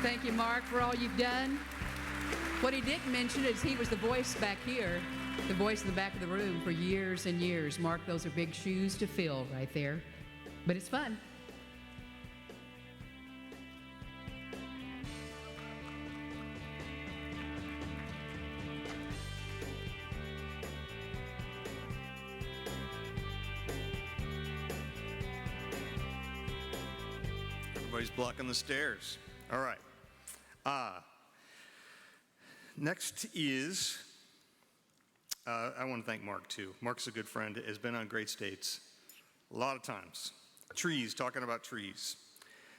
Thank you, Mark, for all you've done. What he didn't mention is he was the voice back here, the voice in the back of the room for years and years. Mark, those are big shoes to fill right there, but it's fun. Everybody's blocking the stairs. All right. Next is, I want to thank Mark too. Mark's a good friend, has been on Great States a lot of times. Trees, talking about trees.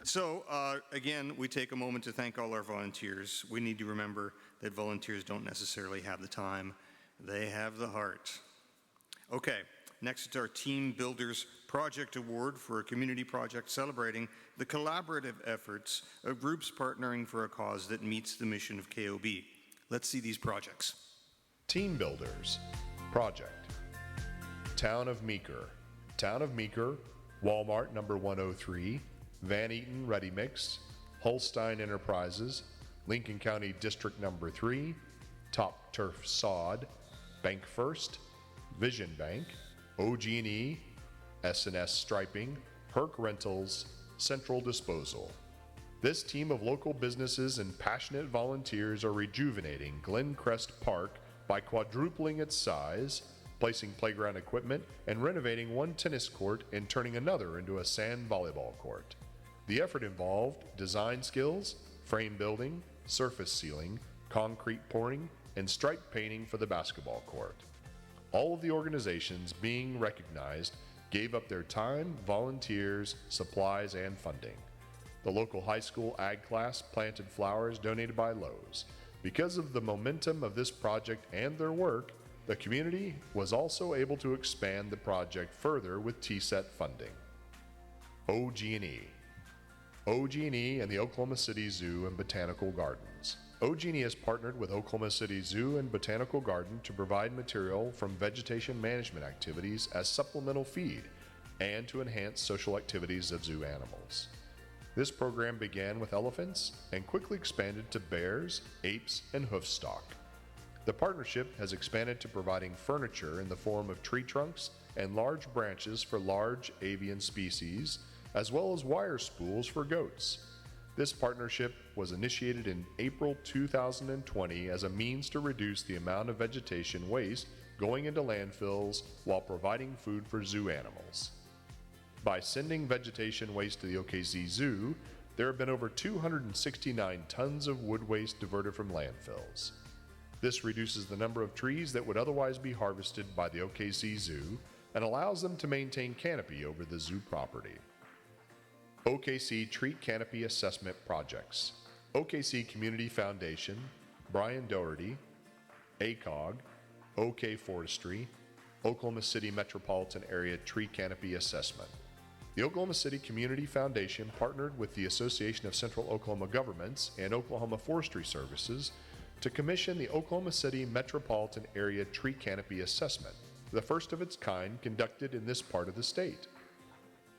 So again, we take a moment to thank all our volunteers. We need to remember that volunteers don't necessarily have the time, they have the heart. Okay, next is our Team Builders Project Award for a community project celebrating the collaborative efforts of groups partnering for a cause that meets the mission of KOB. Let's see these projects. Team Builders Project. Town of Meeker. Town of Meeker, Walmart number 103, Van Eaton Ready Mix, Holstein Enterprises, Lincoln County District number 3, Top Turf Sod, Bank First, Vision Bank, OG&E, S&S Striping, Herc Rentals, Central Disposal. This team of local businesses and passionate volunteers are rejuvenating Glencrest Park by quadrupling its size, placing playground equipment, and renovating one tennis court and turning another into a sand volleyball court. The effort involved design skills, frame building, surface sealing, concrete pouring, and stripe painting for the basketball court. All of the organizations being recognized gave up their time, volunteers, supplies, and funding. The local high school ag class planted flowers donated by Lowe's. Because of the momentum of this project and their work, the community was also able to expand the project further with TSET funding. OG&E. OG&E and the Oklahoma City Zoo and Botanical Gardens. OG&E has partnered with Oklahoma City Zoo and Botanical Garden to provide material from vegetation management activities as supplemental feed and to enhance social activities of zoo animals. This program began with elephants and quickly expanded to bears, apes, and hoofstock. The partnership has expanded to providing furniture in the form of tree trunks and large branches for large avian species, as well as wire spools for goats. This partnership was initiated in April 2020 as a means to reduce the amount of vegetation waste going into landfills while providing food for zoo animals. By sending vegetation waste to the OKC Zoo, there have been over 269 tons of wood waste diverted from landfills. This reduces the number of trees that would otherwise be harvested by the OKC Zoo and allows them to maintain canopy over the zoo property. OKC Tree Canopy Assessment Projects. OKC Community Foundation, Brian Doherty, ACOG, OK Forestry, Oklahoma City Metropolitan Area Tree Canopy Assessment. The Oklahoma City Community Foundation partnered with the Association of Central Oklahoma Governments and Oklahoma Forestry Services to commission the Oklahoma City Metropolitan Area Tree Canopy Assessment, the first of its kind conducted in this part of the state.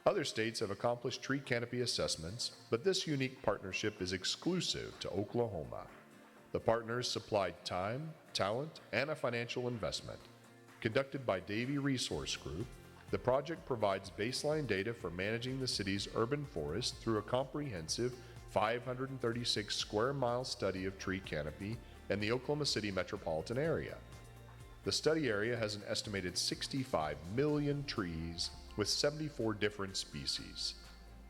Other states have accomplished tree canopy assessments, but this unique partnership is exclusive to Oklahoma. The partners supplied time, talent, and a financial investment. Conducted by Davie Resource Group, the project provides baseline data for managing the city's urban forest through a comprehensive 536 square mile study of tree canopy in the Oklahoma City metropolitan area. The study area has an estimated 65 million trees with 74 different species.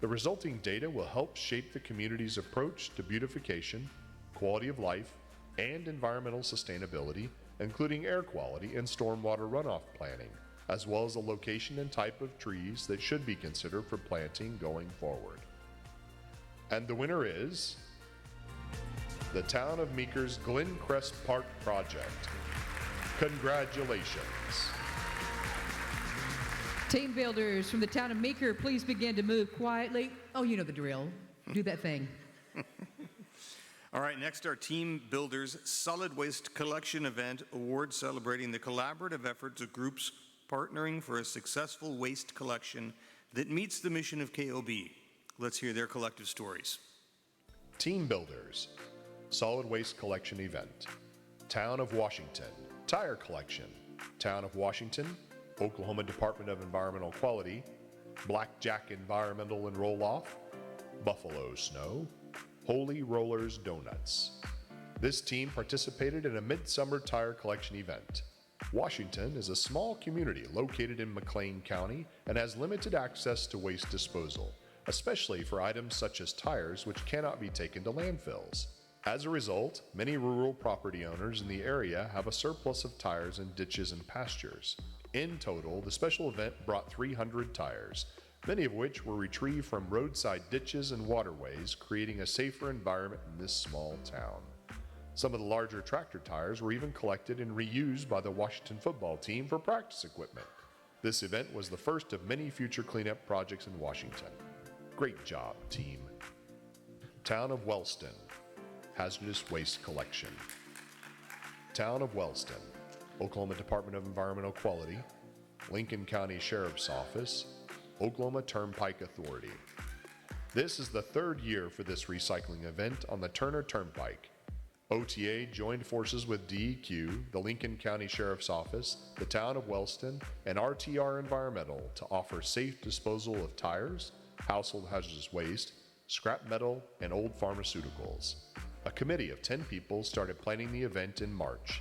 The resulting data will help shape the community's approach to beautification, quality of life, and environmental sustainability, including air quality and stormwater runoff planning, as well as the location and type of trees that should be considered for planting going forward. And the winner is the Town of Meeker's Glencrest Park project. Congratulations. Team builders from the town of Meeker, please begin to move quietly. Oh, you know the drill. Do that thing. All right, next our Team Builders Solid Waste Collection Event Award celebrating the collaborative efforts of groups partnering for a successful waste collection that meets the mission of KOB. Let's hear their collective stories. Team Builders, Solid Waste Collection Event. Town of Washington, Tire Collection. Town of Washington, Oklahoma Department of Environmental Quality, Blackjack Environmental and Roll-Off, Buffalo Snow, Holy Rollers Donuts. This team participated in a midsummer tire collection event. Washington is a small community located in McLean County and has limited access to waste disposal, especially for items such as tires which cannot be taken to landfills. As a result, many rural property owners in the area have a surplus of tires in ditches and pastures. In total, the special event brought 300 tires, many of which were retrieved from roadside ditches and waterways, creating a safer environment in this small town. Some of the larger tractor tires were even collected and reused by the Washington football team for practice equipment. This event was the first of many future cleanup projects in Washington. Great job, team. Town of Wellston, Hazardous Waste Collection. Town of Wellston, Oklahoma Department of Environmental Quality, Lincoln County Sheriff's Office, Oklahoma Turnpike Authority. This is the third year for this recycling event on the Turner Turnpike. OTA joined forces with DEQ, the Lincoln County Sheriff's Office, the Town of Wellston, and RTR Environmental to offer safe disposal of tires, household hazardous waste, scrap metal, and old pharmaceuticals. A committee of 10 people started planning the event in March.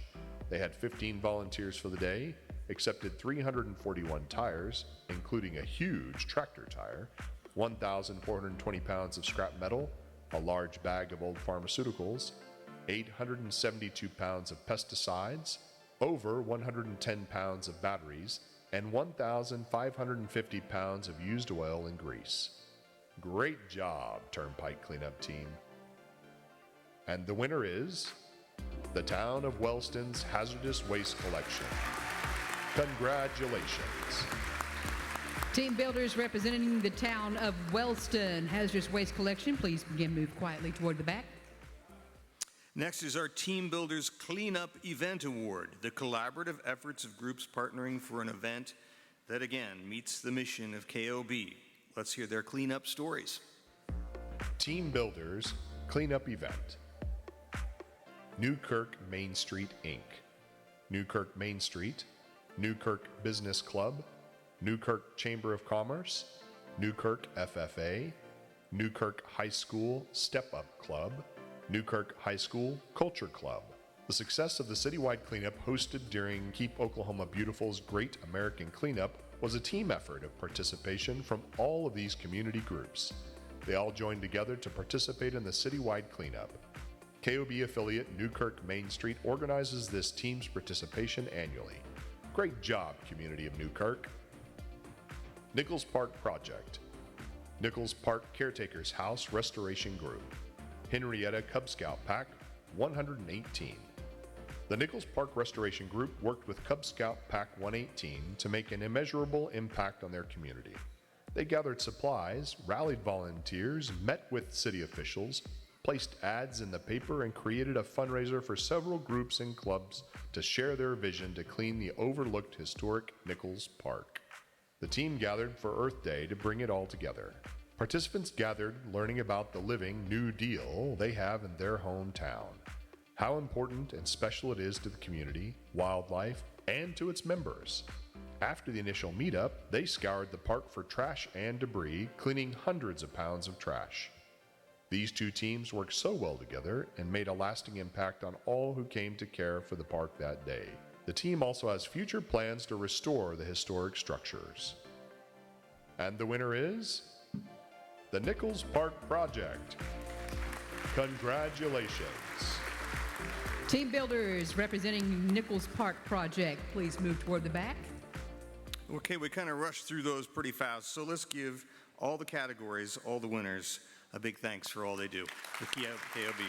They had 15 volunteers for the day, accepted 341 tires, including a huge tractor tire, 1,420 pounds of scrap metal, a large bag of old pharmaceuticals, 872 pounds of pesticides, over 110 pounds of batteries, and 1,550 pounds of used oil and grease. Great job, Turnpike Cleanup Team. And the winner is the Town of Wellston's Hazardous Waste Collection. Congratulations. Team builders representing the town of Wellston Hazardous Waste Collection, please begin move quietly toward the back. Next is our Team Builders Cleanup Event Award, the collaborative efforts of groups partnering for an event that again meets the mission of KOB. Let's hear their cleanup stories. Team Builders Cleanup Event. Newkirk Main Street, Inc. Newkirk Main Street, Newkirk Business Club, Newkirk Chamber of Commerce, Newkirk FFA, Newkirk High School Step Up Club, Newkirk High School Culture Club. The success of the citywide cleanup hosted during Keep Oklahoma Beautiful's Great American Cleanup was a team effort of participation from all of these community groups. They all joined together to participate in the citywide cleanup. KOB affiliate Newkirk Main Street organizes this team's participation annually. Great job, community of Newkirk. Nichols Park Project. Nichols Park Caretakers House Restoration Group. Henrietta Cub Scout Pack 118. The Nichols Park Restoration Group worked with Cub Scout Pack 118 to make an immeasurable impact on their community. They gathered supplies, rallied volunteers, met with city officials, placed ads in the paper, and created a fundraiser for several groups and clubs to share their vision to clean the overlooked historic Nichols Park. The team gathered for Earth Day to bring it all together. Participants gathered learning about the living New Deal they have in their hometown, how important and special it is to the community, wildlife, and to its members. After the initial meetup, they scoured the park for trash and debris, cleaning hundreds of pounds of trash. These two teams worked so well together and made a lasting impact on all who came to care for the park that day. The team also has future plans to restore the historic structures. And the winner is the Nichols Park Project. Congratulations. Team builders representing Nichols Park Project, please move toward the back. Okay, we kind of rushed through those pretty fast, so let's give all the categories, all the winners, a big thanks for all they do with KOB.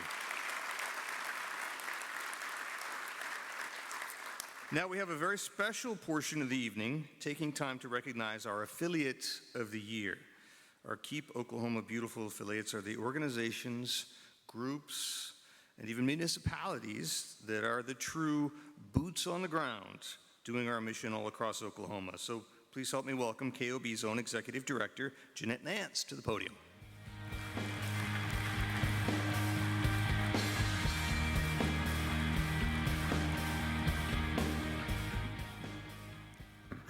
Now we have a very special portion of the evening, taking time to recognize our affiliate of the year. Our Keep Oklahoma Beautiful affiliates are the organizations, groups, and even municipalities that are the true boots on the ground doing our mission all across Oklahoma. So please help me welcome KOB's own Executive Director, Jeanette Nance, to the podium.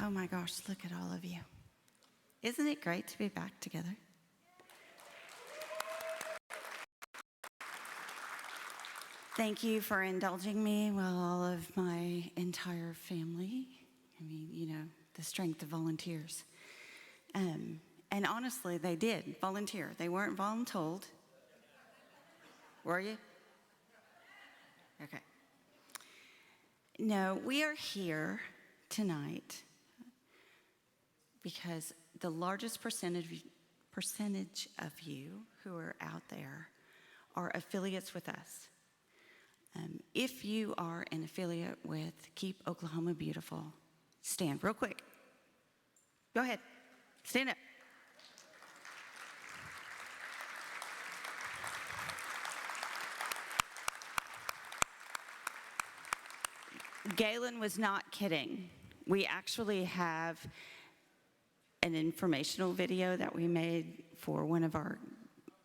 Oh my gosh, look at all of you. Isn't it great to be back together? Thank you for indulging me while all of my entire family, the strength of volunteers. And honestly, they did volunteer. They weren't voluntold. Were you? Okay. No, we are here tonight because the largest percentage of you who are out there are affiliates with us. If you are an affiliate with Keep Oklahoma Beautiful, stand real quick. Go ahead, stand up. Galen was not kidding. We actually have an informational video that we made for one of our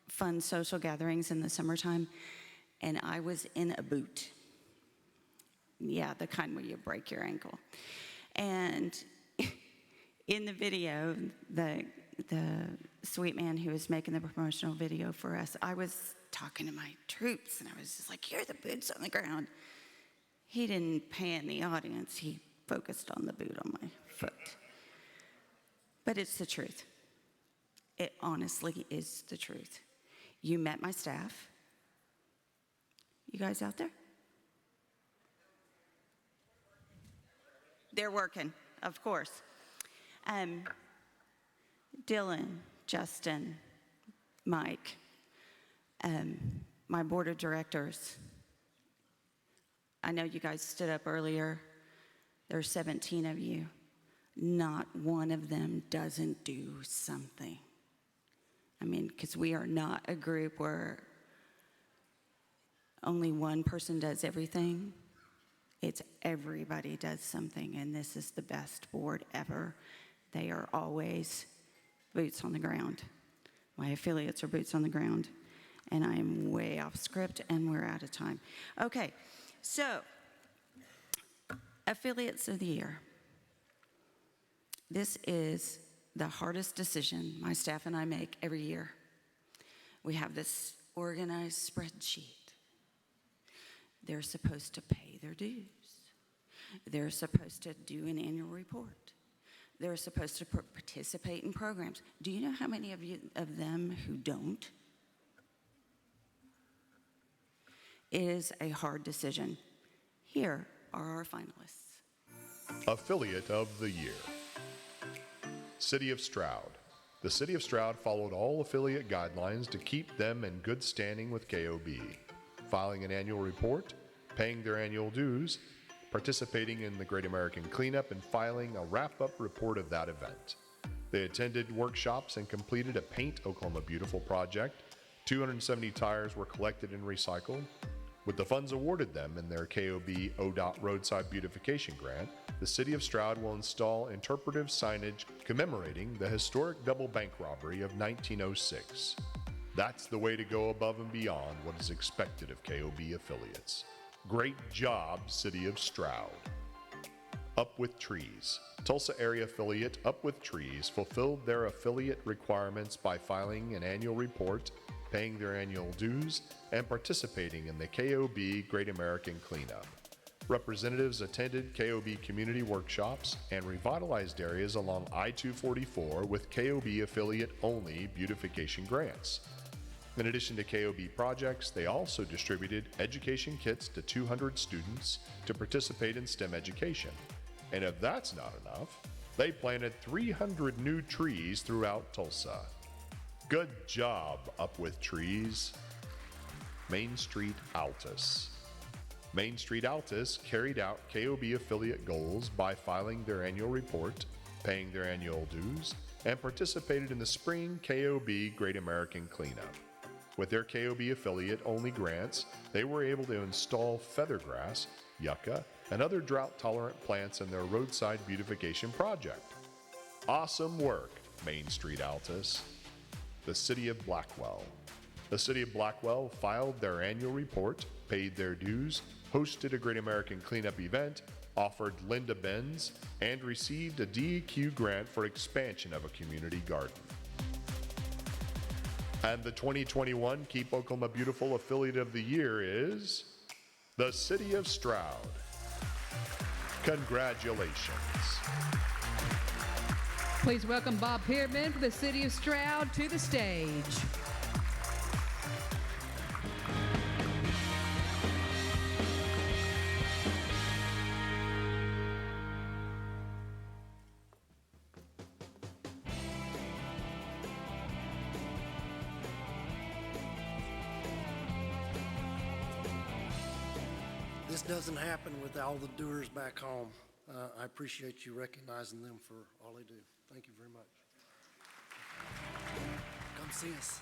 fun social gatherings in the summertime, and I was in a boot. Yeah, the kind where you break your ankle. And in the video, the sweet man who was making the promotional video for us, I was talking to my troops, and I was just like, "You're the boots on the ground." He didn't pan the audience. He focused on the boot on my foot. But it's the truth. It honestly is the truth. You met my staff. You guys out there? They're working, of course. Dylan, Justin, Mike, my board of directors. I know you guys stood up earlier. There are 17 of you. Not one of them doesn't do something. Because we are not a group where only one person does everything. It's everybody does something, and this is the best board ever. They are always boots on the ground. My affiliates are boots on the ground, and I am way off script, and we're out of time. Okay, so affiliates of the year. This is the hardest decision my staff and I make every year. We have this organized spreadsheet. They're supposed to pay their dues. They're supposed to do an annual report. They're supposed to participate in programs. Do you know how many of them who don't? It is a hard decision. Here are our finalists. Affiliate of the Year. City of Stroud. The City of Stroud followed all affiliate guidelines to keep them in good standing with KOB, filing an annual report, paying their annual dues, participating in the Great American Cleanup, and filing a wrap-up report of that event. They attended workshops and completed a Paint Oklahoma Beautiful project. 270 tires were collected and recycled. With the funds awarded them in their KOB ODOT Roadside Beautification Grant, the City of Stroud will install interpretive signage commemorating the historic double bank robbery of 1906. That's the way to go above and beyond what is expected of KOB affiliates. Great job, City of Stroud. Up with Trees. Tulsa area affiliate Up with Trees fulfilled their affiliate requirements by filing an annual report, paying their annual dues, and participating in the KOB Great American Cleanup. Representatives attended KOB community workshops and revitalized areas along I-244 with KOB affiliate-only beautification grants. In addition to KOB projects, they also distributed education kits to 200 students to participate in STEM education. And if that's not enough, they planted 300 new trees throughout Tulsa. Good job, Up with Trees. Main Street Altus. Main Street Altus carried out KOB affiliate goals by filing their annual report, paying their annual dues, and participated in the spring KOB Great American Cleanup. With their KOB affiliate-only grants, they were able to install feathergrass, yucca, and other drought-tolerant plants in their roadside beautification project. Awesome work, Main Street Altus. The City of Blackwell. The City of Blackwell filed their annual report, paid their dues, hosted a Great American Cleanup event, offered Linda Benz, and received a DEQ grant for expansion of a community garden. And the 2021 Keep Oklahoma Beautiful Affiliate of the Year is the City of Stroud. Congratulations. Please welcome Bob Pearman from the City of Stroud to the stage. This doesn't happen with all the doers back home. I appreciate you recognizing them for all they do. Thank you very much. Come see us.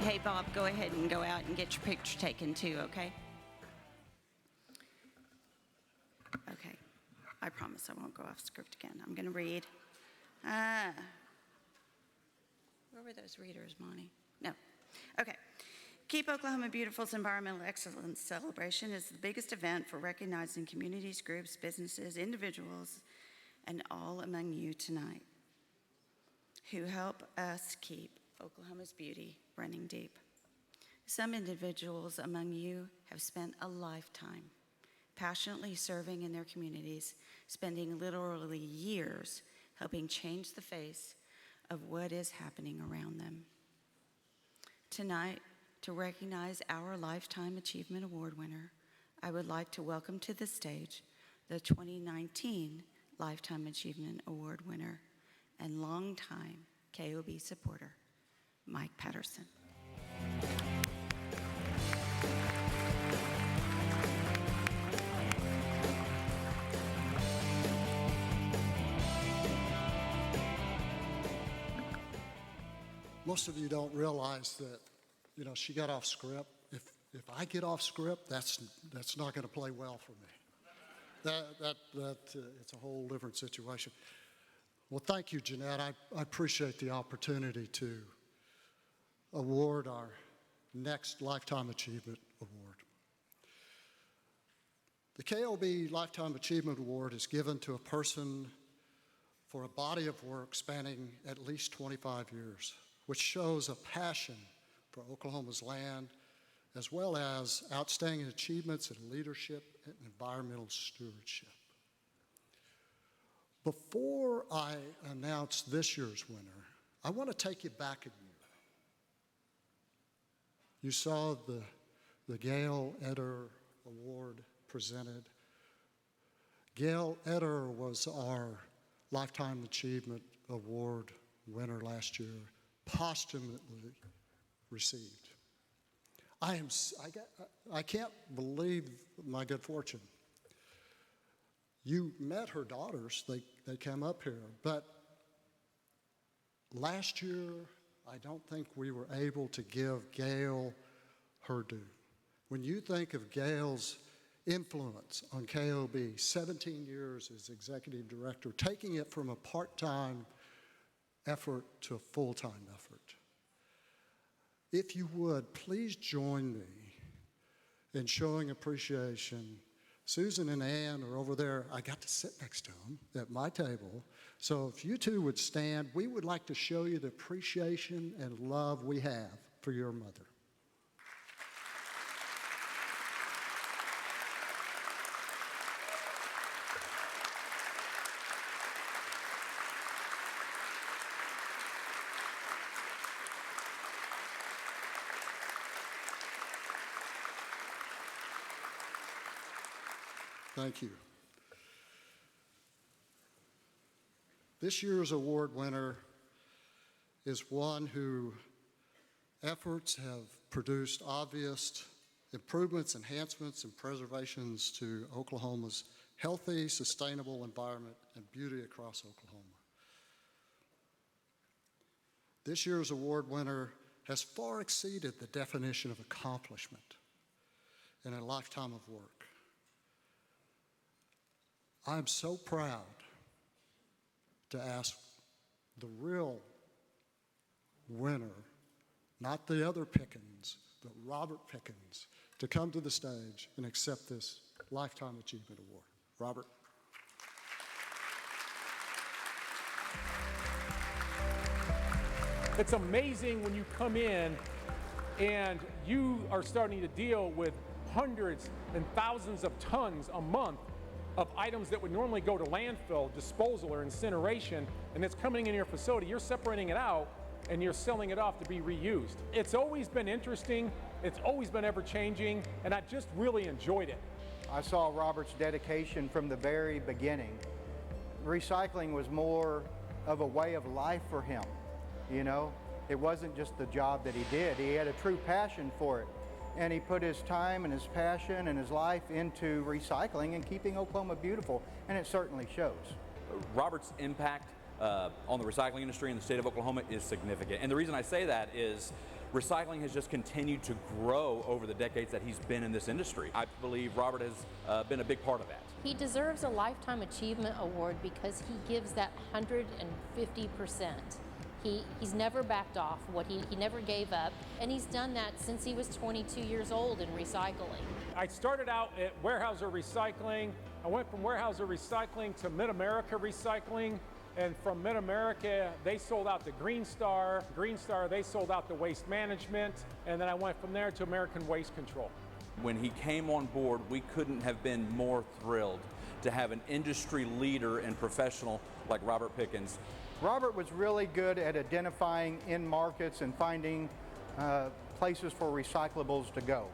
Hey, Bob, go ahead and go out and get your picture taken too, okay? Okay. I promise I won't go off script again. I'm going to read. Where were those readers, Monty? No. Okay. Keep Oklahoma Beautiful's Environmental Excellence Celebration is the biggest event for recognizing communities, groups, businesses, individuals, and all among you tonight who help us keep Oklahoma's beauty running deep. Some individuals among you have spent a lifetime passionately serving in their communities, spending literally years helping change the face of what is happening around them. Tonight, to recognize our Lifetime Achievement Award winner, I would like to welcome to the stage the 2019 Lifetime Achievement Award winner and longtime KOB supporter, Mike Patterson. Most of you don't realize that, she got off script. If I get off script, that's not going to play well for me. It's a whole different situation. Well, thank you, Jeanette. I appreciate the opportunity to award our next Lifetime Achievement Award. The KOB Lifetime Achievement Award is given to a person for a body of work spanning at least 25 years, which shows a passion for Oklahoma's land, as well as outstanding achievements in leadership and environmental stewardship. Before I announce this year's winner, I want to take you back a year. You saw the Gail Eder Award presented. Gail Eder was our Lifetime Achievement Award winner last year, posthumously received. I can't believe my good fortune. You met her daughters, they came up here, but last year, I don't think we were able to give Gail her due. When you think of Gail's influence on KOB, 17 years as executive director, taking it from a part-time effort to a full-time effort. If you would, please join me in showing appreciation. Susan and Ann are over there. I got to sit next to them at my table. So if you two would stand, we would like to show you the appreciation and love we have for your mother. Thank you. This year's award winner is one who, efforts have produced obvious improvements, enhancements, and preservations to Oklahoma's healthy, sustainable environment and beauty across Oklahoma. This year's award winner has far exceeded the definition of accomplishment in a lifetime of work. I'm so proud to ask the real winner, not the other Pickens, but Robert Pickens, to come to the stage and accept this Lifetime Achievement Award. Robert. It's amazing when you come in and you are starting to deal with hundreds and thousands of tons a month of items that would normally go to landfill, disposal, or incineration, and it's coming in your facility. You're separating it out and you're selling it off to be reused. It's always been interesting, it's always been ever-changing, and I just really enjoyed it. I saw Robert's dedication from the very beginning. Recycling was more of a way of life for him, you know? It wasn't just the job that he did. He had a true passion for it. And he put his time and his passion and his life into recycling and keeping Oklahoma beautiful, and it certainly shows. Robert's impact on the recycling industry in the state of Oklahoma is significant. And the reason I say that is recycling has just continued to grow over the decades that he's been in this industry. I believe Robert has been a big part of that. He deserves a Lifetime Achievement Award because he gives that 150%. He's never backed off. He never gave up, and he's done that since he was 22 years old in recycling. I started out at Weyerhaeuser Recycling. I went from Weyerhaeuser Recycling to Mid-America Recycling, and from Mid-America, they sold out to Green Star. Green Star, they sold out to Waste Management, and then I went from there to American Waste Control. When he came on board, we couldn't have been more thrilled to have an industry leader and professional like Robert Pickens. Robert was really good at identifying end markets and finding places for recyclables to go.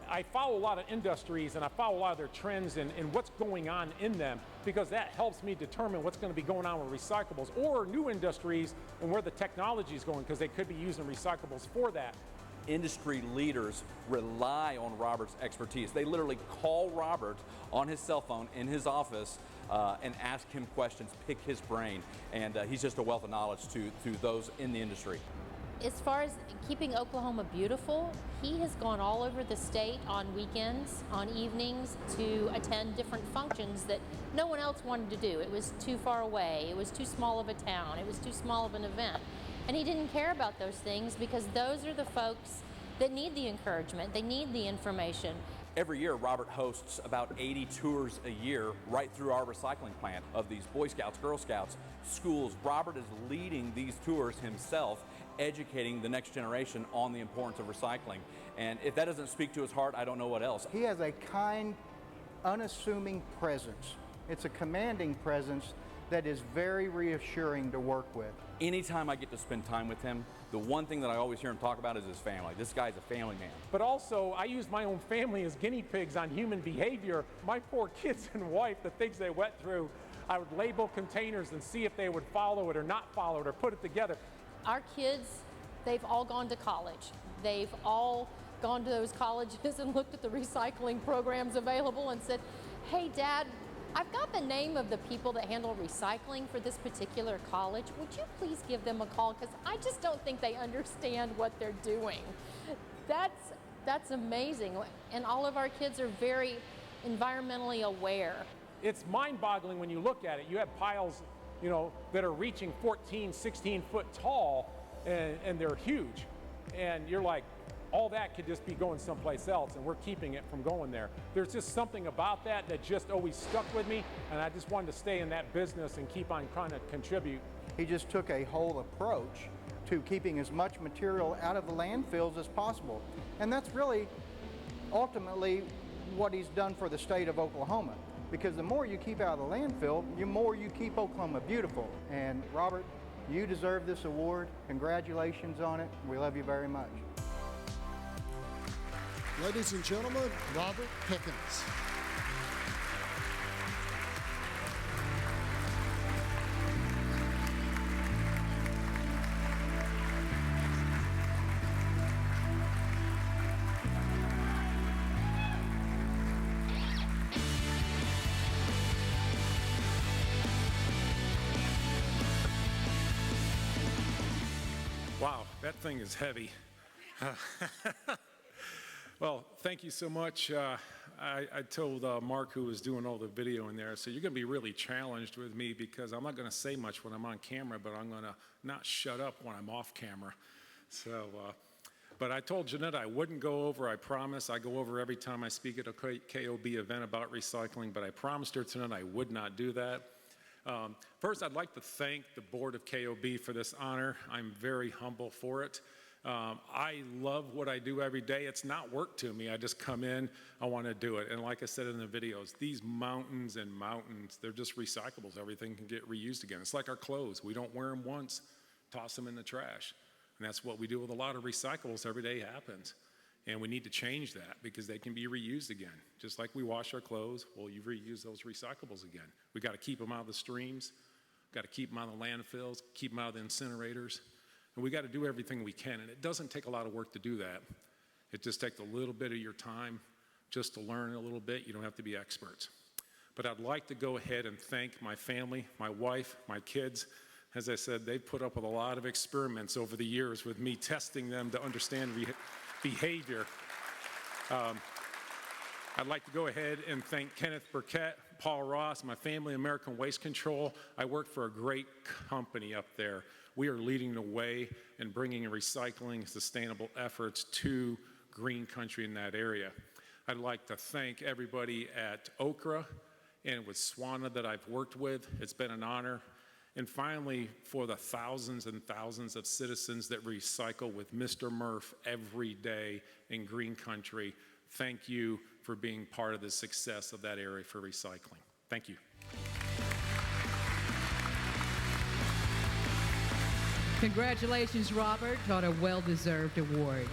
I follow a lot of industries and I follow a lot of their trends and what's going on in them, because that helps me determine what's going to be going on with recyclables or new industries and where the technology is going, because they could be using recyclables for that. Industry leaders rely on Robert's expertise. They literally call Robert on his cell phone in his office and ask him questions, pick his brain, and he's just a wealth of knowledge to those in the industry. As far as keeping Oklahoma beautiful, he has gone all over the state on weekends, on evenings, to attend different functions that no one else wanted to do. It was too far away, it was too small of a town, it was too small of an event. And he didn't care about those things because those are the folks that need the encouragement, they need the information. Every year, Robert hosts about 80 tours a year right through our recycling plant of these Boy Scouts, Girl Scouts, schools. Robert is leading these tours himself, educating the next generation on the importance of recycling. And if that doesn't speak to his heart, I don't know what else. He has a kind, unassuming presence. It's a commanding presence that is very reassuring to work with. Anytime I get to spend time with him, the one thing that I always hear him talk about is his family. This guy's a family man. But also, I use my own family as guinea pigs on human behavior. My poor kids and wife, the things they went through, I would label containers and see if they would follow it or not follow it or put it together. Our kids, they've all gone to college. They've all gone to those colleges and looked at the recycling programs available and said, hey, Dad, I've got the name of the people that handle recycling for this particular college. Would you please give them a call? Because I just don't think they understand what they're doing. That's amazing. And all of our kids are very environmentally aware. It's mind-boggling when you look at it. You have piles, you know, that are reaching 14, 16 foot tall, and they're huge. And you're like, all that could just be going someplace else, and we're keeping it from going there. There's just something about that that just always stuck with me, and I just wanted to stay in that business and keep on trying to contribute. He just took a whole approach to keeping as much material out of the landfills as possible. And that's really ultimately what he's done for the state of Oklahoma. Because the more you keep out of the landfill, the more you keep Oklahoma beautiful. And Robert, you deserve this award. Congratulations on it. We love you very much. Ladies and gentlemen, Robert Pickens. That thing is heavy. Well, thank you so much. I told Mark, who was doing all the video in there, I said, you're going to be really challenged with me because I'm not going to say much when I'm on camera, but I'm going to not shut up when I'm off camera. So, but I told Jeanette I wouldn't go over, I promise. I go over every time I speak at a KOB event about recycling, but I promised her tonight I would not do that. First, I'd like to thank the board of KOB for this honor. I'm very humble for it. I love what I do every day. It's not work to me. I just come in, I want to do it. And like I said in the videos, these mountains and mountains, they're just recyclables. Everything can get reused again. It's like our clothes. We don't wear them once, toss them in the trash. And that's what we do with a lot of recyclables. Every day happens. And we need to change that because they can be reused again. Just like we wash our clothes, well, you reuse those recyclables again. We got to keep them out of the streams, got to keep them out of the landfills, keep them out of the incinerators. And we got to do everything we can. And it doesn't take a lot of work to do that. It just takes a little bit of your time just to learn a little bit. You don't have to be experts. But I'd like to go ahead and thank my family, my wife, my kids. As I said, they've put up with a lot of experiments over the years with me testing them to understand behavior. I'd like to go ahead and thank Kenneth Burkett, Paul Ross, my family, American Waste Control. I work for a great company up there. We are leading the way in bringing recycling sustainable efforts to green country in that area. I'd like to thank everybody at Okra and with SWANA that I've worked with. It's been an honor. And finally, for the thousands and thousands of citizens that recycle with Mr. Murph every day in green country, thank you for being part of the success of that area for recycling. Thank you. Congratulations, Robert, on a well-deserved award.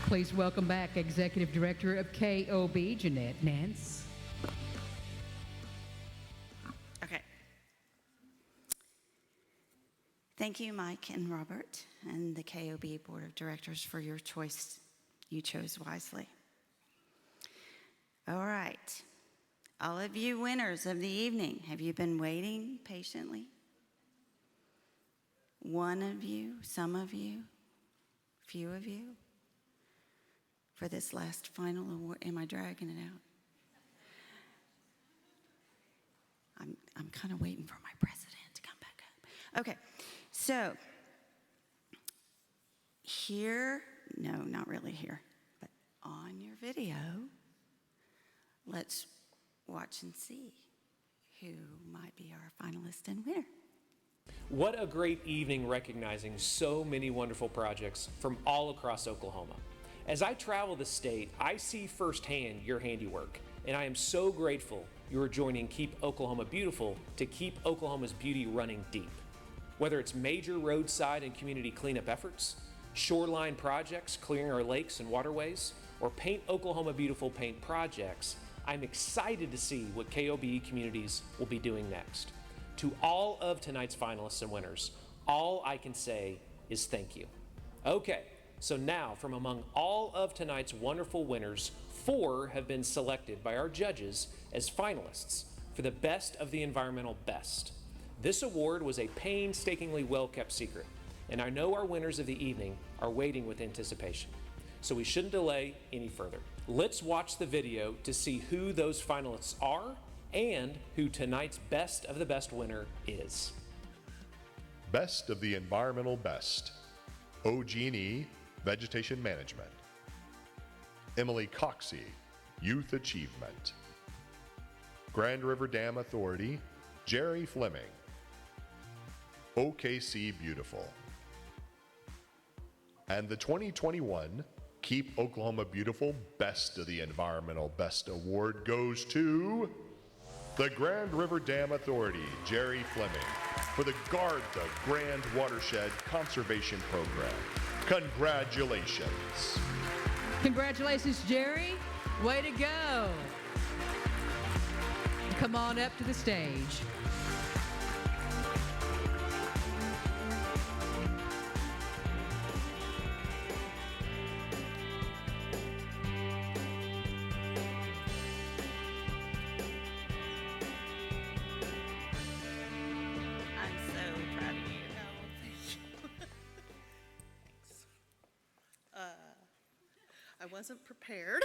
Please welcome back Executive Director of KOB, Jeanette Nance. Okay. Thank you, Mike and Robert, and the KOB Board of Directors for your choice. You chose wisely. All right. All of you winners of the evening, have you been waiting patiently? One of you, some of you, few of you, for this last final award. Am I dragging it out? I'm kind of waiting for my president to come back up. Okay, so here, no, not really here, but on your video, let's watch and see who might be our finalist and winner. What a great evening recognizing so many wonderful projects from all across Oklahoma. As I travel the state, I see firsthand your handiwork, and I am so grateful you are joining Keep Oklahoma Beautiful to keep Oklahoma's beauty running deep. Whether it's major roadside and community cleanup efforts, shoreline projects clearing our lakes and waterways, or Paint Oklahoma Beautiful paint projects, I'm excited to see what KOB communities will be doing next. To all of tonight's finalists and winners, all I can say is thank you. Okay, so now from among all of tonight's wonderful winners, 4 have been selected by our judges as finalists for the Best of the Environmental Best. This award was a painstakingly well-kept secret, and I know our winners of the evening are waiting with anticipation. So we shouldn't delay any further. Let's watch the video to see who those finalists are and who tonight's Best of the Best winner is. Best of the Environmental Best, OG&E Vegetation Management. Emily Coxey, Youth Achievement. Grand River Dam Authority, Jerry Fleming. OKC Beautiful. And the 2021 Keep Oklahoma Beautiful Best of the Environmental Best Award goes to the Grand River Dam Authority, Jerry Fleming, for the Guard the Grand Watershed Conservation Program. Congratulations. Congratulations, Jerry. Way to go. Come on up to the stage. I'm so proud of you. Oh, thank you. I wasn't prepared.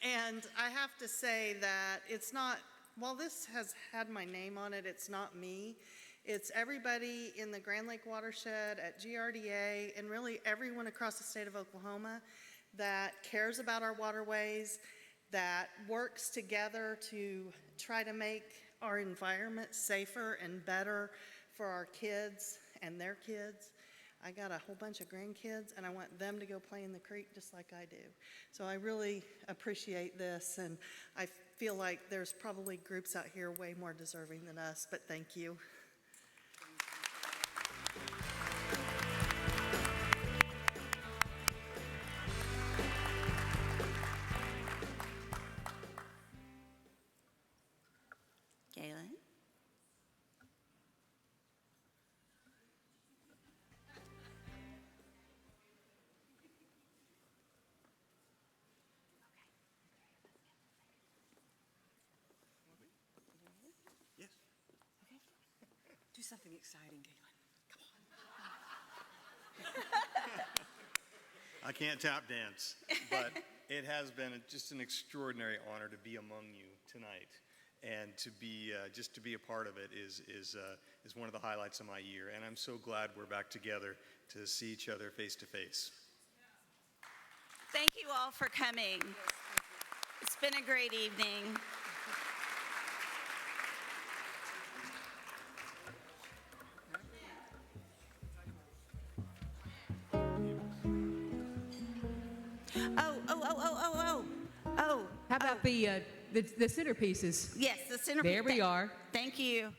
And I have to say that it's not, while this has had my name on it, it's not me. It's everybody in the Grand Lake watershed, at GRDA, and really everyone across the state of Oklahoma that cares about our waterways, that works together to try to make our environment safer and better for our kids and their kids. I got a whole bunch of grandkids, and I want them to go play in the creek just like I do. So I really appreciate this, and I feel like there's probably groups out here way more deserving than us, but thank you. Galen? Yes. Do something exciting, Galen. I can't tap dance, but it has been just an extraordinary honor to be among you tonight, and to be just to be a part of it is one of the highlights of my year. And I'm so glad we're back together to see each other face to face. Thank you all for coming. It's been a great evening. Oh. How about the centerpieces? Yes, the centerpiece. There we are. Thank you.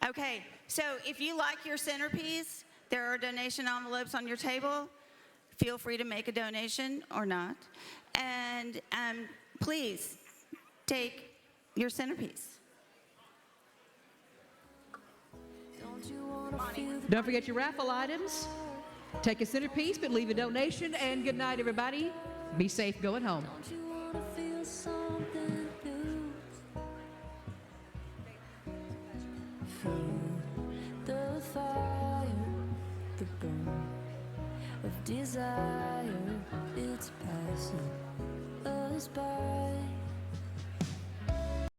Okay, so if you like your centerpiece, there are donation envelopes on your table. Feel free to make a donation or not. And please take your centerpiece. Don't forget your raffle items. Take a centerpiece, but leave a donation. And good night, everybody. Be safe going home. The fire, the burn of desire, it's passing us by.